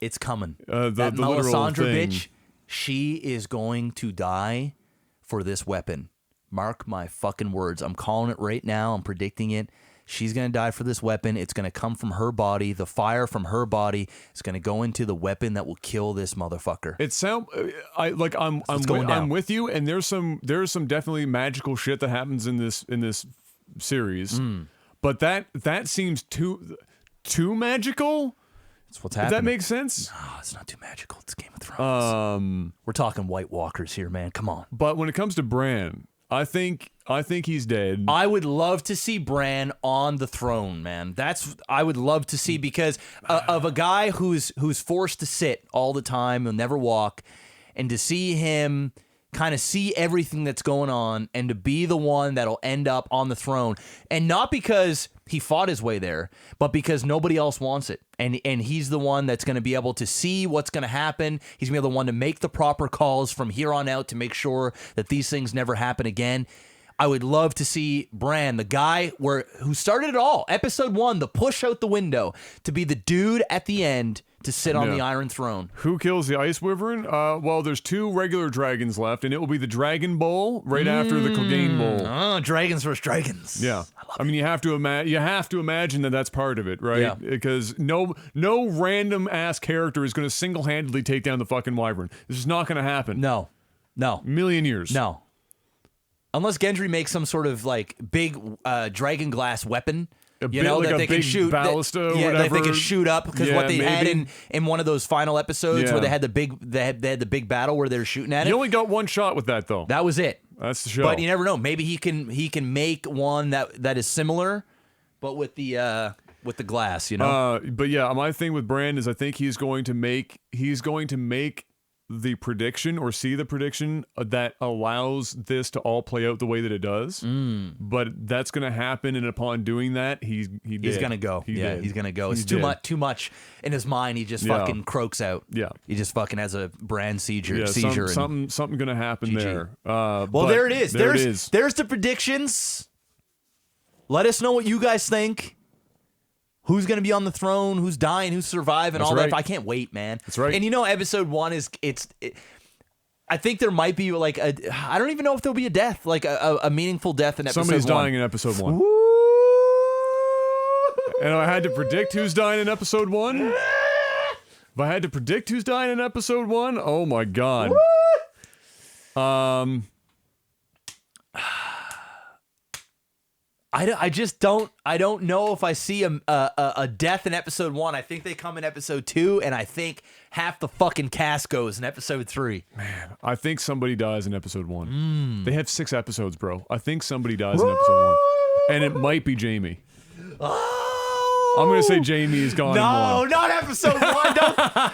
It's coming. The that literal Melisandre thing. bitch, she is going to die for this weapon. Mark my fucking words. I'm calling it right now. I'm predicting it. She's going to die for this weapon. It's going to come from her body. The fire from her body is going to go into the weapon that will kill this motherfucker. I'm with you, and there's some definitely magical shit that happens in this series. But that seems too magical. That's what's Does happening. that make sense? No, it's not too magical. It's Game of Thrones. We're talking White Walkers here, man. Come on. But when it comes to Bran, I think he's dead. I would love to see Bran on the throne, man. I would love to see, because of a guy who's forced to sit all the time and never walk, and to see him kind of see everything that's going on, and to be the one that'll end up on the throne, and not because he fought his way there, but because nobody else wants it, and he's the one that's going to be able to see what's going to happen. He's going to be the one to make the proper calls from here on out to make sure that these things never happen again. I would love to see Bran, the guy who started it all, episode 1, the push out the window, to be the dude at the end to sit on the Iron Throne. Who kills the Ice Wyvern? Well, there's 2 regular dragons left, and it will be the Dragon Bowl right after the Clegane Bowl. Oh, dragons versus dragons. Yeah, I mean, you have to imagine that that's part of it, right? Yeah. Because no random ass character is going to single-handedly take down the fucking Wyvern. This is not going to happen. No. Million years. No. Unless Gendry makes some sort of like big dragon glass weapon. That they can shoot ballista or that whatever. they can shoot up, because what they had in one of those final episodes where they had the big battle where they were shooting at it. You only got one shot with that though. That was it. That's the show. But you never know. Maybe he can make one that is similar, but with the glass. But yeah, my thing with Bran is I think he's going to make the prediction or see the prediction that allows this to all play out the way that it does. But that's going to happen, and upon doing that, he's going to go. He's going to go. It's too much in his mind. He just fucking croaks out. Yeah. He just fucking has a Bran seizure. Yeah, something going to happen GG. there. Well, there it is. There's the predictions. Let us know what you guys think. Who's going to be on the throne? Who's dying? Who's surviving? That's all right. that. I can't wait, man. That's right. And episode 1 is I think there might be like I don't even know if there'll be a death, like a meaningful death in episode 1. Somebody's dying in episode 1. And I had to predict who's dying in episode 1. If I had to predict who's dying in episode 1, oh my god. I just don't know if I see a death in episode 1. I think they come in episode 2, and I think half the fucking cast goes in episode 3. Man, I think somebody dies in episode 1. They have 6 episodes, bro. I think somebody dies in episode 1. And it might be Jamie. Oh! I'm gonna say Jamie is gone in 1. No, not episode 1.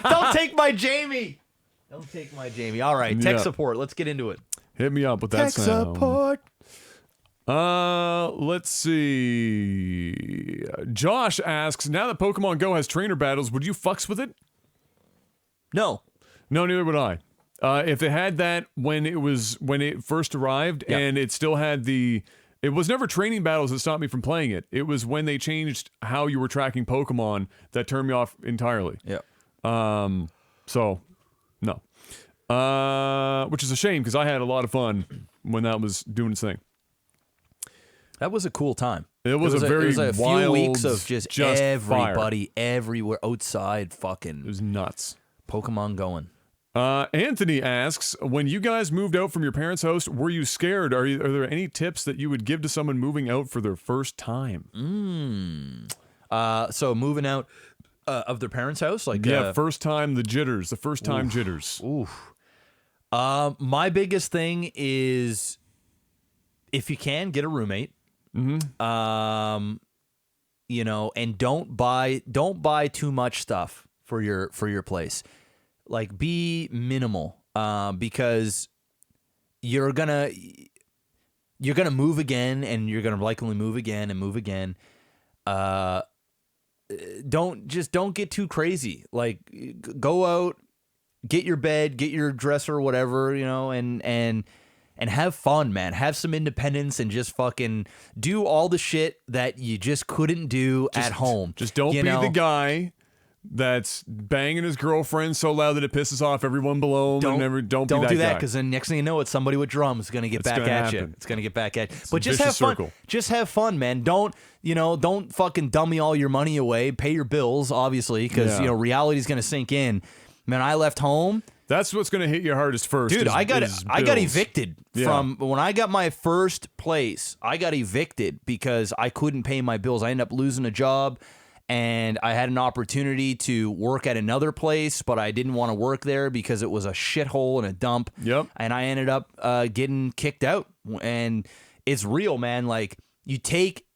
Don't take my Jamie. Don't take my Jamie. All right, tech support. Let's get into it. Hit me up with that Tech sound. support. Let's see. Josh asks, now that Pokemon Go has trainer battles, would you fucks with it? No. No, neither would I. If it had that when it first arrived, and it still had it was never training battles that stopped me from playing it. It was when they changed how you were tracking Pokemon that turned me off entirely. Yeah. So, no. Which is a shame because I had a lot of fun when that was doing its thing. That was a cool time. It was a very wild, few weeks of just everybody fire. everywhere outside fucking. It was nuts. Pokemon going. Anthony asks, when you guys moved out from your parents' house, were you scared? Are there any tips that you would give to someone moving out for their first time? So moving out of their parents' house, like first time the jitters, the first time jitters. Oof. My biggest thing is, if you can, get a roommate. Mm-hmm. You know, and don't buy too much stuff for your place. Like, be minimal, because you're gonna move again, and you're gonna likely move again and move again. Don't get too crazy. Like, go out, get your bed, get your dresser, whatever, you know, and have fun, man. Have some independence and just fucking do all the shit that you just couldn't do at home. Just don't be the guy that's banging his girlfriend so loud that it pisses off everyone below him. Don't be that do that, guy. because then next thing you know, it's somebody with drums is going to get back at you. It's going to get back at you. But just have fun. Circle. Just have fun, man. Don't fucking dummy all your money away. Pay your bills, obviously, because reality's going to sink in. Man, I left home. That's what's going to hit you hardest first. Dude, I got evicted from when I got my first place. I got evicted because I couldn't pay my bills. I ended up losing a job, and I had an opportunity to work at another place, but I didn't want to work there because it was a shithole and a dump. Yep. And I ended up getting kicked out. And it's real, man. Like,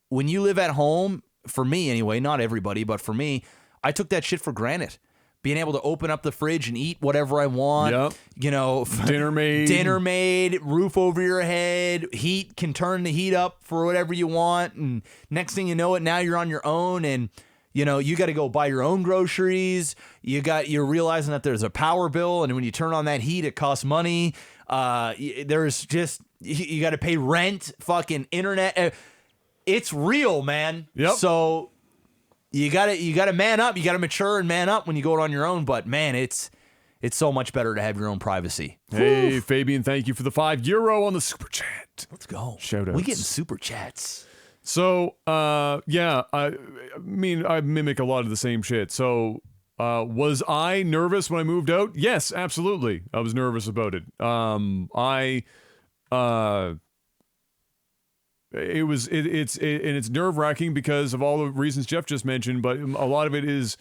when you live at home, for me anyway, not everybody, but for me, I took that shit for granted. Being able to open up the fridge and eat whatever I want, you know, dinner made, roof over your head, heat, can turn the heat up for whatever you want, and next thing you know it, now you're on your own, and you know you got to go buy your own groceries. You're realizing that there's a power bill, and when you turn on that heat, it costs money. There's just you got to pay rent, fucking internet. It's real, man. Yep. So. You gotta man up. You gotta mature and man up when you go out on your own. But man, it's so much better to have your own privacy. Hey, Oof. Fabian, thank you for the €5 on the super chat. Let's go. Shout out. We getting super chats. So, I mean, I mimic a lot of the same shit. So, was I nervous when I moved out? Yes, absolutely. I was nervous about it. It's nerve-wracking because of all the reasons Jeff just mentioned, but a lot of it is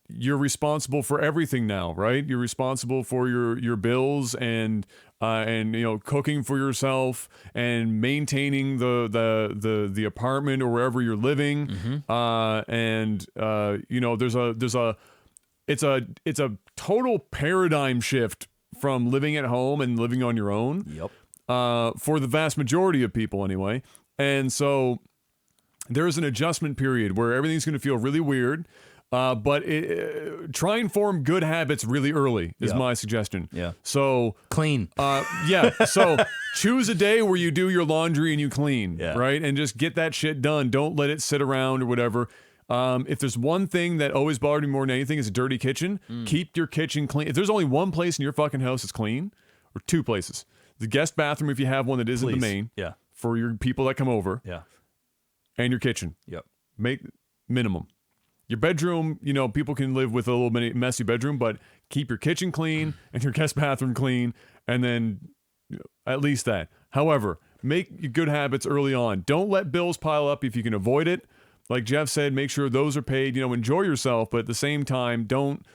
you're responsible for everything now, right? You're responsible for your bills and you know, cooking for yourself and maintaining the apartment or wherever you're living. Mm-hmm. You know, it's a total paradigm shift from living at home and living on your own. Yep. For the vast majority of people anyway. And so there's an adjustment period where everything's going to feel really weird, but try and form good habits really early is my suggestion. Yeah. So clean. So choose a day where you do your laundry and you clean, right? And just get that shit done. Don't let it sit around or whatever. If there's one thing that always bothered me more than anything is a dirty kitchen, keep your kitchen clean. If there's only one place in your fucking house that's clean, or two places, the guest bathroom, if you have one that isn't the main, for your people that come over, and your kitchen, make minimum. Your bedroom, you know, people can live with a little messy bedroom, but keep your kitchen clean and your guest bathroom clean, and then at least that. However, make your good habits early on. Don't let bills pile up if you can avoid it. Like Jeff said, make sure those are paid. You know, enjoy yourself, but at the same time, don't.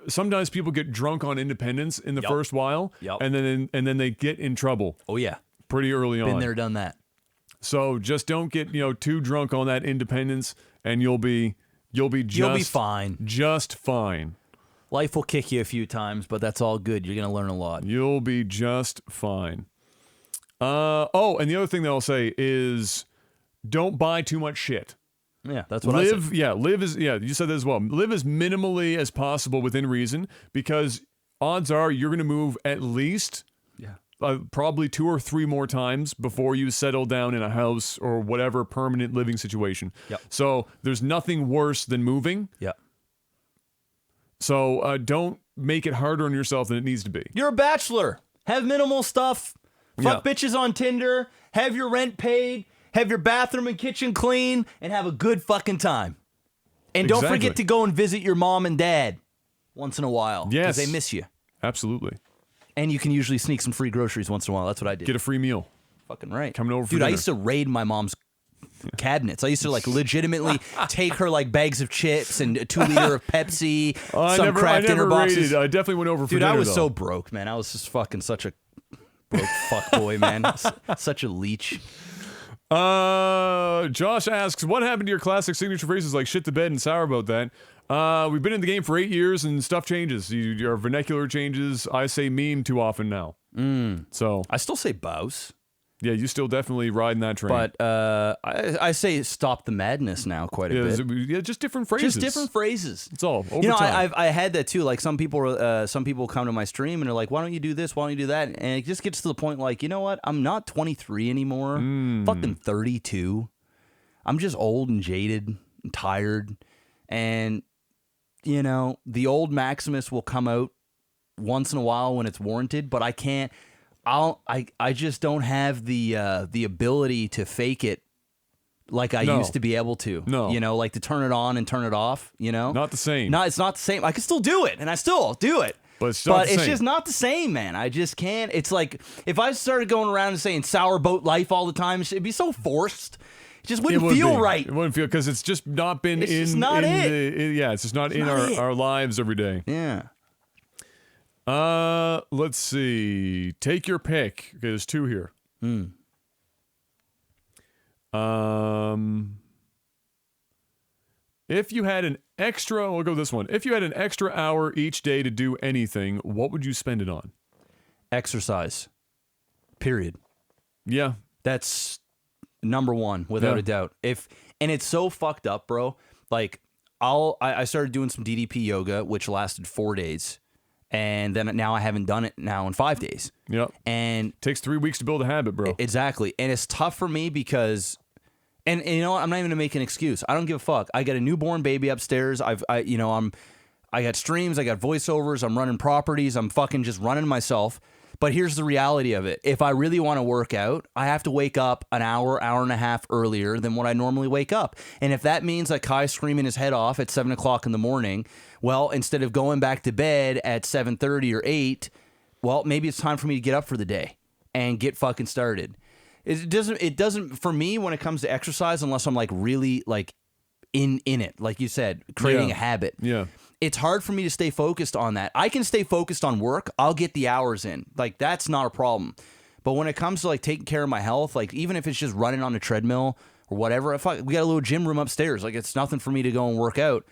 Sometimes people get drunk on independence in the first while, and then they get in trouble. Oh yeah, pretty early on. Been there, done that. So just don't get too drunk on that independence, and you'll be fine. Just fine. Life will kick you a few times, but that's all good. You're gonna learn a lot. You'll be just fine. Oh, and the other thing that I'll say is, don't buy too much shit. Yeah, that's what I said. You said that as well. Live as minimally as possible within reason, because odds are you're going to move at least probably 2 or 3 more times before you settle down in a house or whatever permanent living situation. Yep. So there's nothing worse than moving. Yeah. So don't make it harder on yourself than it needs to be. You're a bachelor. Have minimal stuff. Fuck bitches on Tinder. Have your rent paid. Have your bathroom and kitchen clean. And have a good fucking time. And don't forget to go and visit your mom and dad once in a while. Yes. Because they miss you. Absolutely. And you can usually sneak some free groceries once in a while. That's what I did. Get a free meal. Fucking right. Coming over for Dude, I dinner. used to raid my mom's cabinets. I used to like legitimately take her like bags of chips and a 2-liter of Pepsi, some craft dinner boxes. Raided. I definitely went over for Dude, dinner, I was though. so broke, man. I was just fucking such a broke fuckboy, man. Such a leech. Josh asks, what happened to your classic signature phrases like shit the bed and sour about that? We've been in the game for 8 years and stuff changes. Your vernacular changes. I say meme too often now. So I still say bouse. Yeah, you still definitely riding that train. But I say stop the madness now quite a bit. Yeah, just different phrases. Just different phrases. It's all over You know, time. I had that too. Like some people come to my stream and they're like, "Why don't you do this? Why don't you do that?" And it just gets to the point like, you know what? I'm not 23 anymore. Fucking 32. I'm just old and jaded and tired. And you know, the old Maximus will come out once in a while when it's warranted, but I can't. I just don't have the ability to fake it like I used to be able to. No. You know, like to turn it on and turn it off, you know? Not the same. No, it's not the same. I can still do it, and I still do it. But it's not the same. Just not the same, man. I just can't. It's like if I started going around and saying sour boat life all the time, it'd be so forced. It just wouldn't feel right. It wouldn't feel, because it's just not been It's in. just not in it. It's just not in not our lives every day. Yeah. Let's see. Take your pick. Okay, there's 2 here. If you had an extra, we'll go with this one. If you had an extra hour each day to do anything, what would you spend it on? Exercise. Period. Yeah. That's number one, without a doubt. And it's so fucked up, bro. Like I started doing some DDP yoga, which lasted 4 days. And then now I haven't done it now in 5 days. Yep. And takes 3 weeks to build a habit, bro. Exactly. And it's tough for me because, and you know what? I'm not even gonna make an excuse. I don't give a fuck. I got a newborn baby upstairs. I got streams. I got voiceovers. I'm running properties. I'm fucking just running myself. But here's the reality of it. If I really want to work out, I have to wake up an hour and a half earlier than what I normally wake up. And if that means like Kai screaming his head off at 7 o'clock in the morning, well, instead of going back to bed at 7:30 or 8, well, maybe it's time for me to get up for the day and get fucking started. It doesn't for me when it comes to exercise, unless I'm like really like in it, like you said, creating a habit. Yeah. It's hard for me to stay focused on that. I can stay focused on work. I'll get the hours in. Like, that's not a problem. But when it comes to, like, taking care of my health, like, even if it's just running on a treadmill or whatever, we got a little gym room upstairs. Like, it's nothing for me to go and work out.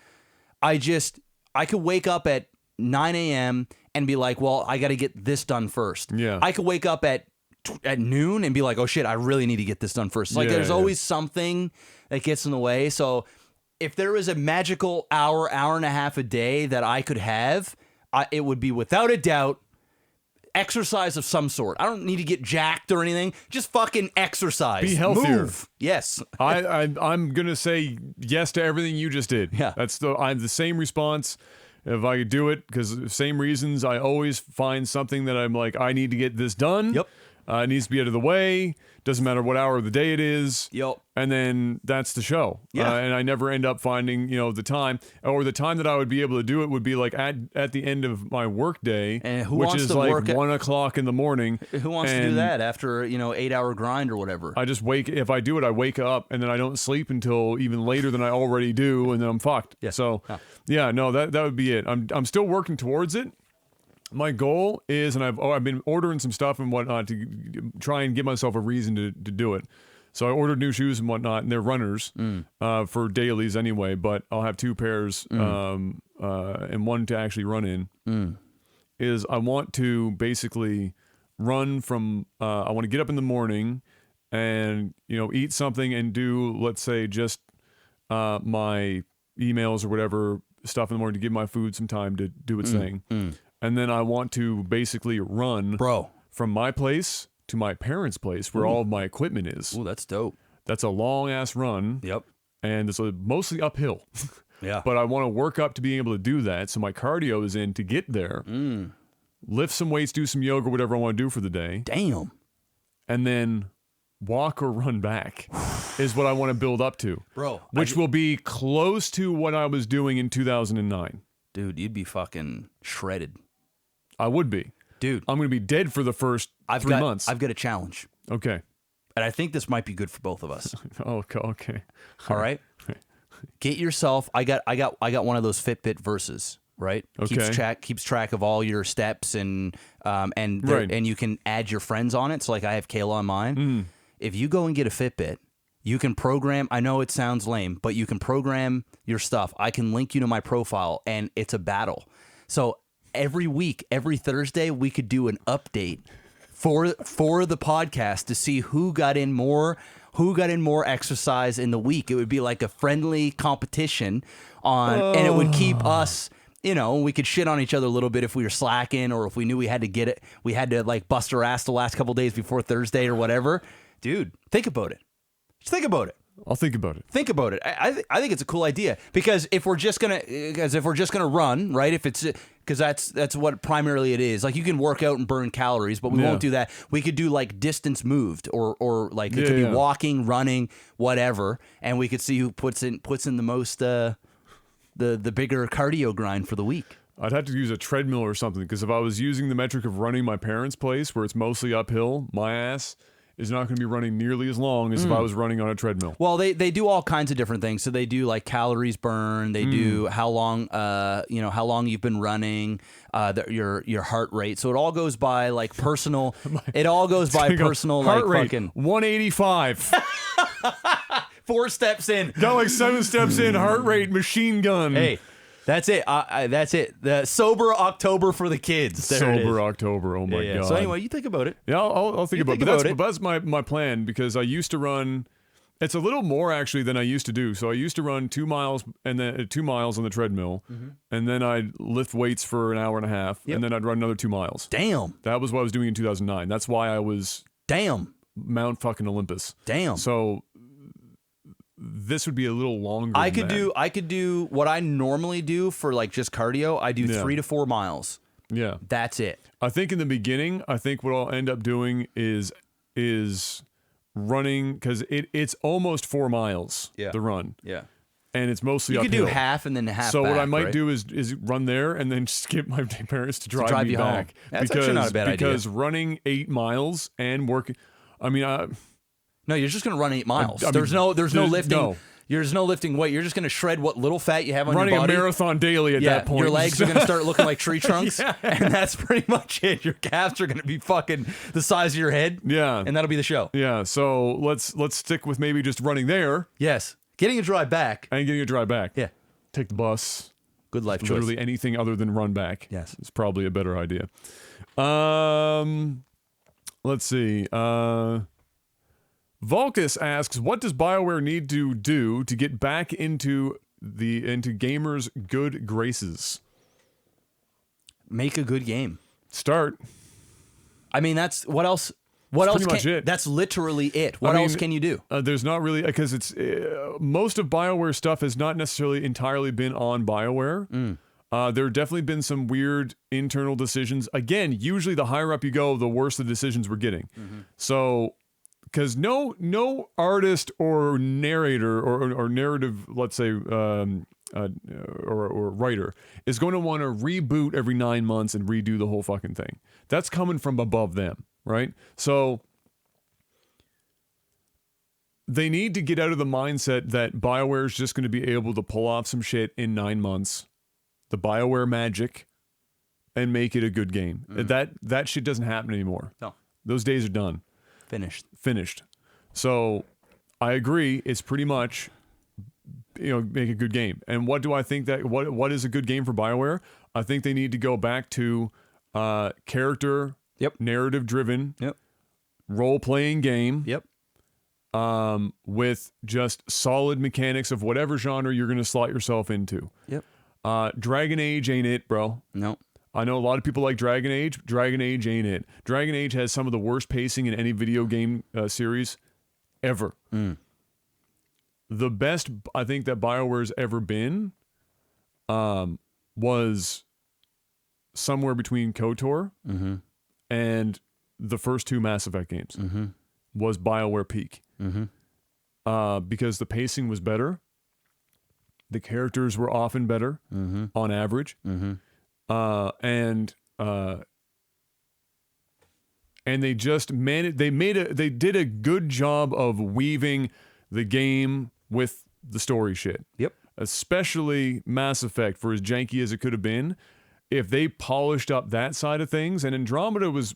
I could wake up at 9 a.m. and be like, well, I got to get this done first. Yeah. I could wake up at noon and be like, oh, shit, I really need to get this done first. Like, there's always something that gets in the way. So if there was a magical hour and a half a day that I could have, it would be without a doubt exercise of some sort. I don't need to get jacked or anything. Just fucking exercise. Be healthier. Move. Yes. I'm gonna say yes to everything you just did. Yeah. I have the same response. If I could do it, because same reasons, I always find something that I'm like, I need to get this done. Yep. It needs to be out of the way. Doesn't matter what hour of the day it is. Yep. And then that's the show. Yeah. And I never end up finding, the time, or the time that I would be able to do it would be like at the end of my work day, And who which wants is to like work 1 o'clock in the morning. Who wants to do And that after, 8-hour grind or whatever? I just if I do it, I wake up and then I don't sleep until even later than I already do, and then I'm fucked. Yeah. So, Huh. that would be it. I'm still working towards it. My goal is, and I've been ordering some stuff and whatnot to try and give myself a reason to do it. So I ordered new shoes and whatnot, and they're runners for dailies anyway. But I'll have 2 pairs and one to actually run in, is I want to basically run from. I want to get up in the morning, and eat something and do, let's say, just my emails or whatever stuff in the morning to give my food some time to do its thing, and then I want to basically run, from my place to my parents' place where all of my equipment is. Ooh, that's dope. That's a long ass run. Yep. And it's mostly uphill. Yeah. But I want to work up to being able to do that. So my cardio is in to get there, lift some weights, do some yoga, whatever I want to do for the day. Damn. And then walk or run back is what I want to build up to. Bro. Which will be close to what I was doing in 2009. Dude, you'd be fucking shredded. I would be. Dude. I'm going to be dead for the first 3 months. I've got a challenge. Okay. And I think this might be good for both of us. Okay. All right. Get yourself. I got one of those Fitbit Versus, right? Okay. Keeps track of all your steps and you can add your friends on it. So like I have Kayla on mine. If you go and get a Fitbit, you can program. I know it sounds lame, but you can program your stuff. I can link you to my profile, and it's a battle. So every week, every Thursday, we could do an update for the podcast to see who got in more exercise in the week. It would be like a friendly competition and it would keep us, we could shit on each other a little bit if we were slacking, or if we knew we had to get it, we had to like bust our ass the last couple days before Thursday or whatever. Dude, think about it. Just think about it. I'll think about it. Think about it. I think it's a cool idea, because if we're just gonna run, right? If it's because that's what primarily it is. Like you can work out and burn calories, but we won't do that. We could do like distance moved, or like it could be walking, running, whatever, and we could see who puts in the most the bigger cardio grind for the week. I'd have to use a treadmill or something, because if I was using the metric of running my parents' place where it's mostly uphill, my ass is not going to be running nearly as long as if I was running on a treadmill. Well, they do all kinds of different things. So they do like calories burned. They do how long you've been running, your heart rate. So it all goes by like personal. It all goes by personal heart like rate, fucking 185. 4 steps in. Got like 7 steps in. Heart rate machine gun. Hey. That's it. That's it. The sober October for the kids. Sober October. Oh my god. So anyway, you think about it. Yeah, I'll think about it. But that's my plan, because I used to run. It's a little more actually than I used to do. So I used to run 2 miles and then 2 miles on the treadmill, and then I'd lift weights for an hour and a half, and then I'd run another 2 miles. Damn. That was what I was doing in 2009. That's why I was Mount fucking Olympus. Damn. So this would be a little longer. I could do what I normally do for like just cardio. I do 3 to 4 miles. Yeah. That's it. I think in the beginning, what I'll end up doing is running, because it's almost 4 miles, the run. Yeah. And it's mostly you uphill. You could do half and then half So back, what I might right? do is run there and then skip my parents to drive me you back. home. That's actually not a bad idea. Because running 8 miles and working, no, you're just going to run 8 miles. There's no lifting. No. There's no lifting weight. You're just going to shred what little fat you have on your body. Running a marathon daily at that point. Your legs are going to start looking like tree trunks, and that's pretty much it. Your calves are going to be fucking the size of your head. Yeah. And that'll be the show. Yeah. So let's stick with maybe just running there. Yes. Getting a drive back. And getting a drive back. Yeah. Take the bus. Good life choice. Literally anything other than run back. Yes. It's probably a better idea. Let's see. Vulcus asks, what does BioWare need to do to get back into gamers' good graces? Make a good game. Start. I mean, that's what else? What else? Pretty much it. That's literally it. What else can you do? There's not really, because it's most of BioWare stuff has not necessarily entirely been on BioWare. There have definitely been some weird internal decisions. Again, usually the higher up you go, the worse the decisions we're getting. So, because no artist or narrator or narrative, let's say, or writer is going to want to reboot every 9 months and redo the whole fucking thing. That's coming from above them, right? So they need to get out of the mindset that BioWare is just going to be able to pull off some shit in 9 months, the BioWare magic, and make it a good game. That shit doesn't happen anymore. No. Those days are done. Finished. So I agree. It's pretty much make a good game. And what do I think that what is a good game for BioWare? I think they need to go back to character, narrative driven, role playing game. With just solid mechanics of whatever genre you're going to slot yourself into. Dragon Age ain't it, bro. No. I know a lot of people like Dragon Age. Dragon Age ain't it. Dragon Age has some of the worst pacing in any video game series ever. The best I think that BioWare's ever been was somewhere between KOTOR and the first 2 Mass Effect games. Was BioWare peak. Because the pacing was better. The characters were often better on average. And they just they did a good job of weaving the game with the story shit. Especially Mass Effect, for as janky as it could have been. If they polished up that side of things, and Andromeda was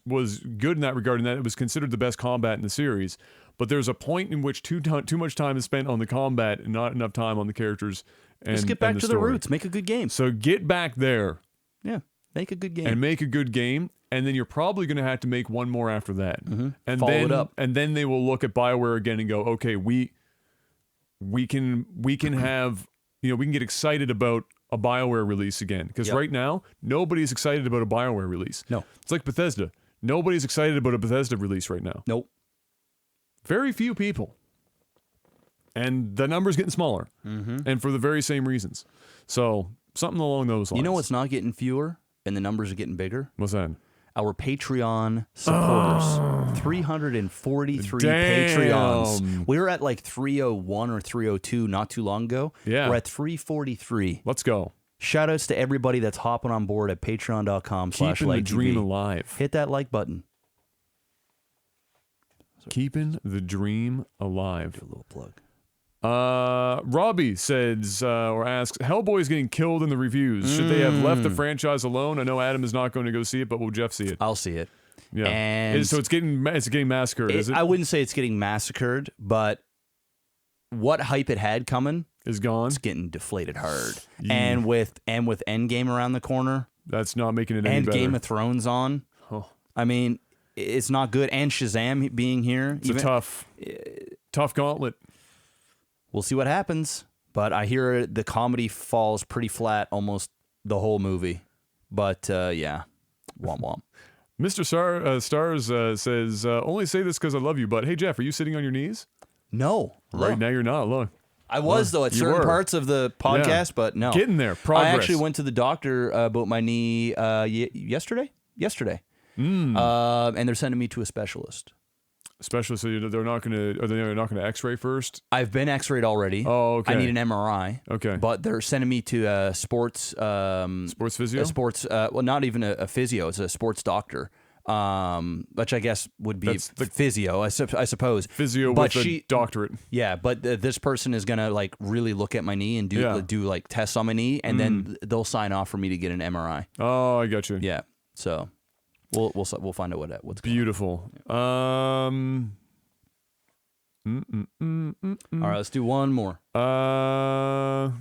good in that regard, in that it was considered the best combat in the series, but there's a point in which too much time is spent on the combat and not enough time on the characters. And just get back to the story. roots. Make a good game. So get back there. Yeah, make a good game. And make a good game, and then you're probably going to have to make one more after that. And Follow then, it up. And then they will look at BioWare again and go, okay, we can have, we can get excited about a BioWare release again. Because right now, nobody's excited about a BioWare release. No. It's like Bethesda. Nobody's excited about a Bethesda release right now. Nope. Very few people. And the number's getting smaller. And for the very same reasons. So, something along those lines. You know what's not getting fewer and the numbers are getting bigger? What's that? Our Patreon supporters. 343 Patreons. We were at like 301 or 302 not too long ago. Yeah. We're at 343. Let's go. Shout outs to everybody that's hopping on board at patreon.com/LiveTV. Keeping the dream alive. Hit that like button. Keeping the dream alive. Do a little plug. Robbie says or asks, Hellboy's getting killed in the reviews. Should they have left the franchise alone? I know Adam is not going to go see it, but will Jeff see it? I'll see it. Yeah. And so it's getting massacred, is it? I wouldn't say it's getting massacred, but what hype it had coming is gone. It's getting deflated hard. And with Endgame around the corner, that's not making it any better. And Game of Thrones on. I mean, it's not good. And Shazam being here. It's a tough gauntlet. We'll see what happens, but I hear the comedy falls pretty flat almost the whole movie. But yeah, womp womp. Mr. Stars says, only say this because I love you, but hey, Jeff, are you sitting on your knees? No. Right now you're not. Look. I was, though, at certain parts of the podcast, but no. Getting there. Progress. I actually went to the doctor about my knee yesterday. And they're sending me to a specialist. Especially so they're not going to X-ray first. I've been X-rayed already. Oh, okay. I need an MRI. Okay, but they're sending me to a sports physio. Well, not even a physio. It's a sports doctor, which I guess would be physio. I suppose physio with a doctorate. Yeah, but this person is gonna like really look at my knee and do like tests on my knee, and then they'll sign off for me to get an MRI. Oh, I got you. Yeah, so. We'll find out what's beautiful. All right, let's do one more. I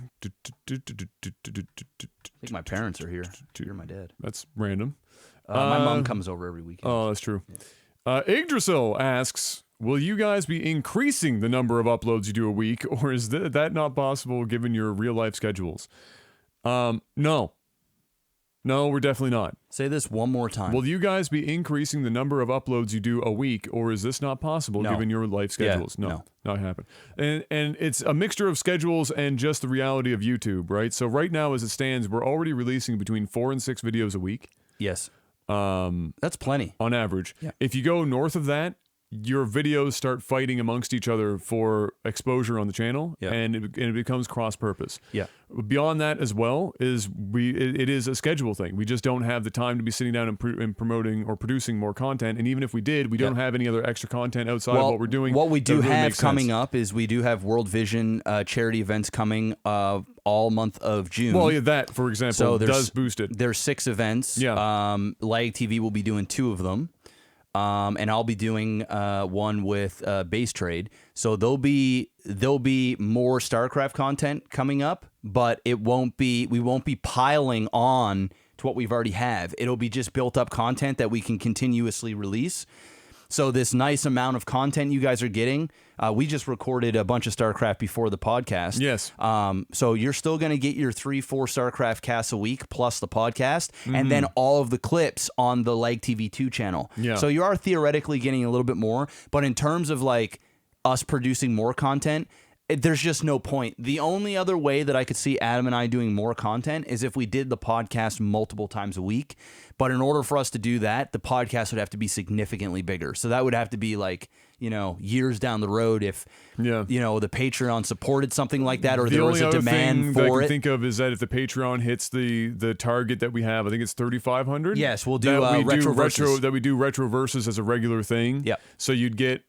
think my parents are here. You're my dad. That's random. My mom comes over every weekend. Oh, that's true. Yggdrasil asks, will you guys be increasing the number of uploads you do a week, or is that not possible given your real life schedules? No, we're definitely not. Say this one more time. Will you guys be increasing the number of uploads you do a week, or is this not possible given your life schedules? Yeah, no, not happen. And it's a mixture of schedules and just the reality of YouTube, right? So right now, as it stands, we're already releasing between 4 and 6 videos a week. Yes. That's plenty. On average. Yeah. If you go north of that, your videos start fighting amongst each other for exposure on the channel, and it becomes cross-purpose. Yeah. Beyond that as well is it is a schedule thing. We just don't have the time to be sitting down and promoting or producing more content. And even if we did, we don't have any other extra content outside of what we're doing. What we do have coming up is we do have World Vision charity events coming all month of June. Well, yeah, that, for example, does boost it. There's 6 events. Yeah. LiveTV will be doing 2 of them. and I'll be doing one with Base Trade. So there'll be more StarCraft content coming up, but we won't be piling on to what we've already have. It'll be just built up content that we can continuously release. So this nice amount of content you guys are getting, we just recorded a bunch of StarCraft before the podcast. Yes. So you're still going to get your 3-4 StarCraft casts a week plus the podcast, and then all of the clips on the DLiveTV 2 channel. Yeah. So you are theoretically getting a little bit more, but in terms of like us producing more content, there's just no point. The only other way that I could see Adam and I doing more content is if we did the podcast multiple times a week. But in order for us to do that, the podcast would have to be significantly bigger. So that would have to be like, years down the road if, the Patreon supported something like that, or there was a demand for it. The only other thing that I can think of is that if the Patreon hits the target that we have, I think it's 3,500. Yes, we'll do retro that we do retro versus as a regular thing. Yep. So you'd get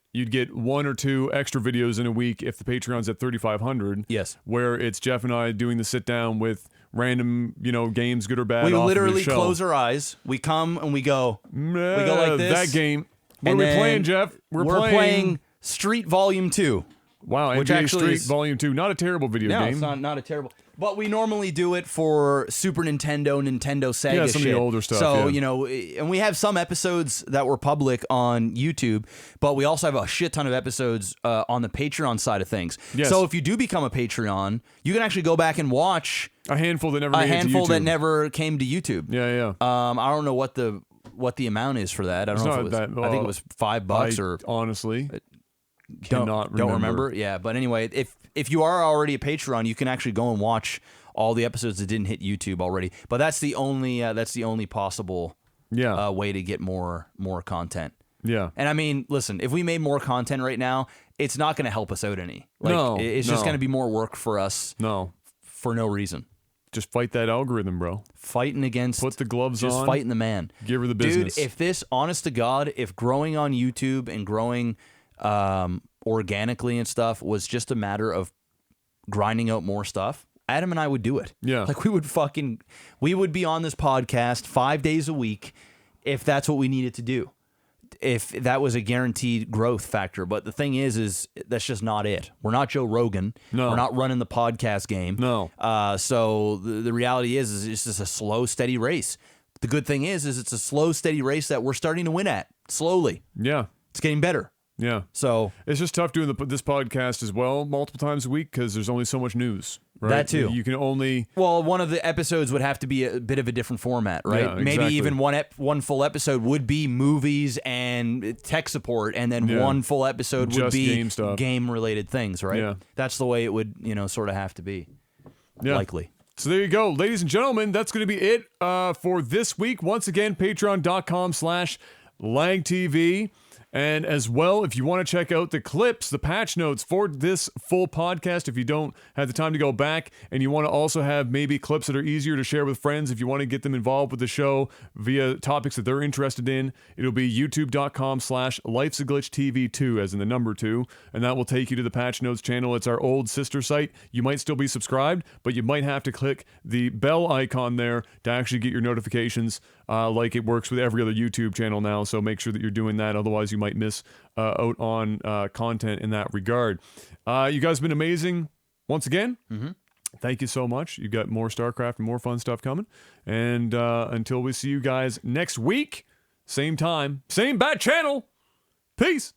1 or 2 extra videos in a week if the Patreon's at 3,500. Yes. Where it's Jeff and I doing the sit down with random, games, good or bad. We off literally of the close our eyes. We come and we go. We go like this. That game. What And are we then playing, Jeff? We're playing Street Volume 2. Wow, which NBA actually Street is- Volume 2. Not a terrible video No, game. it's not a terrible. But we normally do it for Super Nintendo, Sega Yeah, some of the shit. older stuff, So, yeah. and we have some episodes that were public on YouTube, but we also have a shit ton of episodes on the Patreon side of things. Yes. So if you do become a Patreon, you can actually go back and watch A handful that never made it to handful YouTube. that never came to YouTube. Yeah. I don't know what the amount is for that. I don't know if it was. not that- I think it was $5 or honestly cannot don't remember. Yeah, but anyway, if you are already a Patreon, you can actually go and watch all the episodes that didn't hit YouTube already. But that's the only possible way to get more content. Yeah. And I mean, listen, if we made more content right now, it's not going to help us out any. No, it's just no. going to be more work for us No. for no reason. Just fight that algorithm, bro. Fighting against, Put the gloves just on. fighting the man. Give her the business. Dude, if this, honest to God, if growing on YouTube and growing organically and stuff was just a matter of grinding out more stuff, Adam and I would do it. Yeah. Like we would be on this podcast 5 days a week if that's what we needed to do. If that was a guaranteed growth factor. But the thing is that's just not it. We're not Joe Rogan. No. We're not running the podcast game. No. So the reality is it's just a slow, steady race. The good thing is it's a slow, steady race that we're starting to win at slowly. Yeah. It's getting better. Yeah. So It's just tough doing this podcast as well multiple times a week because there's only so much news. Right? That too. You can only... well, one of the episodes would have to be a bit of a different format, right? Yeah, Maybe exactly. even one full episode would be movies and tech support, and then Yeah. one full episode would Just be game stuff. game-related things, right? Yeah. That's the way it would, sort of have to be. Yeah. Likely. So there you go. Ladies and gentlemen, that's going to be it for this week. Once again, patreon.com/LangTV. And as well, if you want to check out the clips, the patch notes for this full podcast, if you don't have the time to go back and you want to also have maybe clips that are easier to share with friends, if you want to get them involved with the show via topics that they're interested in, it'll be youtube.com/Life'sAGlitchTV2, as in the number 2, and that will take you to the patch notes channel. It's our old sister site. You might still be subscribed, but you might have to click the bell icon there to actually get your notifications like it works with every other YouTube channel now, so make sure that you're doing that. Otherwise, you might miss out on content in that regard. You guys have been amazing once again. Mm-hmm. Thank you so much. You got more StarCraft and more fun stuff coming. And until we see you guys next week, same time, same bat channel. Peace.